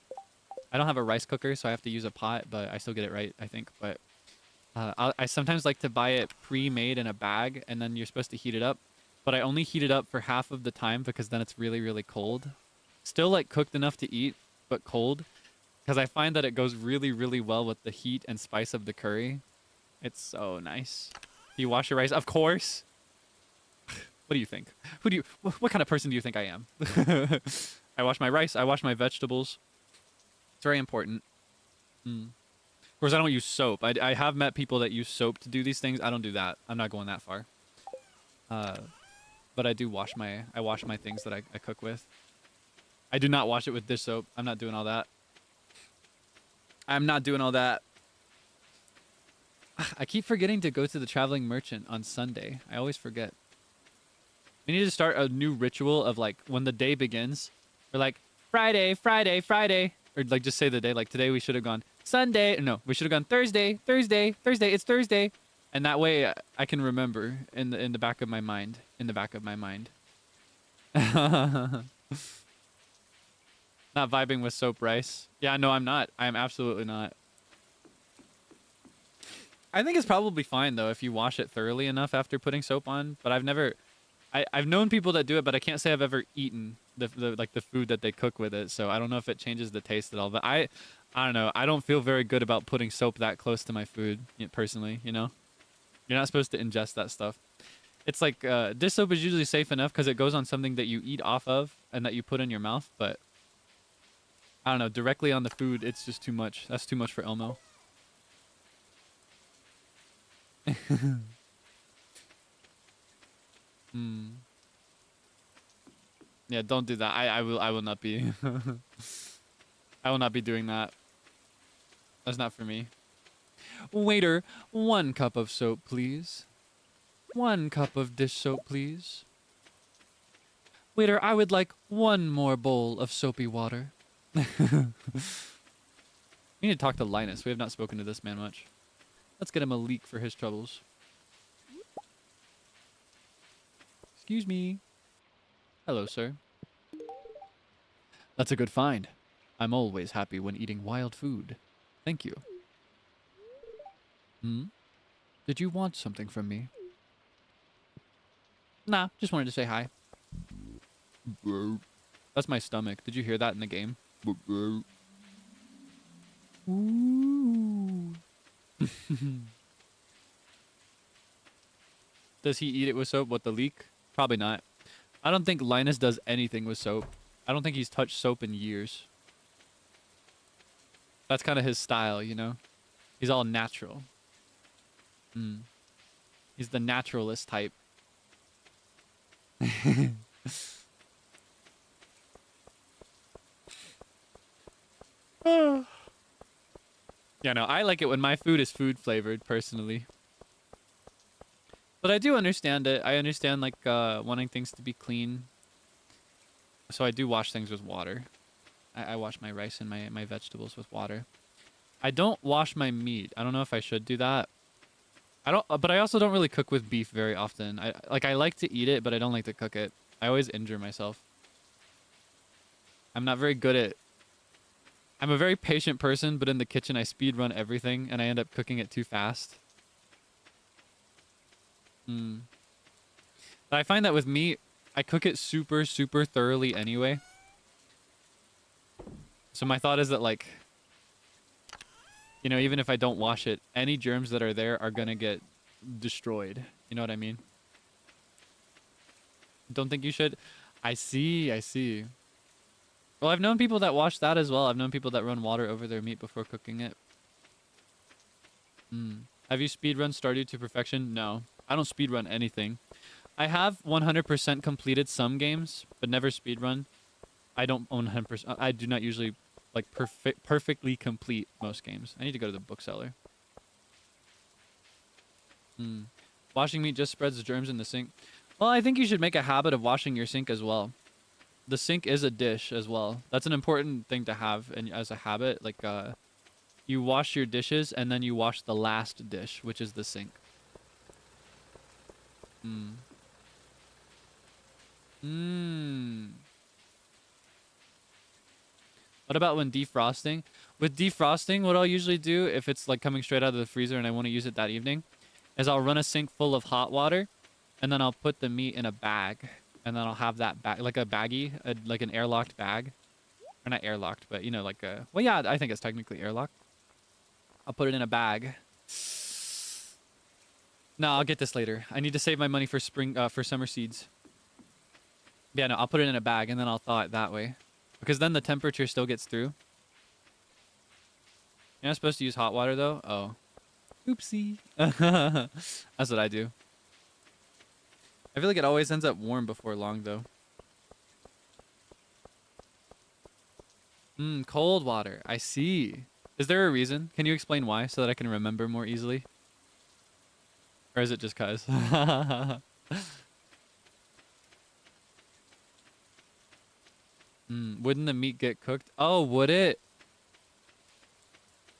I don't have a rice cooker, so I have to use a pot, but I still get it right, I think. But I sometimes like to buy it pre-made in a bag, and then you're supposed to heat it up. But I only heat it up for half of the time because then it's really, really cold. Still like cooked enough to eat, but cold. Because I find that it goes really, really well with the heat and spice of the curry. It's so nice. Do you wash your rice? Of course. What do you think? What kind of person do you think I am? I wash my rice. I wash my vegetables. It's very important. Of course, I don't use soap. I have met people that use soap to do these things. I don't do that. I'm not going that far. But I do wash my things that I cook with. I do not wash it with dish soap. I'm not doing all that. I'm not doing all that. I keep forgetting to go to the traveling merchant on Sunday. I always forget. We need to start a new ritual of like when the day begins. We're like Friday, Friday, Friday, or like just say the day. Like today we should have gone Sunday. No, we should have gone Thursday, Thursday, Thursday. It's Thursday, and that way I can remember in the back of my mind. In the back of my mind. Not vibing with soap rice. Yeah, no, I'm not. I'm absolutely not. I think it's probably fine though if you wash it thoroughly enough after putting soap on. But I've known people that do it, but I can't say I've ever eaten the food that they cook with it. So I don't know if it changes the taste at all. But I don't know. I don't feel very good about putting soap that close to my food personally. You know, you're not supposed to ingest that stuff. It's like dish soap is usually safe enough because it goes on something that you eat off of and that you put in your mouth. But I don't know, directly on the food, it's just too much. That's too much for Elmo. Yeah, don't do that. I will not be. I will not be doing that. That's not for me. Waiter, 1 cup of soap, please. 1 cup of dish soap, please. Waiter, I would like 1 more bowl of soapy water. We need to talk to Linus. We have not spoken to this man much. Let's get him a leak for his troubles. Excuse me. Hello, sir. That's a good find. I'm always happy when eating wild food. Thank you. Did you want something from me? Nah, just wanted to say hi. That's my stomach. Did you hear that in the game? Ooh. Does he eat it with soap? What, the leek? Probably not. I don't think Linus does anything with soap. I don't think he's touched soap in years. That's kind of his style, you know? He's all natural. He's the naturalist type. Yeah, no, I like it when my food is food flavored, personally. But I do understand it. I understand, like, wanting things to be clean. So I do wash things with water. I wash my rice and my vegetables with water. I don't wash my meat. I don't know if I should do that. But I also don't really cook with beef very often. I like to eat it, but I don't like to cook it. I always injure myself. I'm not very good at... I'm a very patient person, but in the kitchen I speed run everything, and I end up cooking it too fast. But I find that with meat, I cook it super, super thoroughly anyway. So my thought is that, like, you know, even if I don't wash it, any germs that are there are gonna get destroyed. You know what I mean? Don't think you should? I see, I see. Well, I've known people that wash that as well. I've known people that run water over their meat before cooking it. Have you speedrun Stardew to perfection? No. I don't speedrun anything. I have 100% completed some games, but never speedrun. I don't own 100%. I do not usually like perfectly complete most games. I need to go to the bookseller. Washing meat just spreads the germs in the sink. Well, I think you should make a habit of washing your sink as well. The sink is a dish as well. That's an important thing to have and as a habit. Like, you wash your dishes and then you wash the last dish, which is the sink. What about when defrosting? With defrosting, what I'll usually do if it's like coming straight out of the freezer and I want to use it that evening is I'll run a sink full of hot water and then I'll put the meat in a bag and then I'll have that bag, like a baggie, like an airlocked bag. Or not airlocked, but you know, like a, well, yeah, I think it's technically airlocked. I'll put it in a bag. No, I'll get this later. I need to save my money for for summer seeds. Yeah, no, I'll put it in a bag and then I'll thaw it that way. Because then the temperature still gets through. You're not supposed to use hot water though? Oh. Oopsie. That's what I do. I feel like it always ends up warm before long though. Cold water. I see. Is there a reason? Can you explain why so that I can remember more easily? Or is it just cuz? Wouldn't the meat get cooked? Oh, would it?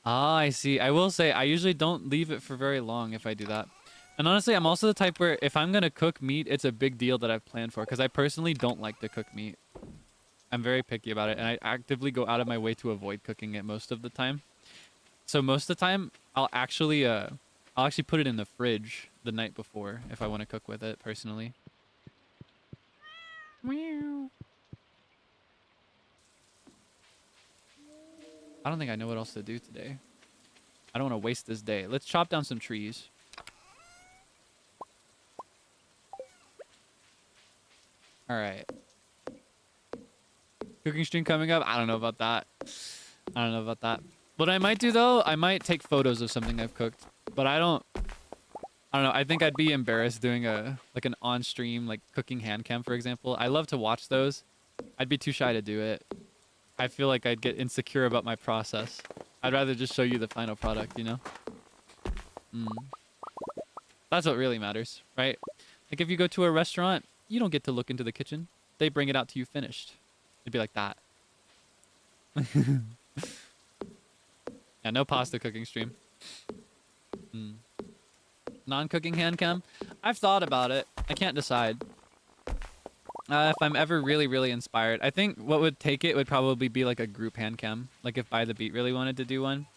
Ah, I see. I will say I usually don't leave it for very long if I do that. And honestly, I'm also the type where if I'm going to cook meat, it's a big deal that I've planned for because I personally don't like to cook meat. I'm very picky about it and I actively go out of my way to avoid cooking it most of the time. So most of the time, I'll actually put it in the fridge the night before if I want to cook with it personally. Meow. I don't think I know what else to do today. I don't want to waste this day. Let's chop down some trees. All right. Cooking stream coming up? I don't know about that. I don't know about that. What I might do though, I might take photos of something I've cooked. But I don't know. I think I'd be embarrassed doing an on-stream like cooking hand cam, for example. I love to watch those. I'd be too shy to do it. I feel like I'd get insecure about my process. I'd rather just show you the final product, you know? That's what really matters, right? Like if you go to a restaurant, you don't get to look into the kitchen. They bring it out to you finished. It'd be like that. Yeah, no pasta cooking stream. Non-cooking hand cam? I've thought about it. I can't decide. If I'm ever really, really inspired. I think what would take it would probably be like a group hand cam. Like if By the Beat really wanted to do one.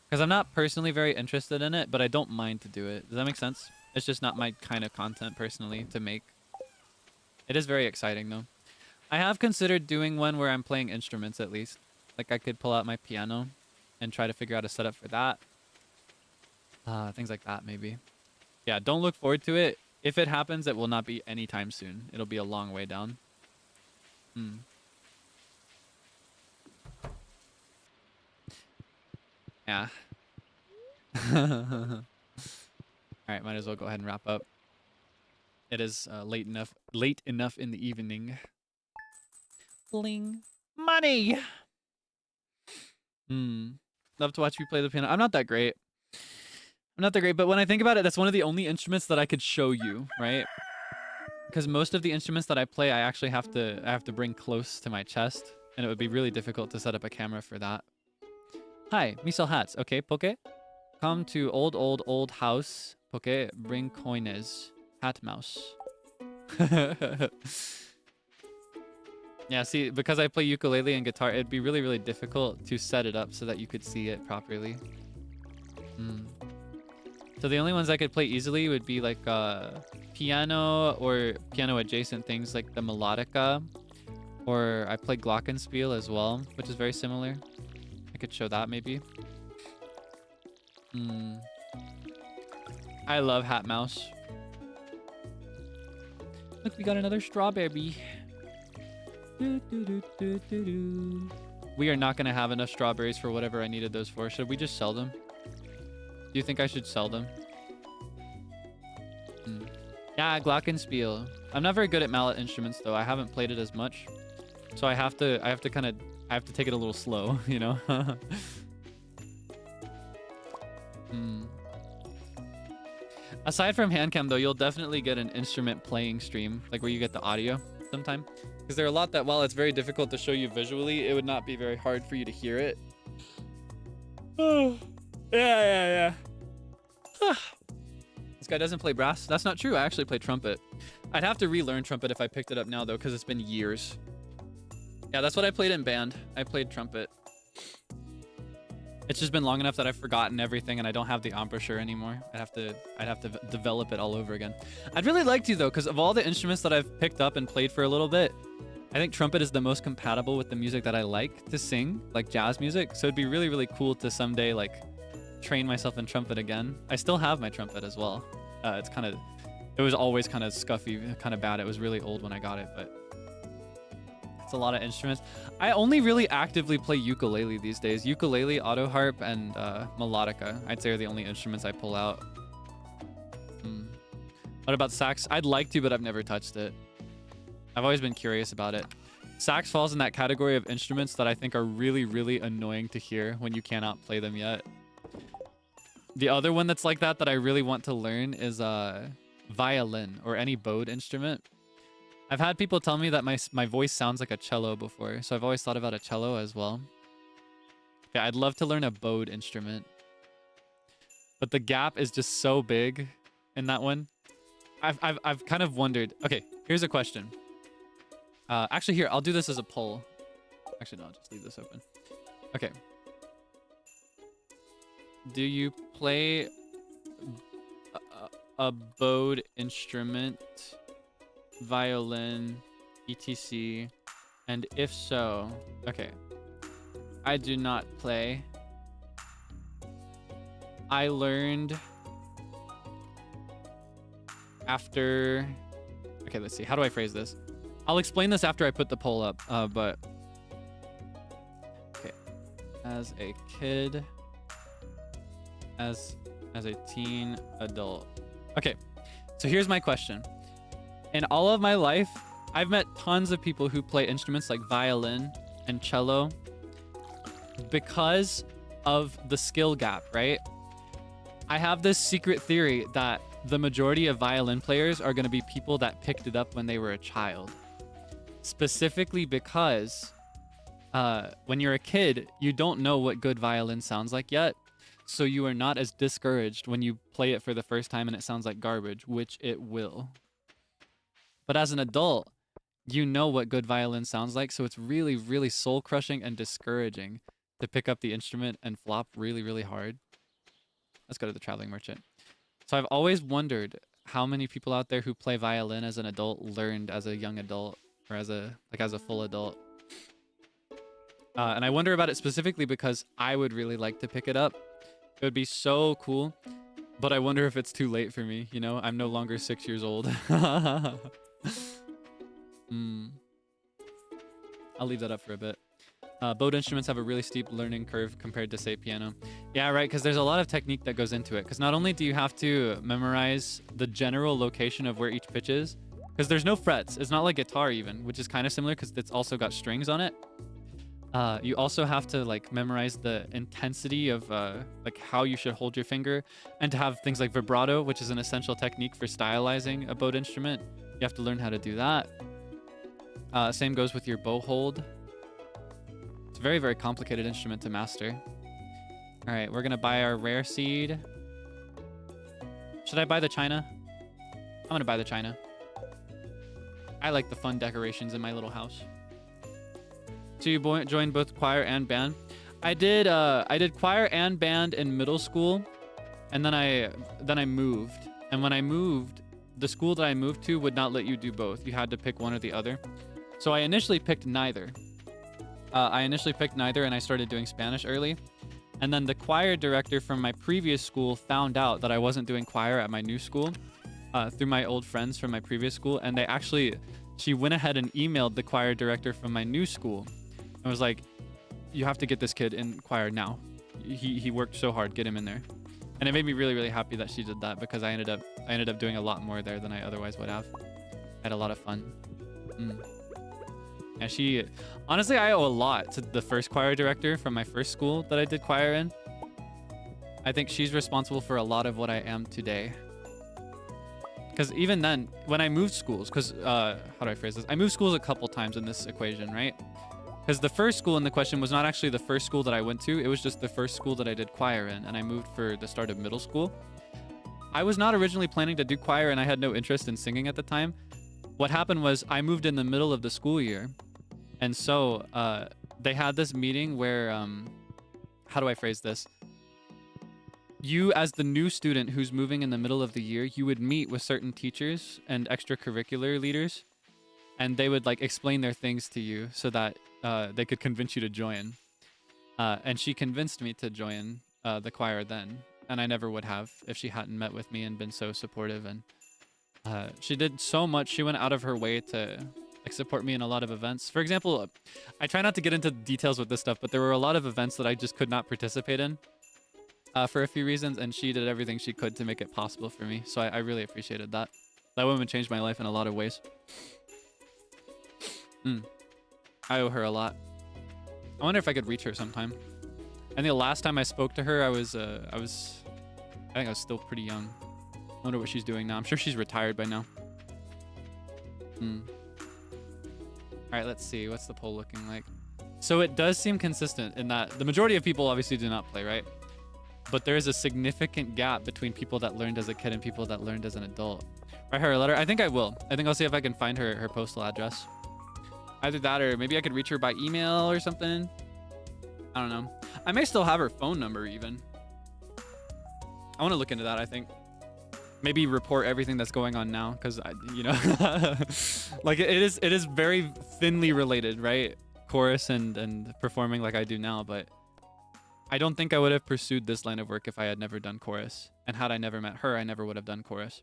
Because I'm not personally very interested in it, but I don't mind to do it. Does that make sense? It's just not my kind of content personally to make. It is very exciting though. I have considered doing one where I'm playing instruments at least. Like I could pull out my piano and try to figure out a setup for that. Things like that maybe. Yeah, don't look forward to it. If it happens, it will not be anytime soon. It'll be a long way down. Yeah. All right, might as well go ahead and wrap up. It is late enough in the evening. Bling. Money! Love to watch you play the piano. I'm not that great. But when I think about it, that's one of the only instruments that I could show you, right? Because most of the instruments that I play, I actually have to bring close to my chest, and it would be really difficult to set up a camera for that. Hi, me sell hats. Okay, Poke? Come to old house. Poke, bring coines. Hat mouse. Yeah, see, because I play ukulele and guitar, it'd be really, really difficult to set it up so that you could see it properly. So the only ones I could play easily would be like piano or piano adjacent things like the melodica, or I play glockenspiel as well, which is very similar. I could show that maybe. I love Hat Mouse. Look, we got another strawberry. We are not going to have enough strawberries for whatever I needed those for. Should we just sell them? Do you think I should sell them? Yeah, glockenspiel. I'm not very good at mallet instruments though. I haven't played it as much, so I have to take it a little slow, you know. Aside from handcam though, you'll definitely get an instrument playing stream, like where you get the audio sometime, because there are a lot that, while it's very difficult to show you visually, it would not be very hard for you to hear it. Oh, yeah. This guy doesn't play brass. That's not true. I actually play trumpet. I'd have to relearn trumpet if I picked it up now though, because it's been years. Yeah, that's what I played in band. I played trumpet. It's just been long enough that I've forgotten everything and I don't have the embouchure anymore. I'd have to develop it all over again. I'd really like to though, because of all the instruments that I've picked up and played for a little bit, I think trumpet is the most compatible with the music that I like to sing, like jazz music. So it'd be really, really cool to someday like train myself in trumpet again. I still have my trumpet as well. It was always kind of scuffy, kind of bad. It was really old when I got it, but it's a lot of instruments. I only really actively play ukulele these days. Ukulele, auto harp, and melodica, I'd say, are the only instruments I pull out. What about sax? I'd like to, but I've never touched it. I've always been curious about it. Sax falls in that category of instruments that I think are really, really annoying to hear when you cannot play them yet. The other one that's like that I really want to learn is violin, or any bowed instrument. I've had people tell me that my voice sounds like a cello before, so I've always thought about a cello as well. Yeah, I'd love to learn a bowed instrument. But the gap is just so big in that one. I've kind of wondered. Okay, here's a question. Actually, here, I'll do this as a poll. Actually, no, I'll just leave this open. Okay. Do you play a bowed instrument, violin, etc? And if so, okay. I do not play. I learned after... Okay, let's see. How do I phrase this? I'll explain this after I put the poll up, but... Okay. As a kid... As a teen adult. Okay, so here's my question. In all of my life, I've met tons of people who play instruments like violin and cello because of the skill gap, right? I have this secret theory that the majority of violin players are going to be people that picked it up when they were a child. Specifically because when you're a kid, you don't know what good violin sounds like yet. So you are not as discouraged when you play it for the first time and it sounds like garbage, which it will. But as an adult, you know what good violin sounds like, so it's really, really soul-crushing and discouraging to pick up the instrument and flop really, really hard. Let's go to the traveling merchant. So I've always wondered how many people out there who play violin as an adult learned as a young adult or as a full adult. And I wonder about it specifically because I would really like to pick it up. It would be so cool, but I wonder if it's too late for me, you know? I'm no longer 6 years old. I'll leave that up for a bit. Bowed instruments have a really steep learning curve compared to, say, piano. Yeah, right, because there's a lot of technique that goes into it. Because not only do you have to memorize the general location of where each pitch is, because there's no frets. It's not like guitar even, which is kind of similar because it's also got strings on it. You also have to like memorize the intensity of like how you should hold your finger, and to have things like vibrato, which is an essential technique for stylizing a bowed instrument. You have to learn how to do that. Same goes with your bow hold. It's a very, very complicated instrument to master. All right, we're gonna buy our rare seed. Should I buy the china? I'm gonna buy the china. I like the fun decorations in my little house. So you joined both choir and band? I did choir and band in middle school, and then I moved. And when I moved, the school that I moved to would not let you do both. You had to pick one or the other. So I initially picked neither. And I started doing Spanish early. And then the choir director from my previous school found out that I wasn't doing choir at my new school through my old friends from my previous school. And she went ahead and emailed the choir director from my new school. I was like, you have to get this kid in choir now. He worked so hard. Get him in there. And it made me really, really happy that she did that because I ended up doing a lot more there than I otherwise would have. I had a lot of fun. And she, honestly, I owe a lot to the first choir director from my first school that I did choir in. I think she's responsible for a lot of what I am today. Because even then, when I moved schools, because, how do I phrase this? I moved schools a couple times in this equation, right? Because the first school in the question was not actually the first school that I went to. It was just the first school that I did choir in. And I moved for the start of middle school. I was not originally planning to do choir and I had no interest in singing at the time. What happened was I moved in the middle of the school year. And so they had this meeting where, how do I phrase this? You, as the new student who's moving in the middle of the year, you would meet with certain teachers and extracurricular leaders, and they would like explain their things to you so that they could convince you to join. And she convinced me to join the choir then, and I never would have if she hadn't met with me and been so supportive. And she did so much. She went out of her way to like support me in a lot of events. For example, I try not to get into details with this stuff, but there were a lot of events that I just could not participate in. For a few reasons, and she did everything she could to make it possible for me. So I really appreciated that. That woman changed my life in a lot of ways. I owe her a lot. I wonder if I could reach her sometime. And the last time I spoke to her, I think I was still pretty young. I wonder what she's doing now. I'm sure she's retired by now. All right, let's see. What's the poll looking like? So it does seem consistent in that the majority of people obviously do not play, right? But there is a significant gap between people that learned as a kid and people that learned as an adult. Write her a letter. I think I will. I think I'll see if I can find her postal address. Either that or maybe I could reach her by email or something. I don't know. I may still have her phone number even. I want to look into that, I think. Maybe report everything that's going on now because, you know, like it is very thinly related, right? Chorus and performing like I do now, but I don't think I would have pursued this line of work if I had never done chorus. And had I never met her, I never would have done chorus.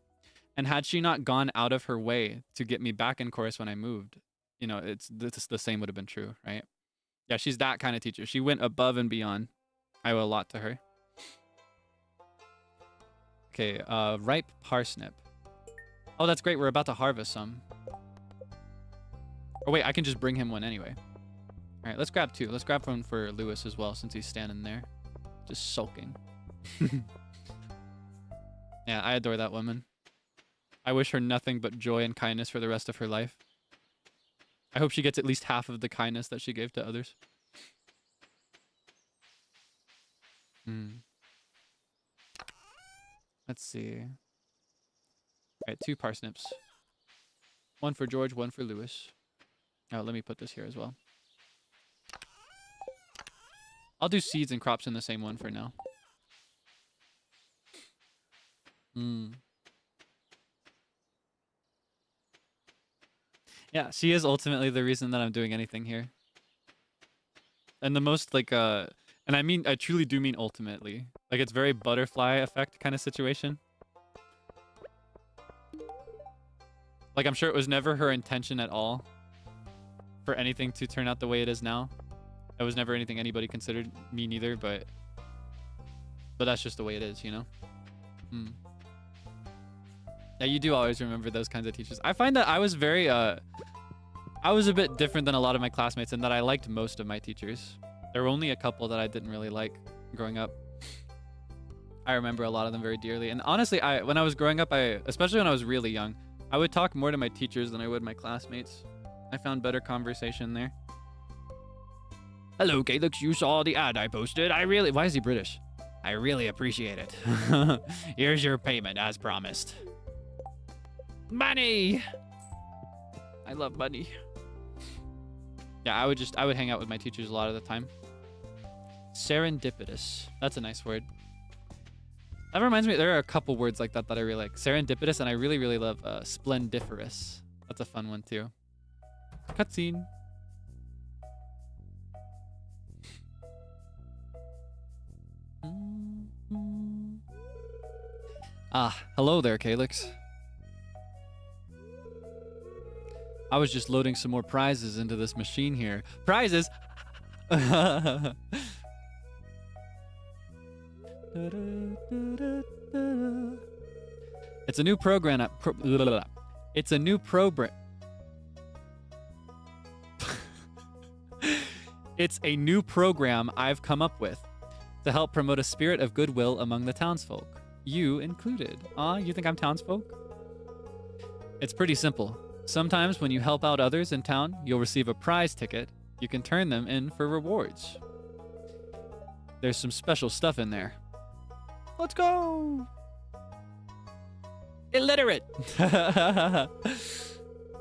And had she not gone out of her way to get me back in chorus when I moved, you know, the same would have been true, right? Yeah, she's that kind of teacher. She went above and beyond. I owe a lot to her. Okay, ripe parsnip. Oh, that's great. We're about to harvest some. Oh, wait, I can just bring him one anyway. All right, let's grab two. Let's grab one for Lewis as well, since he's standing there, just sulking. Yeah, I adore that woman. I wish her nothing but joy and kindness for the rest of her life. I hope she gets at least half of the kindness that she gave to others. Let's see. All right, 2 parsnips. One for George, one for Lewis. Oh, let me put this here as well. I'll do seeds and crops in the same one for now. Yeah, she is ultimately the reason that I'm doing anything here. And the most like and I truly do mean ultimately. Like it's very butterfly effect kind of situation. Like I'm sure it was never her intention at all for anything to turn out the way it is now. It was never anything anybody considered, me neither, but that's just the way it is, you know? Yeah, you do always remember those kinds of teachers. I find that I was very, I was a bit different than a lot of my classmates in that I liked most of my teachers. There were only a couple that I didn't really like growing up. I remember a lot of them very dearly. And honestly, when I was growing up, especially when I was really young, I would talk more to my teachers than I would my classmates. I found better conversation there. Hello, Kaelix. You saw the ad I posted. Why is he British? I really appreciate it. Here's your payment, as promised. Money! I love money. Yeah, I would hang out with my teachers a lot of the time. Serendipitous. That's a nice word. That reminds me, there are a couple words like that that I really like. Serendipitous, and I really, really love splendiferous. That's a fun one too. Cutscene. Ah, hello there, Kaelix. I was just loading some more prizes into this machine here. Prizes? It's a new program. It's a new program. It's a new program I've come up with to help promote a spirit of goodwill among the townsfolk. You included. You think I'm townsfolk? It's pretty simple. Sometimes when you help out others in town, you'll receive a prize ticket. You can turn them in for rewards. There's some special stuff in there. Let's go! Illiterate!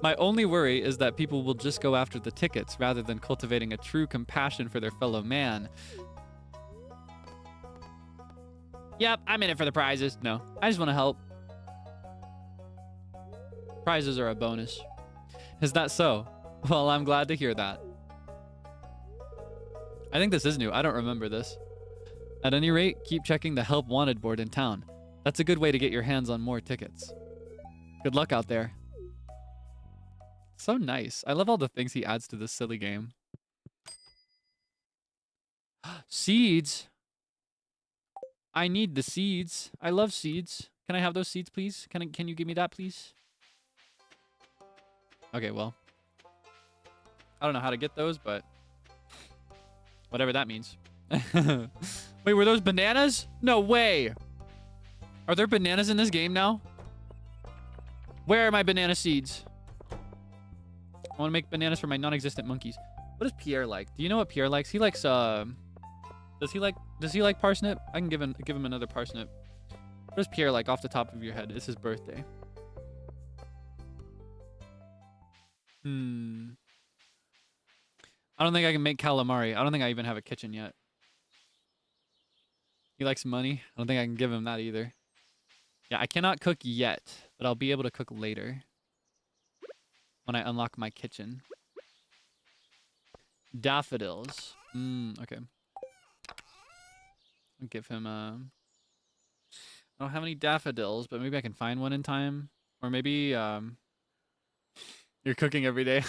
My only worry is that people will just go after the tickets rather than cultivating a true compassion for their fellow man. Yep, I'm in it for the prizes. No, I just want to help. Prizes are a bonus. Is that so? Well, I'm glad to hear that. I think this is new. I don't remember this. At any rate, keep checking the Help Wanted board in town. That's a good way to get your hands on more tickets. Good luck out there. So nice. I love all the things he adds to this silly game. Seeds. I need the seeds. I love seeds. Can I have those seeds, please? Can you give me that, please? Okay, well. I don't know how to get those, but whatever that means. Wait, were those bananas? No way. Are there bananas in this game now? Where are my banana seeds? I want to make bananas for my non-existent monkeys. What is Pierre like? Do you know what Pierre likes? He likes does he like parsnip? I can give him another parsnip. What is Pierre like off the top of your head? It's his birthday. I don't think I can make calamari. I don't think I even have a kitchen yet. He likes money. I don't think I can give him that either. Yeah, I cannot cook yet, but I'll be able to cook later when I unlock my kitchen. Daffodils. Okay. I'll give him I don't have any daffodils, but maybe I can find one in time. Or maybe you're cooking every day.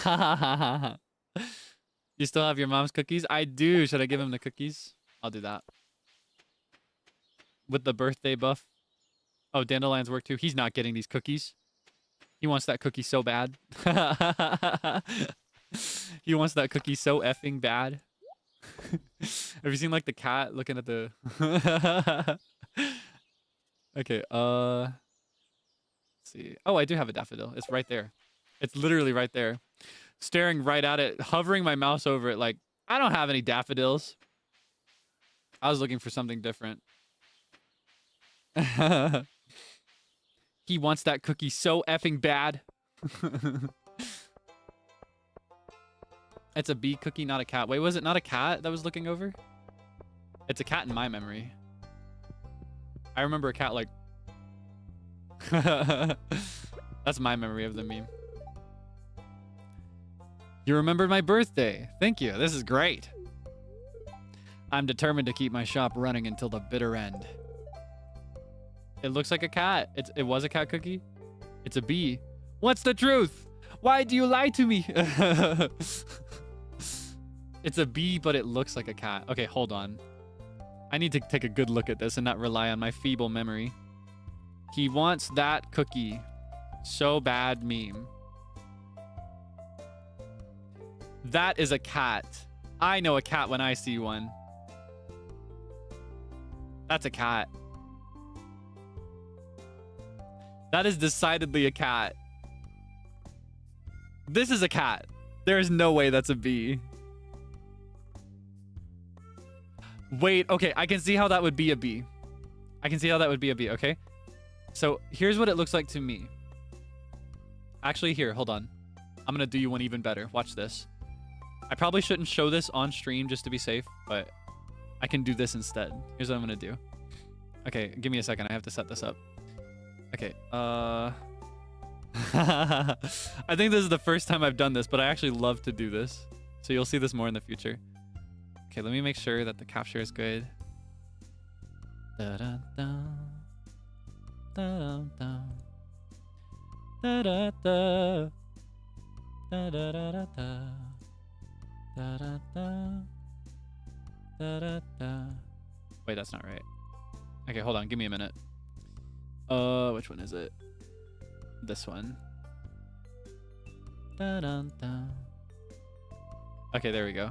You still have your mom's cookies? I do. Should I give him the cookies? I'll do that. With the birthday buff. Oh, Dandelion's work too. He's not getting these cookies. He wants that cookie so bad. He wants that cookie so effing bad. Have you seen like the cat looking at the... Okay, let's see. Oh, I do have a daffodil. It's right there. It's literally right there. Staring right at it, hovering my mouse over it like, I don't have any daffodils. I was looking for something different. He wants that cookie so effing bad. It's a bee cookie, not a cat. Wait, was it not a cat that was looking over? It's a cat in my memory. I remember a cat like... That's my memory of the meme. You remembered my birthday. Thank you. This is great. I'm determined to keep my shop running until the bitter end. It looks like a cat. It was a cat cookie. It's a bee. What's the truth? Why do you lie to me? It's a bee, but it looks like a cat. Okay, hold on. I need to take a good look at this and not rely on my feeble memory. He wants that cookie. So bad meme. That is a cat. I know a cat when I see one. That's a cat. That is decidedly a cat. This is a cat. There is no way that's a bee. Wait, okay, I can see how that would be a bee. I can see how that would be a bee, okay? So here's what it looks like to me. Actually, here, hold on. I'm gonna do you one even better. Watch this. I probably shouldn't show this on stream just to be safe, but I can do this instead. Here's what I'm gonna do. Okay, give me a second. I have to set this up. Okay, I think this is the first time I've done this, but I actually love to do this. So you'll see this more in the future. Okay, let me make sure that the capture is good. Da da da. Da da da. Da da da. Da da da da da. Da da da. Da da da. Wait, that's not right. Okay, hold on. Give me a minute. Which one is it? This one. Dun-dun-dun. Okay, there we go.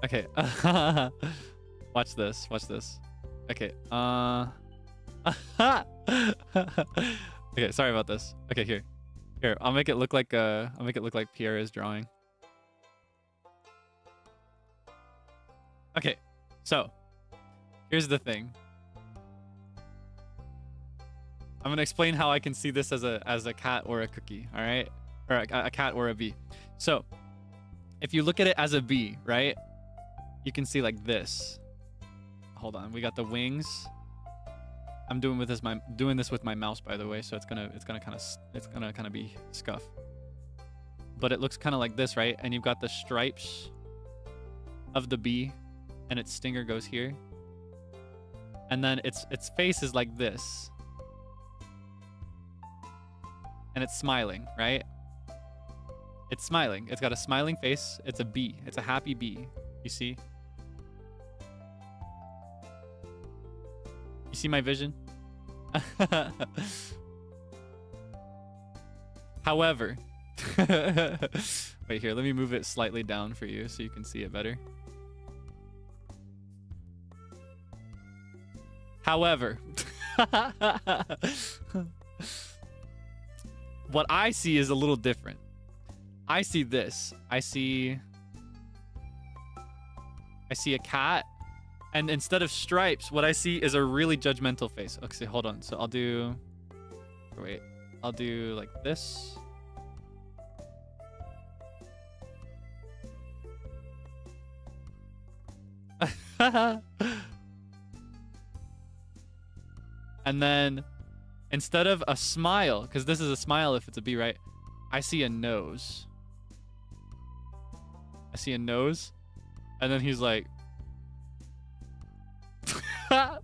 Okay. Watch this. Watch this. Okay. Okay, sorry about this. Okay, here. Here, I'll make it look like Pierre is drawing. Okay. So, here's the thing. I'm going to explain how I can see this as a cat or a cookie, all right? Or a cat or a bee. So, if you look at it as a bee, right? You can see like this. Hold on, we got the wings. I'm doing this with my mouse, by the way, so it's gonna kind of be scuff. But it looks kind of like this, right? And you've got the stripes of the bee, and its stinger goes here, and then its face is like this, and it's smiling, right? It's smiling. It's got a smiling face. It's a bee. It's a happy bee. You see? You see my vision? However, wait here, let me move it slightly down for you so you can see it better. However, what I see is a little different. I see this. I see a cat. And instead of stripes, what I see is a really judgmental face. Okay, hold on. So I'll do like this. And then instead of a smile, because this is a smile if it's a bee, right? I see a nose. I see a nose. And then he's like, and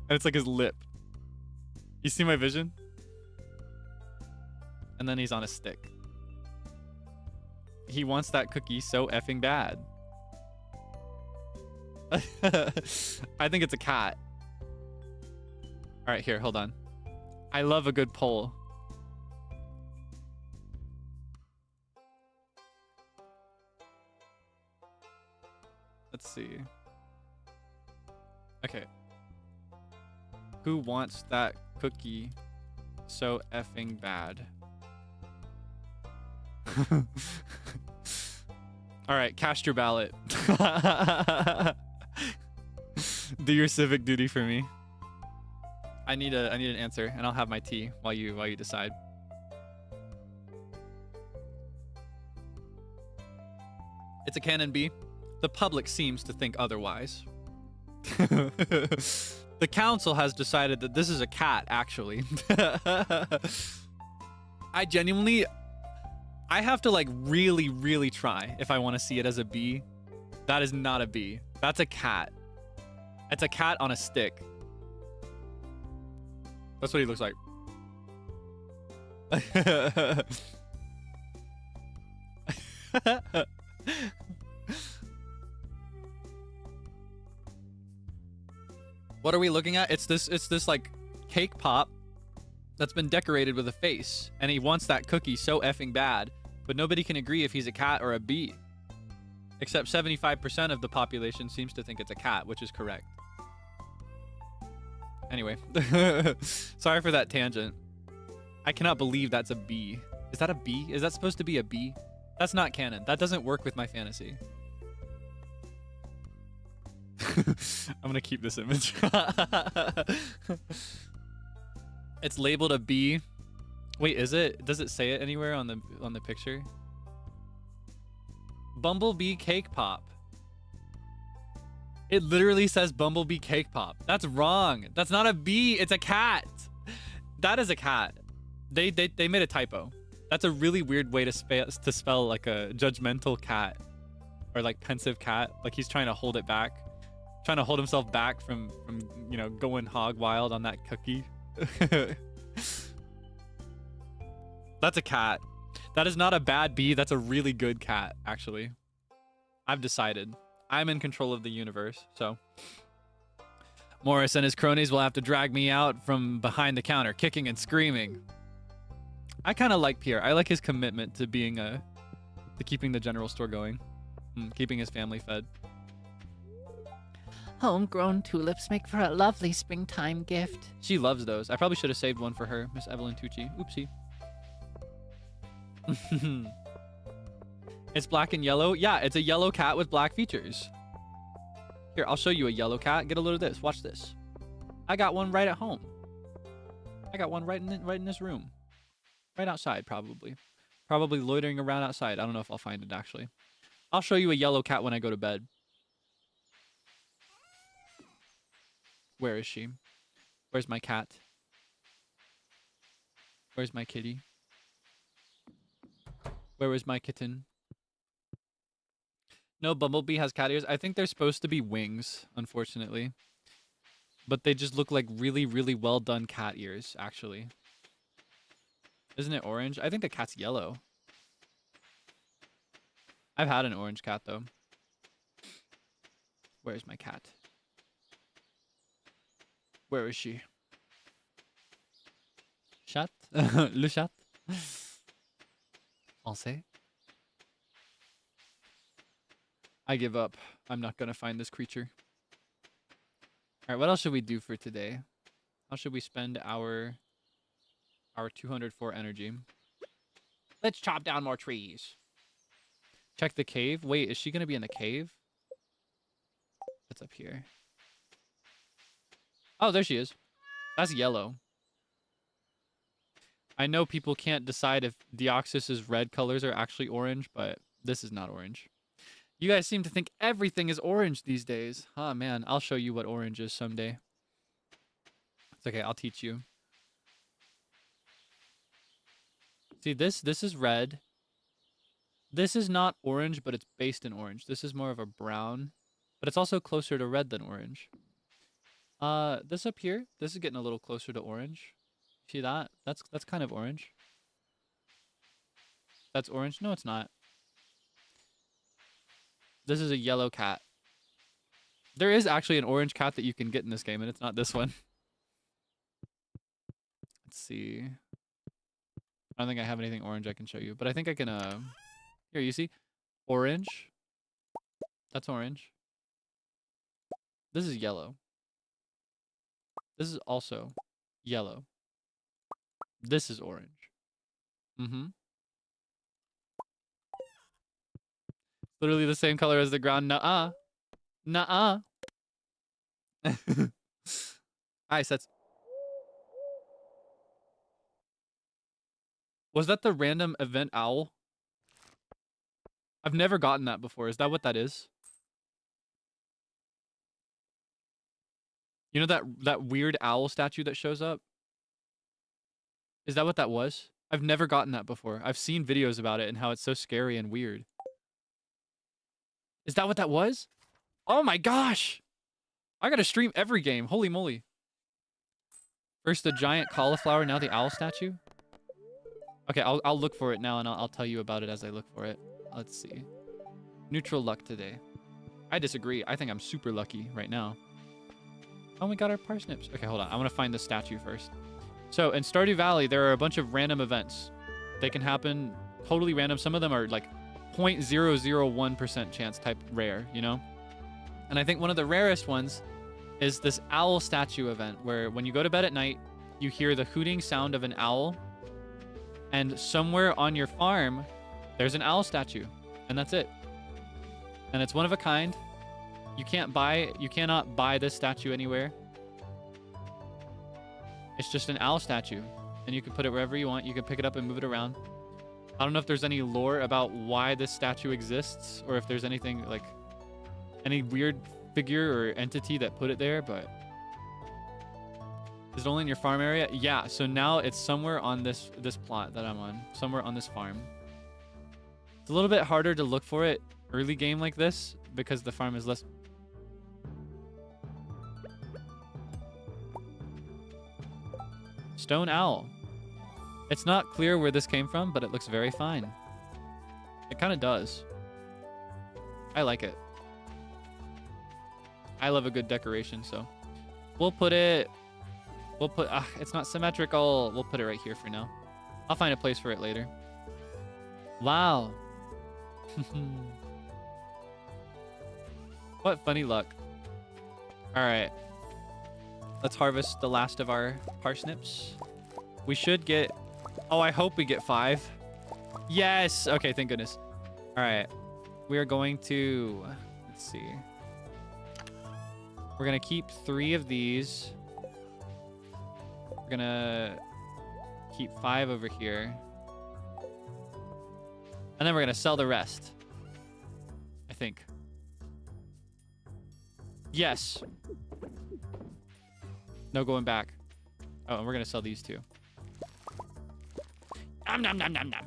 it's like his lip. You see my vision? And then he's on a stick. He wants that cookie so effing bad. I think it's a cat. All right, here, hold on. I love a good poll. Let's see. Okay. Who wants that cookie so effing bad? All right, cast your ballot. Do your civic duty for me. I need an answer, and I'll have my tea while you decide. It's a canon bee. The public seems to think otherwise. The council has decided that this is a cat, actually. I have to like really, really try if I want to see it as a bee. That is not a bee. That's a cat. It's a cat on a stick. That's what he looks like. What are we looking at? It's this like cake pop that's been decorated with a face, and he wants that cookie so effing bad, but nobody can agree if he's a cat or a bee. Except 75% of the population seems to think it's a cat, which is correct. Anyway, sorry for that tangent. I cannot believe that's a bee. Is that a bee? Is that supposed to be a bee? That's not canon. That doesn't work with my fantasy. I'm gonna keep this image. It's labeled a bee. Wait, is it? Does it say it anywhere on the picture? Bumblebee cake pop. It literally says Bumblebee cake pop. That's wrong. That's not a bee. It's a cat. That is a cat. They made a typo. That's a really weird way to spell like a judgmental cat or like pensive cat. Like he's trying to hold it back, trying to hold himself back from going hog wild on that cookie. That's a cat. That is not a bad bee. That's a really good cat, actually. I've decided. I'm in control of the universe, so. Morris and his cronies will have to drag me out from behind the counter, kicking and screaming. I kind of like Pierre. I like his commitment to being to keeping the general store going, keeping his family fed. Homegrown tulips make for a lovely springtime gift. She loves those. I probably should have saved one for her, Miss Evelyn Tucci. Oopsie. It's black and yellow. Yeah, it's a yellow cat with black features. Here, I'll show you a yellow cat. Get a load of this. Watch this. I got one right at home. I got one right in this room. Right outside, probably. Probably loitering around outside. I don't know if I'll find it, actually. I'll show you a yellow cat when I go to bed. Where is she? Where's my cat? Where's my kitty? Where is my kitten? No, Bumblebee has cat ears. I think they're supposed to be wings, unfortunately. But they just look like really, really well done cat ears, actually. Isn't it orange? I think the cat's yellow. I've had an orange cat, though. Where's my cat? Where is she? Chat? Le chat? Français? I give up. I'm not gonna find this creature. Alright, what else should we do for today? How should we spend our 204 energy? Let's chop down more trees. Check the cave. Wait, is she gonna be in the cave? What's up here? Oh, there she is. That's yellow. I know people can't decide if Deoxys's red colors are actually orange, but this is not orange. You guys seem to think everything is orange these days. Oh, man. I'll show you what orange is someday. It's okay. I'll teach you. See, this is red. This is not orange, but it's based in orange. This is more of a brown, but it's also closer to red than orange. This up here, this is getting a little closer to orange. See that? That's kind of orange. That's orange? No, it's not. This is a yellow cat. There is actually an orange cat that you can get in this game, and it's not this one. Let's see. I don't think I have anything orange I can show you, but I think I can, here, you see? Orange. That's orange. This is yellow. This is also yellow. This is orange. Literally the same color as the ground. Nuh-uh. Nuh-uh. Alright, that's... Was that the random event owl? I've never gotten that before. Is that what that is? You know that weird owl statue that shows up? Is that what that was? I've never gotten that before. I've seen videos about it and how it's so scary and weird. Is that what that was? Oh my gosh! I gotta stream every game. Holy moly. First the giant cauliflower, now the owl statue. Okay, I'll look for it now and I'll tell you about it as I look for it. Let's see. Neutral luck today. I disagree. I think I'm super lucky right now. Oh, we got our parsnips. Okay, hold on. I want to find the statue first. So in Stardew Valley, there are a bunch of random events. They can happen totally random. Some of them are like 0.001% chance type rare, you know? And I think one of the rarest ones is this owl statue event where when you go to bed at night, you hear the hooting sound of an owl. And somewhere on your farm, there's an owl statue. And that's it. And it's one of a kind. You cannot buy this statue anywhere. It's just an owl statue. And you can put it wherever you want. You can pick it up and move it around. I don't know if there's any lore about why this statue exists, or if there's anything like any weird figure or entity that put it there, but is it only in your farm area? Yeah, so now it's somewhere on this plot that I'm on, somewhere on this farm. It's a little bit harder to look for it early game like this because the farm is less. Stone owl. It's not clear where this came from, but it looks very fine. It kind of does. I like it. I love a good decoration, so we'll put it. We'll put. It's not symmetrical. We'll put it right here for now. I'll find a place for it later. Wow. What funny luck. All right. Let's harvest the last of our parsnips. We should get... Oh, I hope we get 5. Yes! Okay, thank goodness. All right. We are going to... Let's see. We're going to keep 3 of these. We're going to keep 5 over here. And then we're going to sell the rest. I think. Yes. No going back. Oh, and we're going to sell these 2. Nom, nom, nom, nom, nom.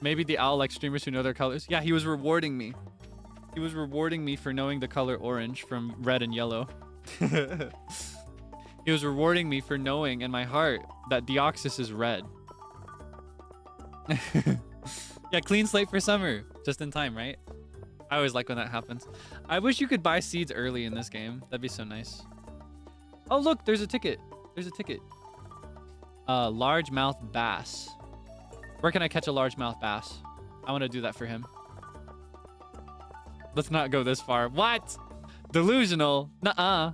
Maybe the owl likes streamers who know their colors. Yeah, he was rewarding me. He was rewarding me for knowing the color orange from red and yellow. He was rewarding me for knowing in my heart that Deoxys is red. Yeah, clean slate for summer. Just in time, right? I always like when that happens. I wish you could buy seeds early in this game. That'd be so nice. Oh, look, there's a ticket. There's a ticket. Largemouth bass. Where can I catch a largemouth bass? I want to do that for him. Let's not go this far. What? Delusional. Nuh-uh.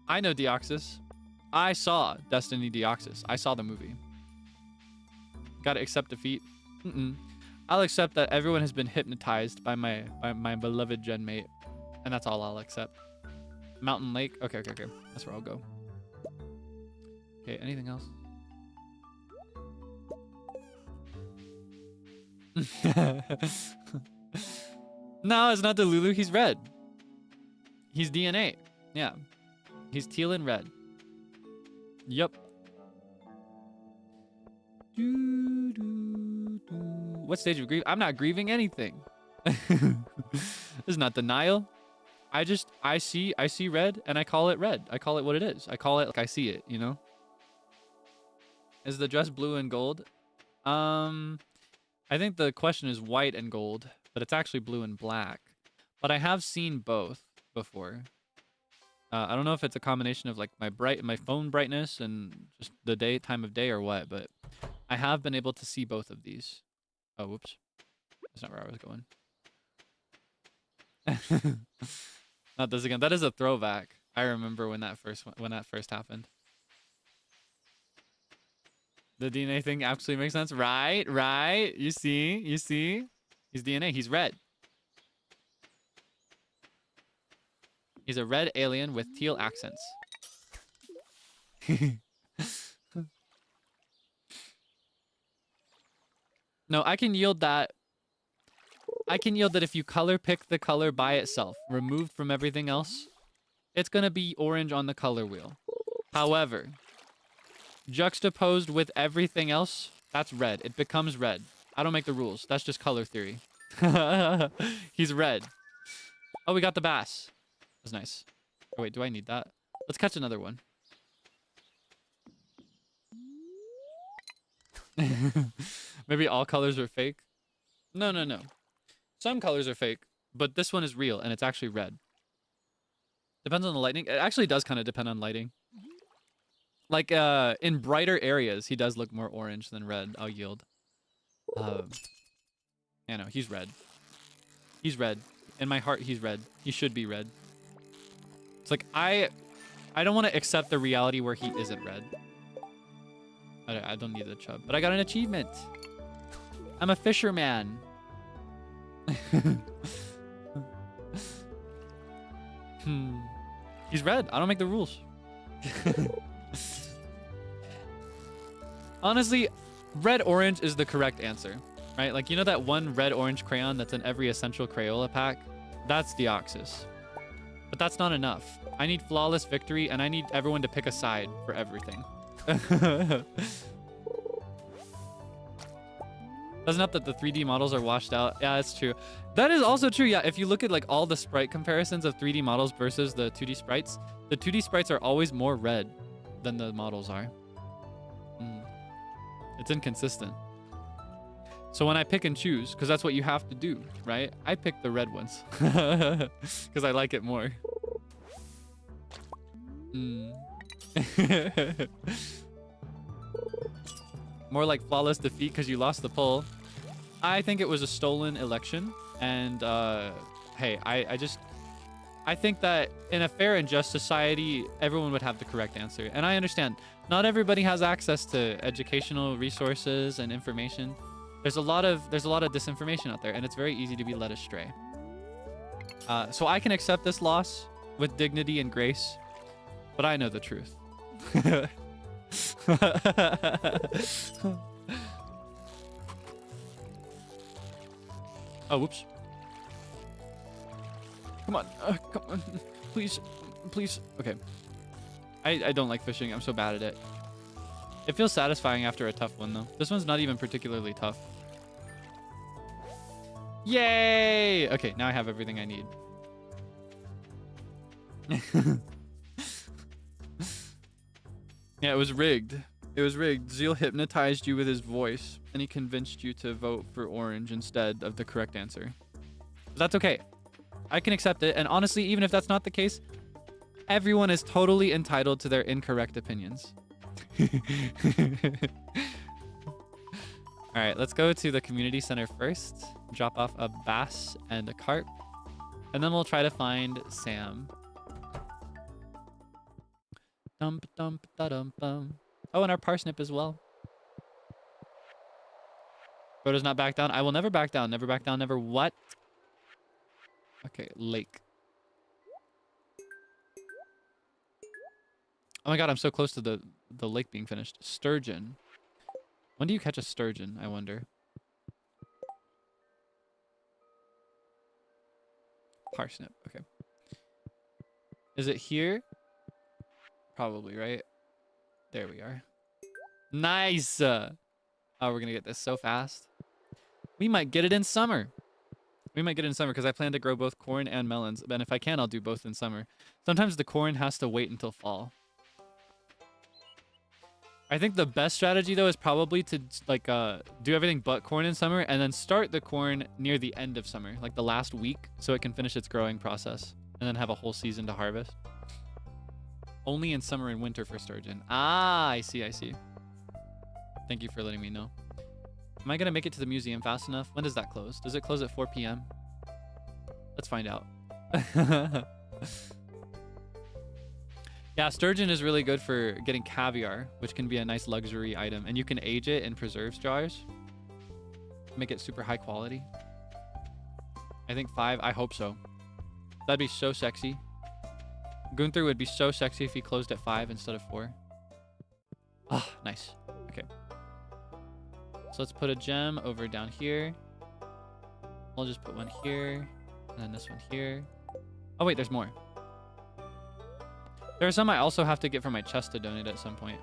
I know Deoxys. I saw Destiny Deoxys. I saw the movie. Gotta accept defeat. I'll accept that everyone has been hypnotized by my beloved gen mate. And that's all I'll accept. Mountain Lake. Okay. That's where I'll go. Okay, anything else? No, it's not the Lulu. He's red. He's DNA. Yeah. He's teal and red. Yup. What stage of grief? I'm not grieving anything. This is not denial. I see red and I call it red. I call it what it is. I call it like I see it, you know? Is the dress blue and gold? I think the question is white and gold, but it's actually blue and black. But I have seen both before. I don't know if it's a combination of like my phone brightness and just the time of day or what, but I have been able to see both of these. Oh, whoops. That's not where I was going. Not this again. That is a throwback. I remember when that first happened. The DNA thing absolutely makes sense. Right. You see? He's DNA. He's red. He's a red alien with teal accents. No, I can yield that. I can yield that if you color pick the color by itself, removed from everything else, it's going to be orange on the color wheel. However, juxtaposed with everything else, that's red. It becomes red. I don't make the rules. That's just color theory. He's red. Oh, we got the bass. That's nice. Oh, wait, do I need that? Let's catch another one. Maybe all colors are fake? No. Some colors are fake, but this one is real, and it's actually red. Depends on the lighting. It actually does kind of depend on lighting. Like, in brighter areas, he does look more orange than red. I'll yield. Yeah, no, he's red. He's red. In my heart, he's red. He should be red. It's like, I don't want to accept the reality where he isn't red. I don't need the chub. But I got an achievement. I'm a fisherman. He's red. I don't make the rules. Honestly, red-orange is the correct answer, right? Like, you know that one red-orange crayon that's in every essential Crayola pack? That's Deoxys. But that's not enough. I need flawless victory, and I need everyone to pick a side for everything. Doesn't help that the 3D models are washed out. Yeah, that's true. That is also true. Yeah, if you look at like all the sprite comparisons of 3D models versus the 2D sprites, the 2D sprites are always more red than the models are. It's inconsistent. So when I pick and choose, because that's what you have to do, right? I pick the red ones because I like it more. More like flawless defeat because you lost the poll. I think it was a stolen election. And hey, I think that in a fair and just society, everyone would have the correct answer. And I understand not everybody has access to educational resources and information. There's a lot of disinformation out there, and it's very easy to be led astray. So I can accept this loss with dignity and grace, but I know the truth. Oh, whoops. Come on, come on, please, please. Okay. I don't like fishing. I'm so bad at it. It feels satisfying after a tough one, though. This one's not even particularly tough. Yay! Okay, now I have everything I need. Yeah, it was rigged. It was rigged. Zeal hypnotized you with his voice, and he convinced you to vote for orange instead of the correct answer. But that's okay. I can accept it, and honestly, even if that's not the case, everyone is totally entitled to their incorrect opinions. All right, let's go to the community center first. Drop off a bass and a carp, and then we'll try to find Sam. Dump, dump, da, dum, bum. Oh, and our parsnip as well. Bro does not back down. I will never back down. Never back down. Never what? Okay, lake. Oh my god, I'm so close to the lake being finished. Sturgeon. When do you catch a sturgeon, I wonder? Parsnip, okay. Is it here? Probably, right? There we are. Nice! Oh, we're gonna get this so fast. We might get it in summer. We might get it in summer because I plan to grow both corn and melons. And if I can, I'll do both in summer. Sometimes the corn has to wait until fall. I think the best strategy, though, is probably to like do everything but corn in summer and then start the corn near the end of summer, like the last week, so it can finish its growing process and then have a whole season to harvest. Only in summer and winter for sturgeon. Ah, I see, I see. Thank you for letting me know. Am I going to make it to the museum fast enough? When does that close? Does it close at 4 p.m.? Let's find out. Yeah, sturgeon is really good for getting caviar, which can be a nice luxury item. And you can age it in preserves jars. Make it super high quality. I think 5. I hope so. That'd be so sexy. Gunther would be so sexy if he closed at 5 instead of 4. Ah, oh, nice. Okay. So let's put a gem over down here. We'll just put one here. And then this one here. Oh, wait, there's more. There are some I also have to get from my chest to donate at some point.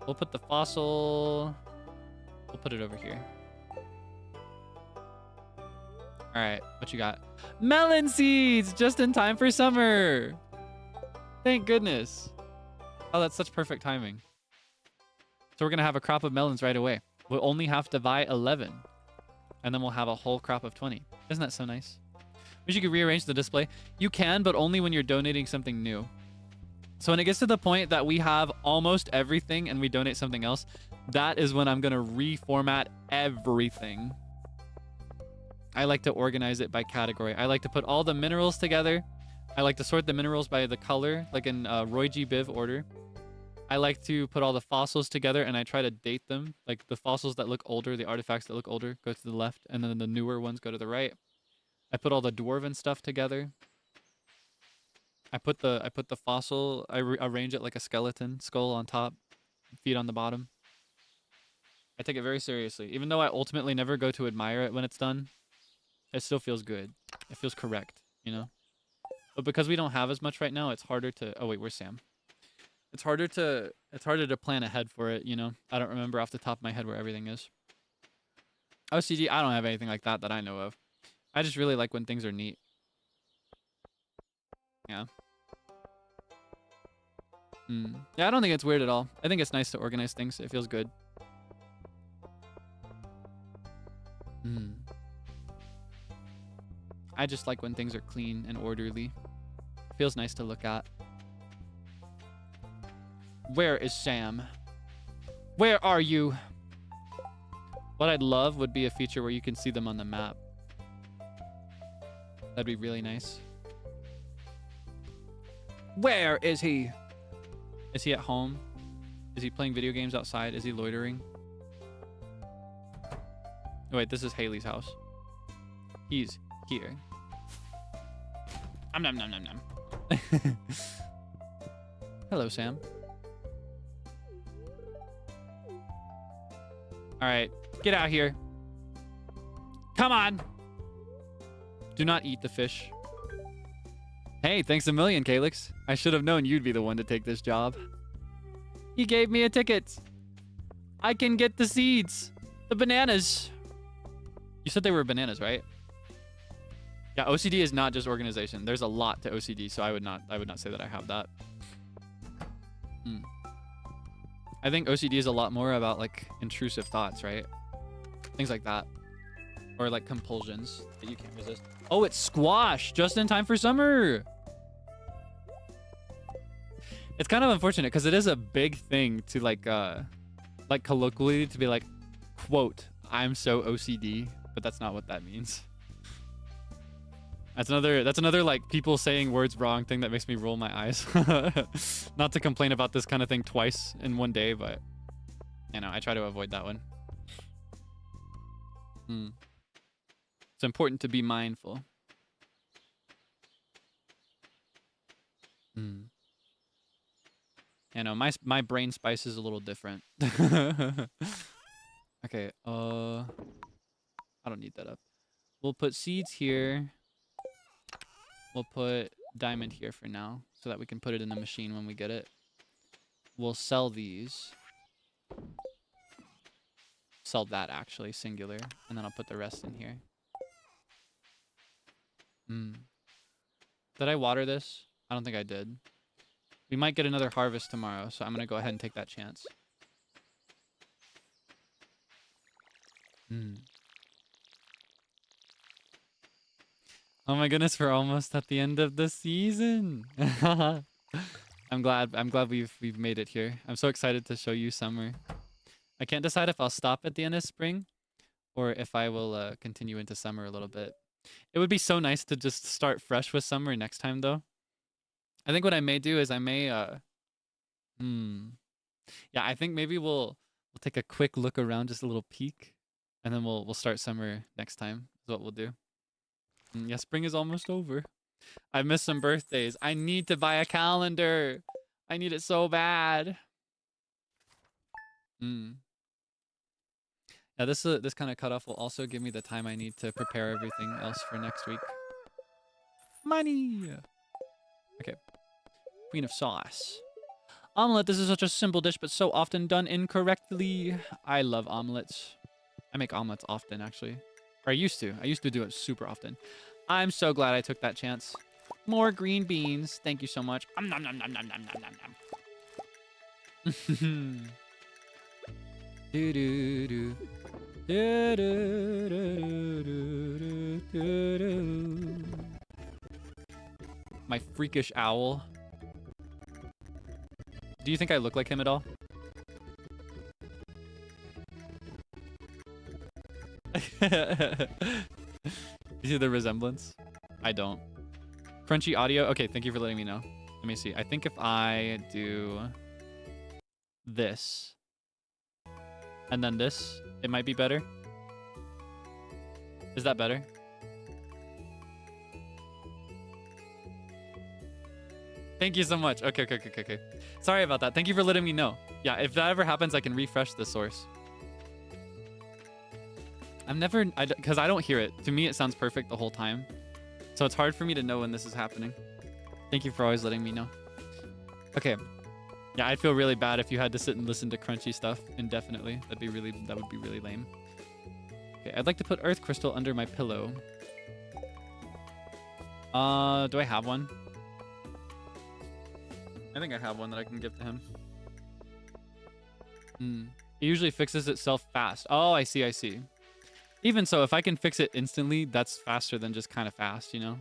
We'll put the fossil. We'll put it over here. All right, what you got? Melon seeds, just in time for summer. Thank goodness. Oh, that's such perfect timing. So we're gonna have a crop of melons right away. We'll only have to buy 11. And then we'll have a whole crop of 20. Isn't that so nice? Wish you could rearrange the display. You can, but only when you're donating something new. So when it gets to the point that we have almost everything and we donate something else, that is when I'm going to reformat everything. I like to organize it by category. I like to put all the minerals together. I like to sort the minerals by the color, like in Roy G. Biv order. I like to put all the fossils together and I try to date them. Like the fossils that look older, the artifacts that look older, go to the left, and then the newer ones go to the right. I put all the dwarven stuff together. I put the fossil, I arrange it like a skeleton, skull on top, feet on the bottom. I take it very seriously. Even though I ultimately never go to admire it when it's done, it still feels good. It feels correct, you know? But because we don't have as much right now, it's harder to... Oh, wait, where's Sam? It's harder to plan ahead for it, you know? I don't remember off the top of my head where everything is. Oh, CG, I don't have anything like that I know of. I just really like when things are neat. Yeah. Yeah, I don't think it's weird at all. I think it's nice to organize things. It feels good. Hmm. I just like when things are clean and orderly. Feels nice to look at. Where is Sam? Where are you? What I'd love would be a feature where you can see them on the map. That'd be really nice. Where is he? Is he at home? Is he playing video games outside? Is he loitering? Oh, wait, this is Haley's house. He's here. Nom nom nom nom nom. Hello, Sam. All right, get out here. Come on. Do not eat the fish. Hey, thanks a million, Kaelix. I should have known you'd be the one to take this job. He gave me a ticket. I can get the seeds. The bananas. You said they were bananas, right? Yeah, OCD is not just organization. There's a lot to OCD, so I would not say that I have that. I think OCD is a lot more about like intrusive thoughts, right? Things like that. Or like compulsions that you can't resist. Oh, it's squash just in time for summer. It's kind of unfortunate because it is a big thing to like colloquially to be like, quote, I'm so OCD, but that's not what that means. That's another like people saying words wrong thing that makes me roll my eyes. Not to complain about this kind of thing twice in one day, but you know, I try to avoid that one. It's important to be mindful. You know, my brain spice is a little different. Okay, I don't need that up. We'll put seeds here. We'll put diamond here for now so that we can put it in the machine when we get it. We'll sell these. Sell that actually, singular. And then I'll put the rest in here. Did I water this? I don't think I did. We might get another harvest tomorrow, so I'm going to go ahead and take that chance. Oh my goodness, we're almost at the end of the season. I'm glad we've made it here. I'm so excited to show you summer. I can't decide if I'll stop at the end of spring or if I will continue into summer a little bit. It would be so nice to just start fresh with summer next time though. I think what I may do is I may yeah, I think maybe we'll take a quick look around, just a little peek, and then we'll start summer next time. Is what we'll do. Yeah, spring is almost over. I missed some birthdays. I need to buy a calendar. I need it so bad. Yeah, this kind of cutoff will also give me the time I need to prepare everything else for next week. Money. Okay. Queen of sauce. Omelette. This is such a simple dish, but so often done incorrectly. I love omelets. I make omelets often, actually. Or I used to. I used to do it super often. I'm so glad I took that chance. More green beans. Thank you so much. Nom nom nom nom nom nom nom. Do do do. Do do do do do do. My freakish owl. Do you think I look like him at all? You see the resemblance? I don't. Crunchy audio? Okay, thank you for letting me know. Let me see. I think if I do this and then this, it might be better. Is that better? Thank you so much. Okay. Sorry about that. Thank you for letting me know. Yeah, if that ever happens, I can refresh the source. Because I don't hear it. To me, it sounds perfect the whole time. So it's hard for me to know when this is happening. Thank you for always letting me know. Okay. Yeah, I'd feel really bad if you had to sit and listen to crunchy stuff indefinitely. That would be really lame. Okay, I'd like to put earth crystal under my pillow. Do I have one? I think I have one that I can give to him. It usually fixes itself fast. Oh, I see. Even so, if I can fix it instantly, that's faster than just kind of fast, you know?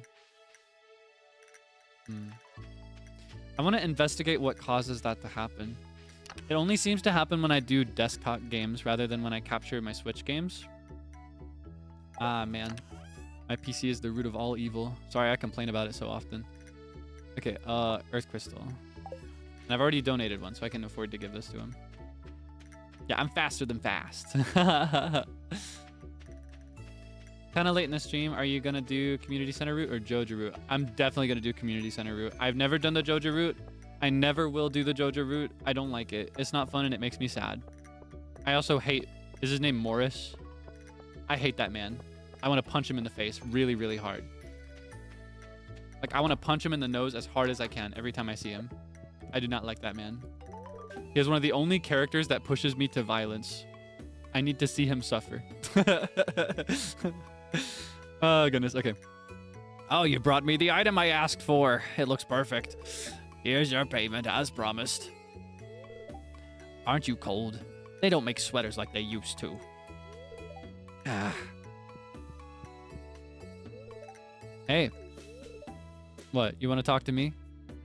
I want to investigate what causes that to happen. It only seems to happen when I do desktop games rather than when I capture my Switch games. Ah, man. My PC is the root of all evil. Sorry, I complain about it so often. Okay, Earth Crystal. And I've already donated one, so I can afford to give this to him. Yeah, I'm faster than fast. Kind of late in the stream. Are you going to do Community Center route or Joja route? I'm definitely going to do Community Center route. I've never done the Joja route. I never will do the Joja route. I don't like it. It's not fun and it makes me sad. I also hate... Is his name Morris? I hate that man. I want to punch him in the face really, really hard. Like, I want to punch him in the nose as hard as I can every time I see him. I do not like that man. He is one of the only characters that pushes me to violence. I need to see him suffer. Oh, goodness. Okay. Oh, you brought me the item I asked for. It looks perfect. Here's your payment as promised. Aren't you cold? They don't make sweaters like they used to. Hey. What? You want to talk to me?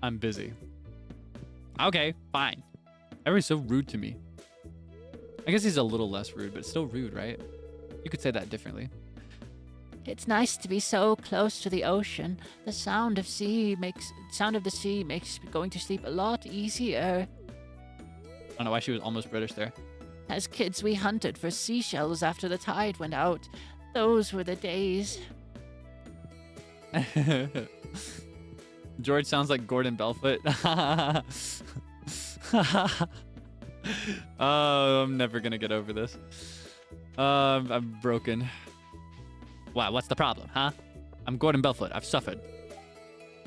I'm busy. Okay, fine. Everyone's so rude to me. I guess he's a little less rude, but still rude, right? You could say that differently. It's nice to be so close to the ocean. The sound of the sea makes going to sleep a lot easier. I don't know why she was almost British there. As kids, we hunted for seashells after the tide went out. Those were the days. George sounds like Gordon Belfoot. Oh, I'm never gonna get over this. I'm broken. Wow, what's the problem, huh? I'm Gordon Belfoot. I've suffered.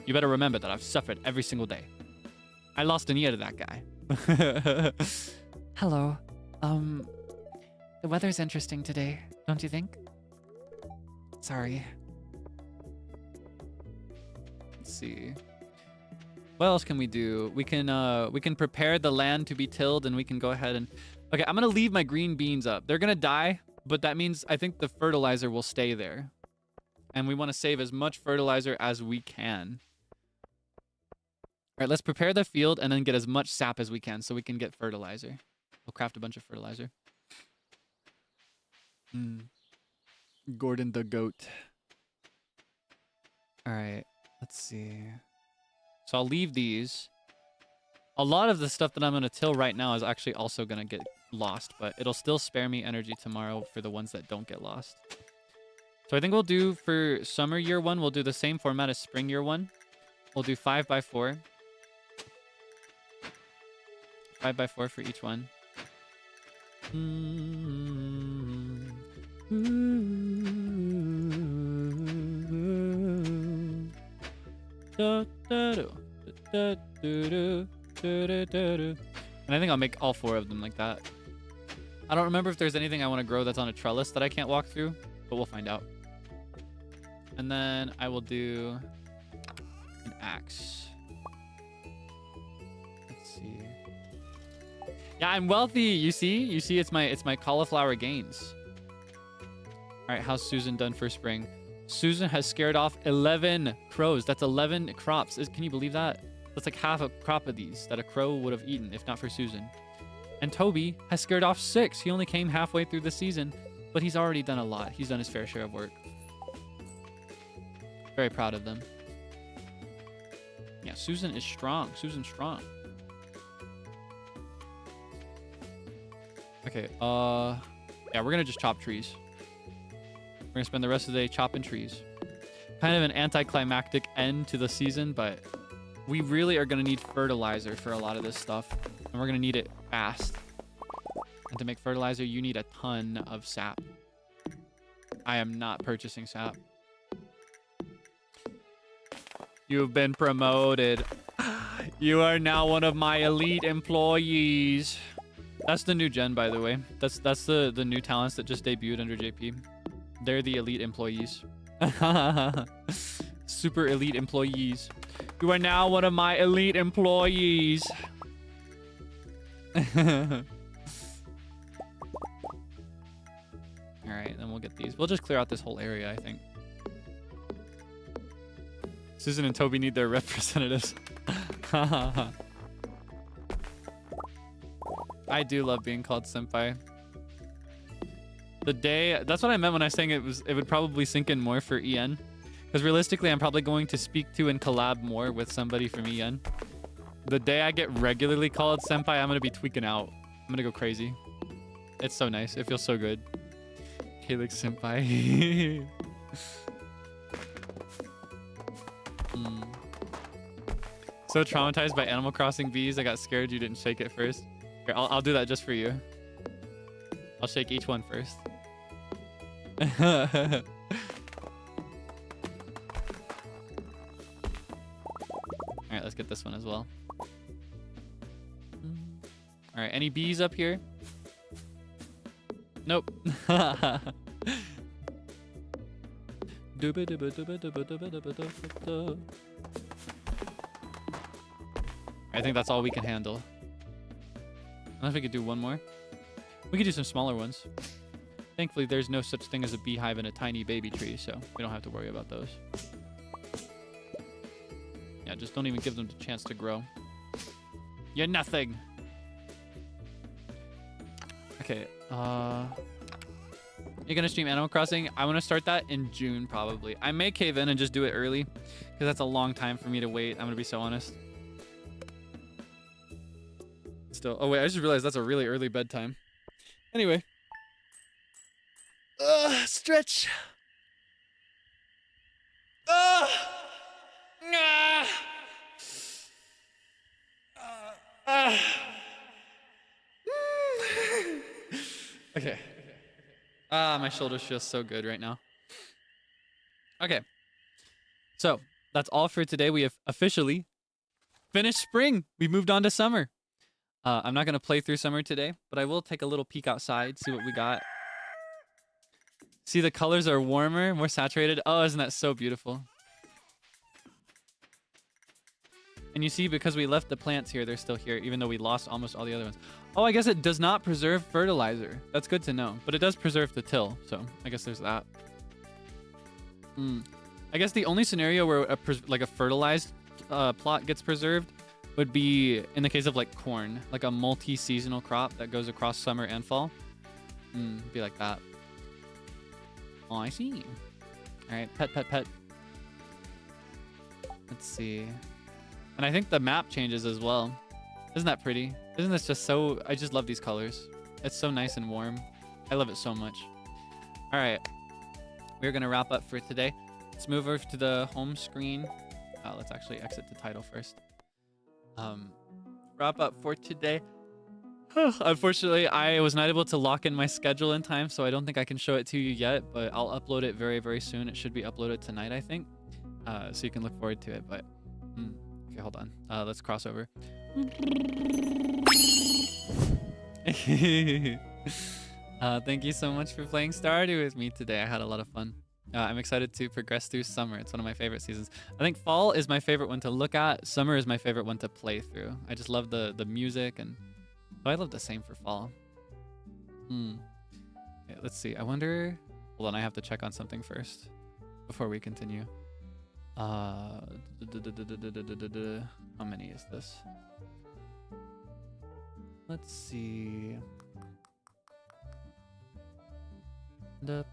You better remember that I've suffered every single day. I lost an ear to that guy. Hello. The weather's interesting today, don't you think? Sorry. Let's see. What else can we do? We can prepare the land to be tilled, and we can go ahead and... Okay, I'm gonna leave my green beans up. They're gonna die, but that means I think the fertilizer will stay there. And we want to save as much fertilizer as we can. All right, let's prepare the field and then get as much sap as we can so we can get fertilizer. We'll craft a bunch of fertilizer. Gordon the goat. All right, let's see. So I'll leave these. A lot of the stuff that I'm going to till right now is actually also going to get lost, but it'll still spare me energy tomorrow for the ones that don't get lost. So I think we'll do for summer year 1, we'll do the same format as spring year 1. We'll do 5x4. 5x4 for each one. And I think I'll make all 4 of them like that. I don't remember if there's anything I want to grow that's on a trellis that I can't walk through, but we'll find out. And then I will do an axe. Let's see. Yeah, I'm wealthy. You see, it's my cauliflower gains. All right, how's Susan done for spring? Susan has scared off 11 crows. That's 11 crops. Can you believe that? That's like half a crop of these that a crow would have eaten if not for Susan. And Toby has scared off 6. He only came halfway through the season, but he's already done a lot. He's done his fair share of work. Very proud of them. Yeah, Susan is strong. Susan's strong. Okay, yeah, we're gonna just chop trees. We're gonna spend the rest of the day chopping trees. Kind of an anticlimactic end to the season, but we really are gonna need fertilizer for a lot of this stuff, and we're gonna need it fast. And to make fertilizer, you need a ton of sap. I am not purchasing sap. You've been promoted. You are now one of my elite employees. That's the new gen, by the way. That's the new talents that just debuted under JP. They're the elite employees. Super elite employees. You are now one of my elite employees. Alright, then we'll get these. We'll just clear out this whole area, I think. Susan and Toby need their representatives. I do love being called senpai. The day, that's what I meant when I was saying it would probably sink in more for EN. Because realistically, I'm probably going to speak to and collab more with somebody from EN. The day I get regularly called senpai, I'm going to be tweaking out. I'm going to go crazy. It's so nice. It feels so good. Kaelix senpai. So traumatized by Animal Crossing bees, I got scared you didn't shake it first. Here, I'll do that just for you. I'll shake each one first. Alright, let's get this one as well. Alright, any bees up here? Nope. I think that's all we can handle. I don't know if we could do one more. We could do some smaller ones. Thankfully, there's no such thing as a beehive in a tiny baby tree, so we don't have to worry about those. Yeah, just don't even give them the chance to grow. You're nothing. Okay, you're gonna stream Animal Crossing? I want to start that in June, probably. I may cave in and just do it early, because that's a long time for me to wait. I'm gonna be so honest. Still, oh wait, I just realized that's a really early bedtime. Anyway. Stretch. Okay. My shoulders feel so good right now. Okay. So, that's all for today. We have officially finished spring. We moved on to summer. I'm not going to play through summer today, but I will take a little peek outside, see what we got. See, the colors are warmer, more saturated. Oh, isn't that so beautiful? And you see, because we left the plants here, they're still here, even though we lost almost all the other ones. Oh, I guess it does not preserve fertilizer. That's good to know. But it does preserve the till, so I guess there's that. I guess the only scenario where a fertilized plot gets preserved would be in the case of like corn, like a multi-seasonal crop that goes across summer and fall. Be like that. Oh, I see. All right, pet. Let's see. And I think the map changes as well. Isn't that pretty? Isn't this just so... I just love these colors. It's so nice and warm. I love it so much. All right. We're going to wrap up for today. Let's move over to the home screen. Let's actually exit the title first. Wrap up for today. Unfortunately, I was not able to lock in my schedule in time, so I don't think I can show it to you yet, but I'll upload it very, very soon. It should be uploaded tonight, I think. So you can look forward to it, but... Okay, hold on. Let's cross over. Thank you so much for playing Stardew with me today. I had a lot of fun. I'm excited to progress through summer. It's one of my favorite seasons. I think fall is my favorite one to look at. Summer is my favorite one to play through. I just love the music, and I love the same for fall. Okay, let's see. I wonder... Hold on, I have to check on something first before we continue. How many is this? Let's see. Let's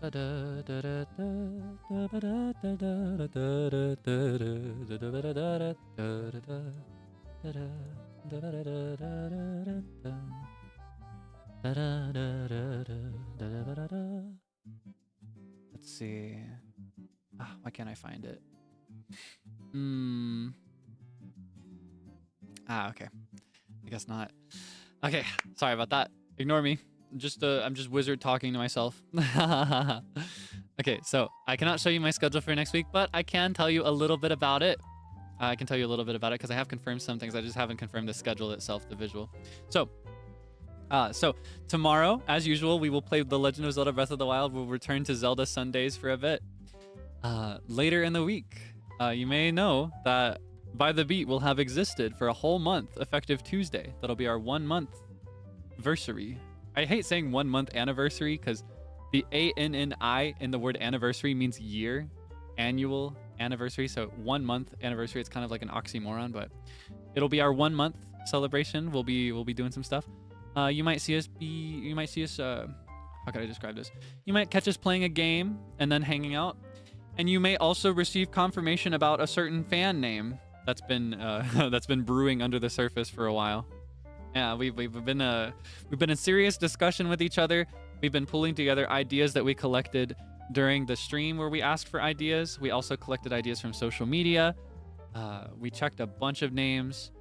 see. Why can't I find it? Okay. I guess not. Okay, sorry about that. Ignore me. I'm just wizard talking to myself. Okay, so I cannot show you my schedule for next week, but I can tell you a little bit about it. I can tell you a little bit about it because I have confirmed some things. I just haven't confirmed the schedule itself, the visual. So tomorrow, as usual, we will play The Legend of Zelda Breath of the Wild. We'll return to Zelda Sundays for a bit. Later in the week, you may know that By the Beat will have existed for a whole month, effective Tuesday. That'll be our 1 month anniversary. I hate saying 1 month anniversary because The ANNI in the word anniversary means year, annual anniversary. So 1 month anniversary. It's kind of like an oxymoron, but it'll be our 1 month celebration. We'll be doing some stuff. You might see us how can I describe this? You might catch us playing a game and then hanging out. And you may also receive confirmation about a certain fan name that's been brewing under the surface for a while. Yeah, we've been in serious discussion with each other. We've been pulling together ideas that we collected during the stream where we asked for ideas. We also collected ideas from social media. We checked a bunch of names,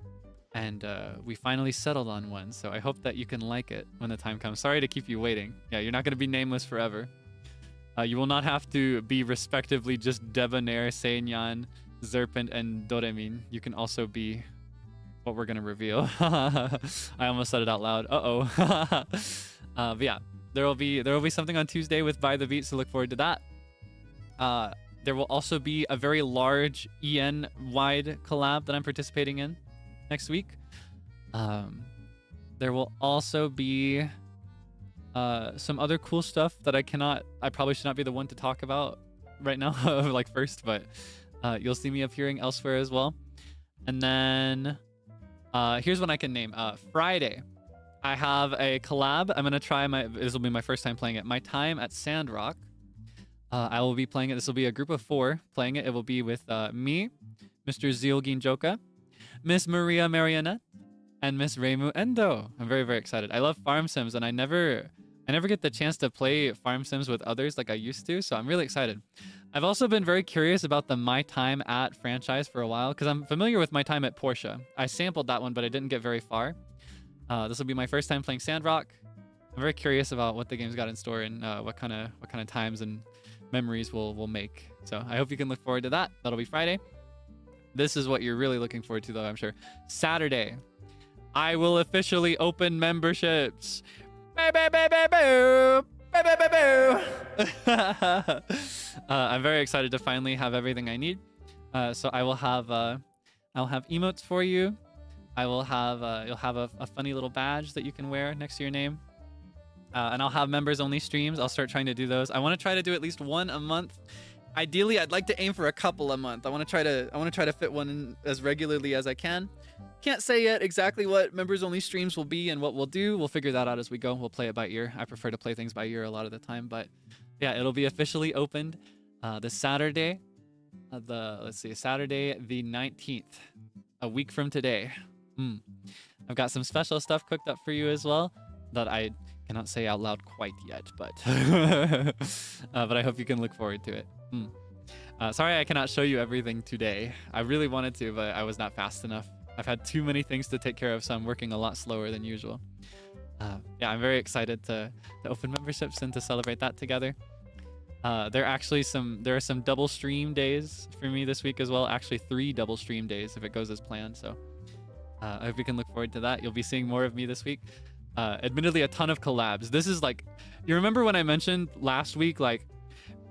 and we finally settled on one. So I hope that you can like it when the time comes. Sorry to keep you waiting. Yeah, you're not going to be nameless forever. You will not have to be respectively just Debonair, Seinyan, Zerpent, and Doremin. You can also be what we're going to reveal. I almost said it out loud. But yeah, there will be something on Tuesday with By the Beat, so look forward to that. There will also be a very large EN-wide collab that I'm participating in next week. There will also be some other cool stuff that I probably should not be the one to talk about right now, like first, but you'll see me appearing elsewhere as well. And then here's one I can name. Friday, I have a collab. I'm gonna try this will be my first time playing it. My Time at Sandrock. I will be playing it. This will be a group of 4 playing it. It will be with me, Mr. Zeal Ginjoka, Miss Maria Marionette, and Miss Reimu Endo. I'm very, very excited. I love farm sims, and I never get the chance to play farm sims with others like I used to, so I'm really excited. I've also been very curious about the My Time at franchise for a while, because I'm familiar with My Time at Porsche. I sampled that one, but I didn't get very far. This will be my first time playing Sandrock. I'm very curious about what the game's got in store and what kind of times and memories we'll make. So I hope you can look forward to that. That'll be Friday. This is what you're really looking forward to, though, I'm sure. Saturday, I will officially open memberships. I'm very excited to finally have everything I need. So I'll have emotes for you. You'll have a funny little badge that you can wear next to your name. And I'll have members only streams. I'll start trying to do those. I want to try to do at least one a month. Ideally, I'd like to aim for a couple a month. I want to try to fit one in as regularly as I can. Can't say yet exactly what members only streams will be and what we'll do. We'll figure that out as we go. We'll play it by ear. I prefer to play things by ear a lot of the time, but yeah, it'll be officially opened this Saturday. Saturday the 19th, a week from today. I've got some special stuff cooked up for you as well that I cannot say out loud quite yet, but but I hope you can look forward to it. Sorry I cannot show you everything today. I really wanted to, but I was not fast enough. I've had too many things to take care of, so I'm working a lot slower than usual. Yeah, I'm very excited to open memberships and to celebrate that together. There are some double stream days for me this week as well. Actually, 3 double stream days if it goes as planned. So I hope you can look forward to that. You'll be seeing more of me this week. Admittedly, a ton of collabs. This is like, you remember when I mentioned last week, like,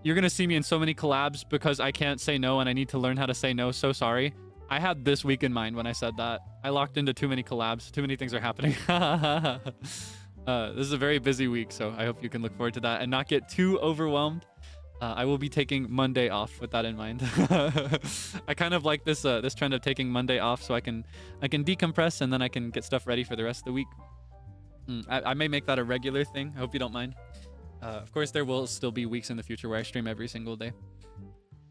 you're gonna see me in so many collabs because I can't say no and I need to learn how to say no. So sorry. I had this week in mind when I said that. I locked into too many collabs. Too many things are happening. This is a very busy week, so I hope you can look forward to that and not get too overwhelmed. I will be taking Monday off with that in mind. I kind of like this trend of taking Monday off so I can decompress and then I can get stuff ready for the rest of the week. I may make that a regular thing. I hope you don't mind. Of course, there will still be weeks in the future where I stream every single day.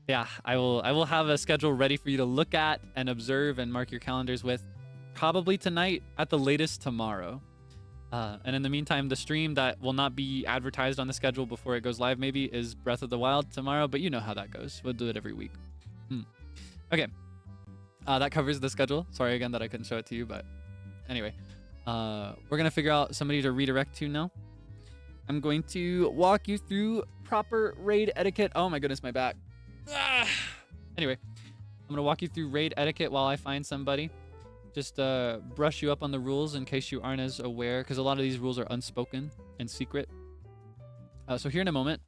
Yeah, I will have a schedule ready for you to look at and observe and mark your calendars with, probably tonight, at the latest tomorrow. And in the meantime, the stream that will not be advertised on the schedule before it goes live maybe is Breath of the Wild tomorrow, but you know how that goes. We'll do it every week. Okay. That covers the schedule. Sorry again that I couldn't show it to you, but anyway. We're going to figure out somebody to redirect to now. I'm going to walk you through proper raid etiquette. Oh my goodness, my back. Anyway, I'm going to walk you through raid etiquette while I find somebody. Just brush you up on the rules in case you aren't as aware, because a lot of these rules are unspoken and secret. So here in a moment,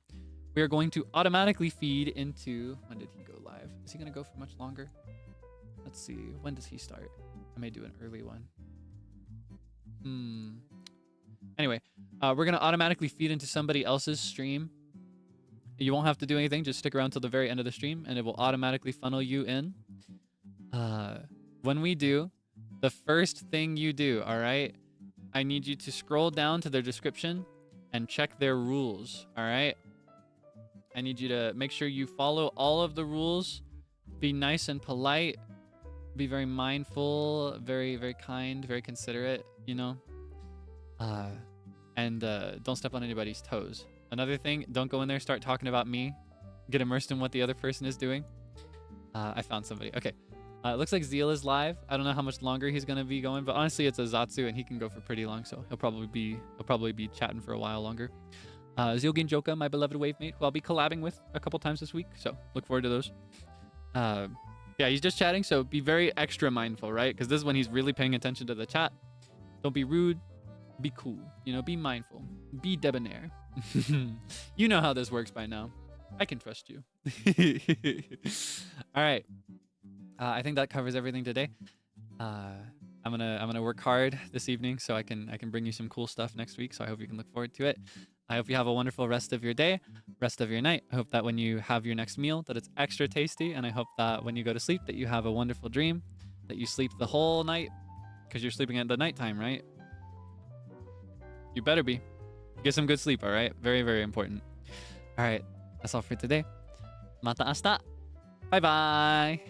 we are going to automatically feed into... When did he go live? Is he going to go for much longer? Let's see. When does he start? I may do an early one. Anyway, we're gonna automatically feed into somebody else's stream. You won't have to do anything. Just stick around till the very end of the stream, and it will automatically funnel you in. When we do, the first thing you do, all right? I need you to scroll down to their description and check their rules, all right? I need you to make sure you follow all of the rules. Be nice and polite. Be very mindful, very, very kind, very considerate, you know? And don't step on anybody's toes. Another thing, don't go in there, start talking about me. Get immersed in what the other person is doing. I found somebody. Okay. It looks like Zeal is live. I don't know how much longer he's gonna be going, but honestly, it's a Zatsu and he can go for pretty long, so he'll probably be chatting for a while longer. Zeal Ginjoka, my beloved wave mate, who I'll be collabing with a couple times this week, so look forward to those. Yeah, he's just chatting, so be very extra mindful, right? Because this is when he's really paying attention to the chat. Don't be rude. Be cool. You know, be mindful. Be debonair. You know how this works by now. I can trust you. All right. I think that covers everything today. I'm gonna work hard this evening so I can bring you some cool stuff next week. So I hope you can look forward to it. I hope you have a wonderful rest of your day, rest of your night. I hope that when you have your next meal, that it's extra tasty, and I hope that when you go to sleep, that you have a wonderful dream, that you sleep the whole night, because you're sleeping at the nighttime, right? You better be. Get some good sleep, all right? Very, very important. All right, that's all for today. Mata asta. Bye-bye.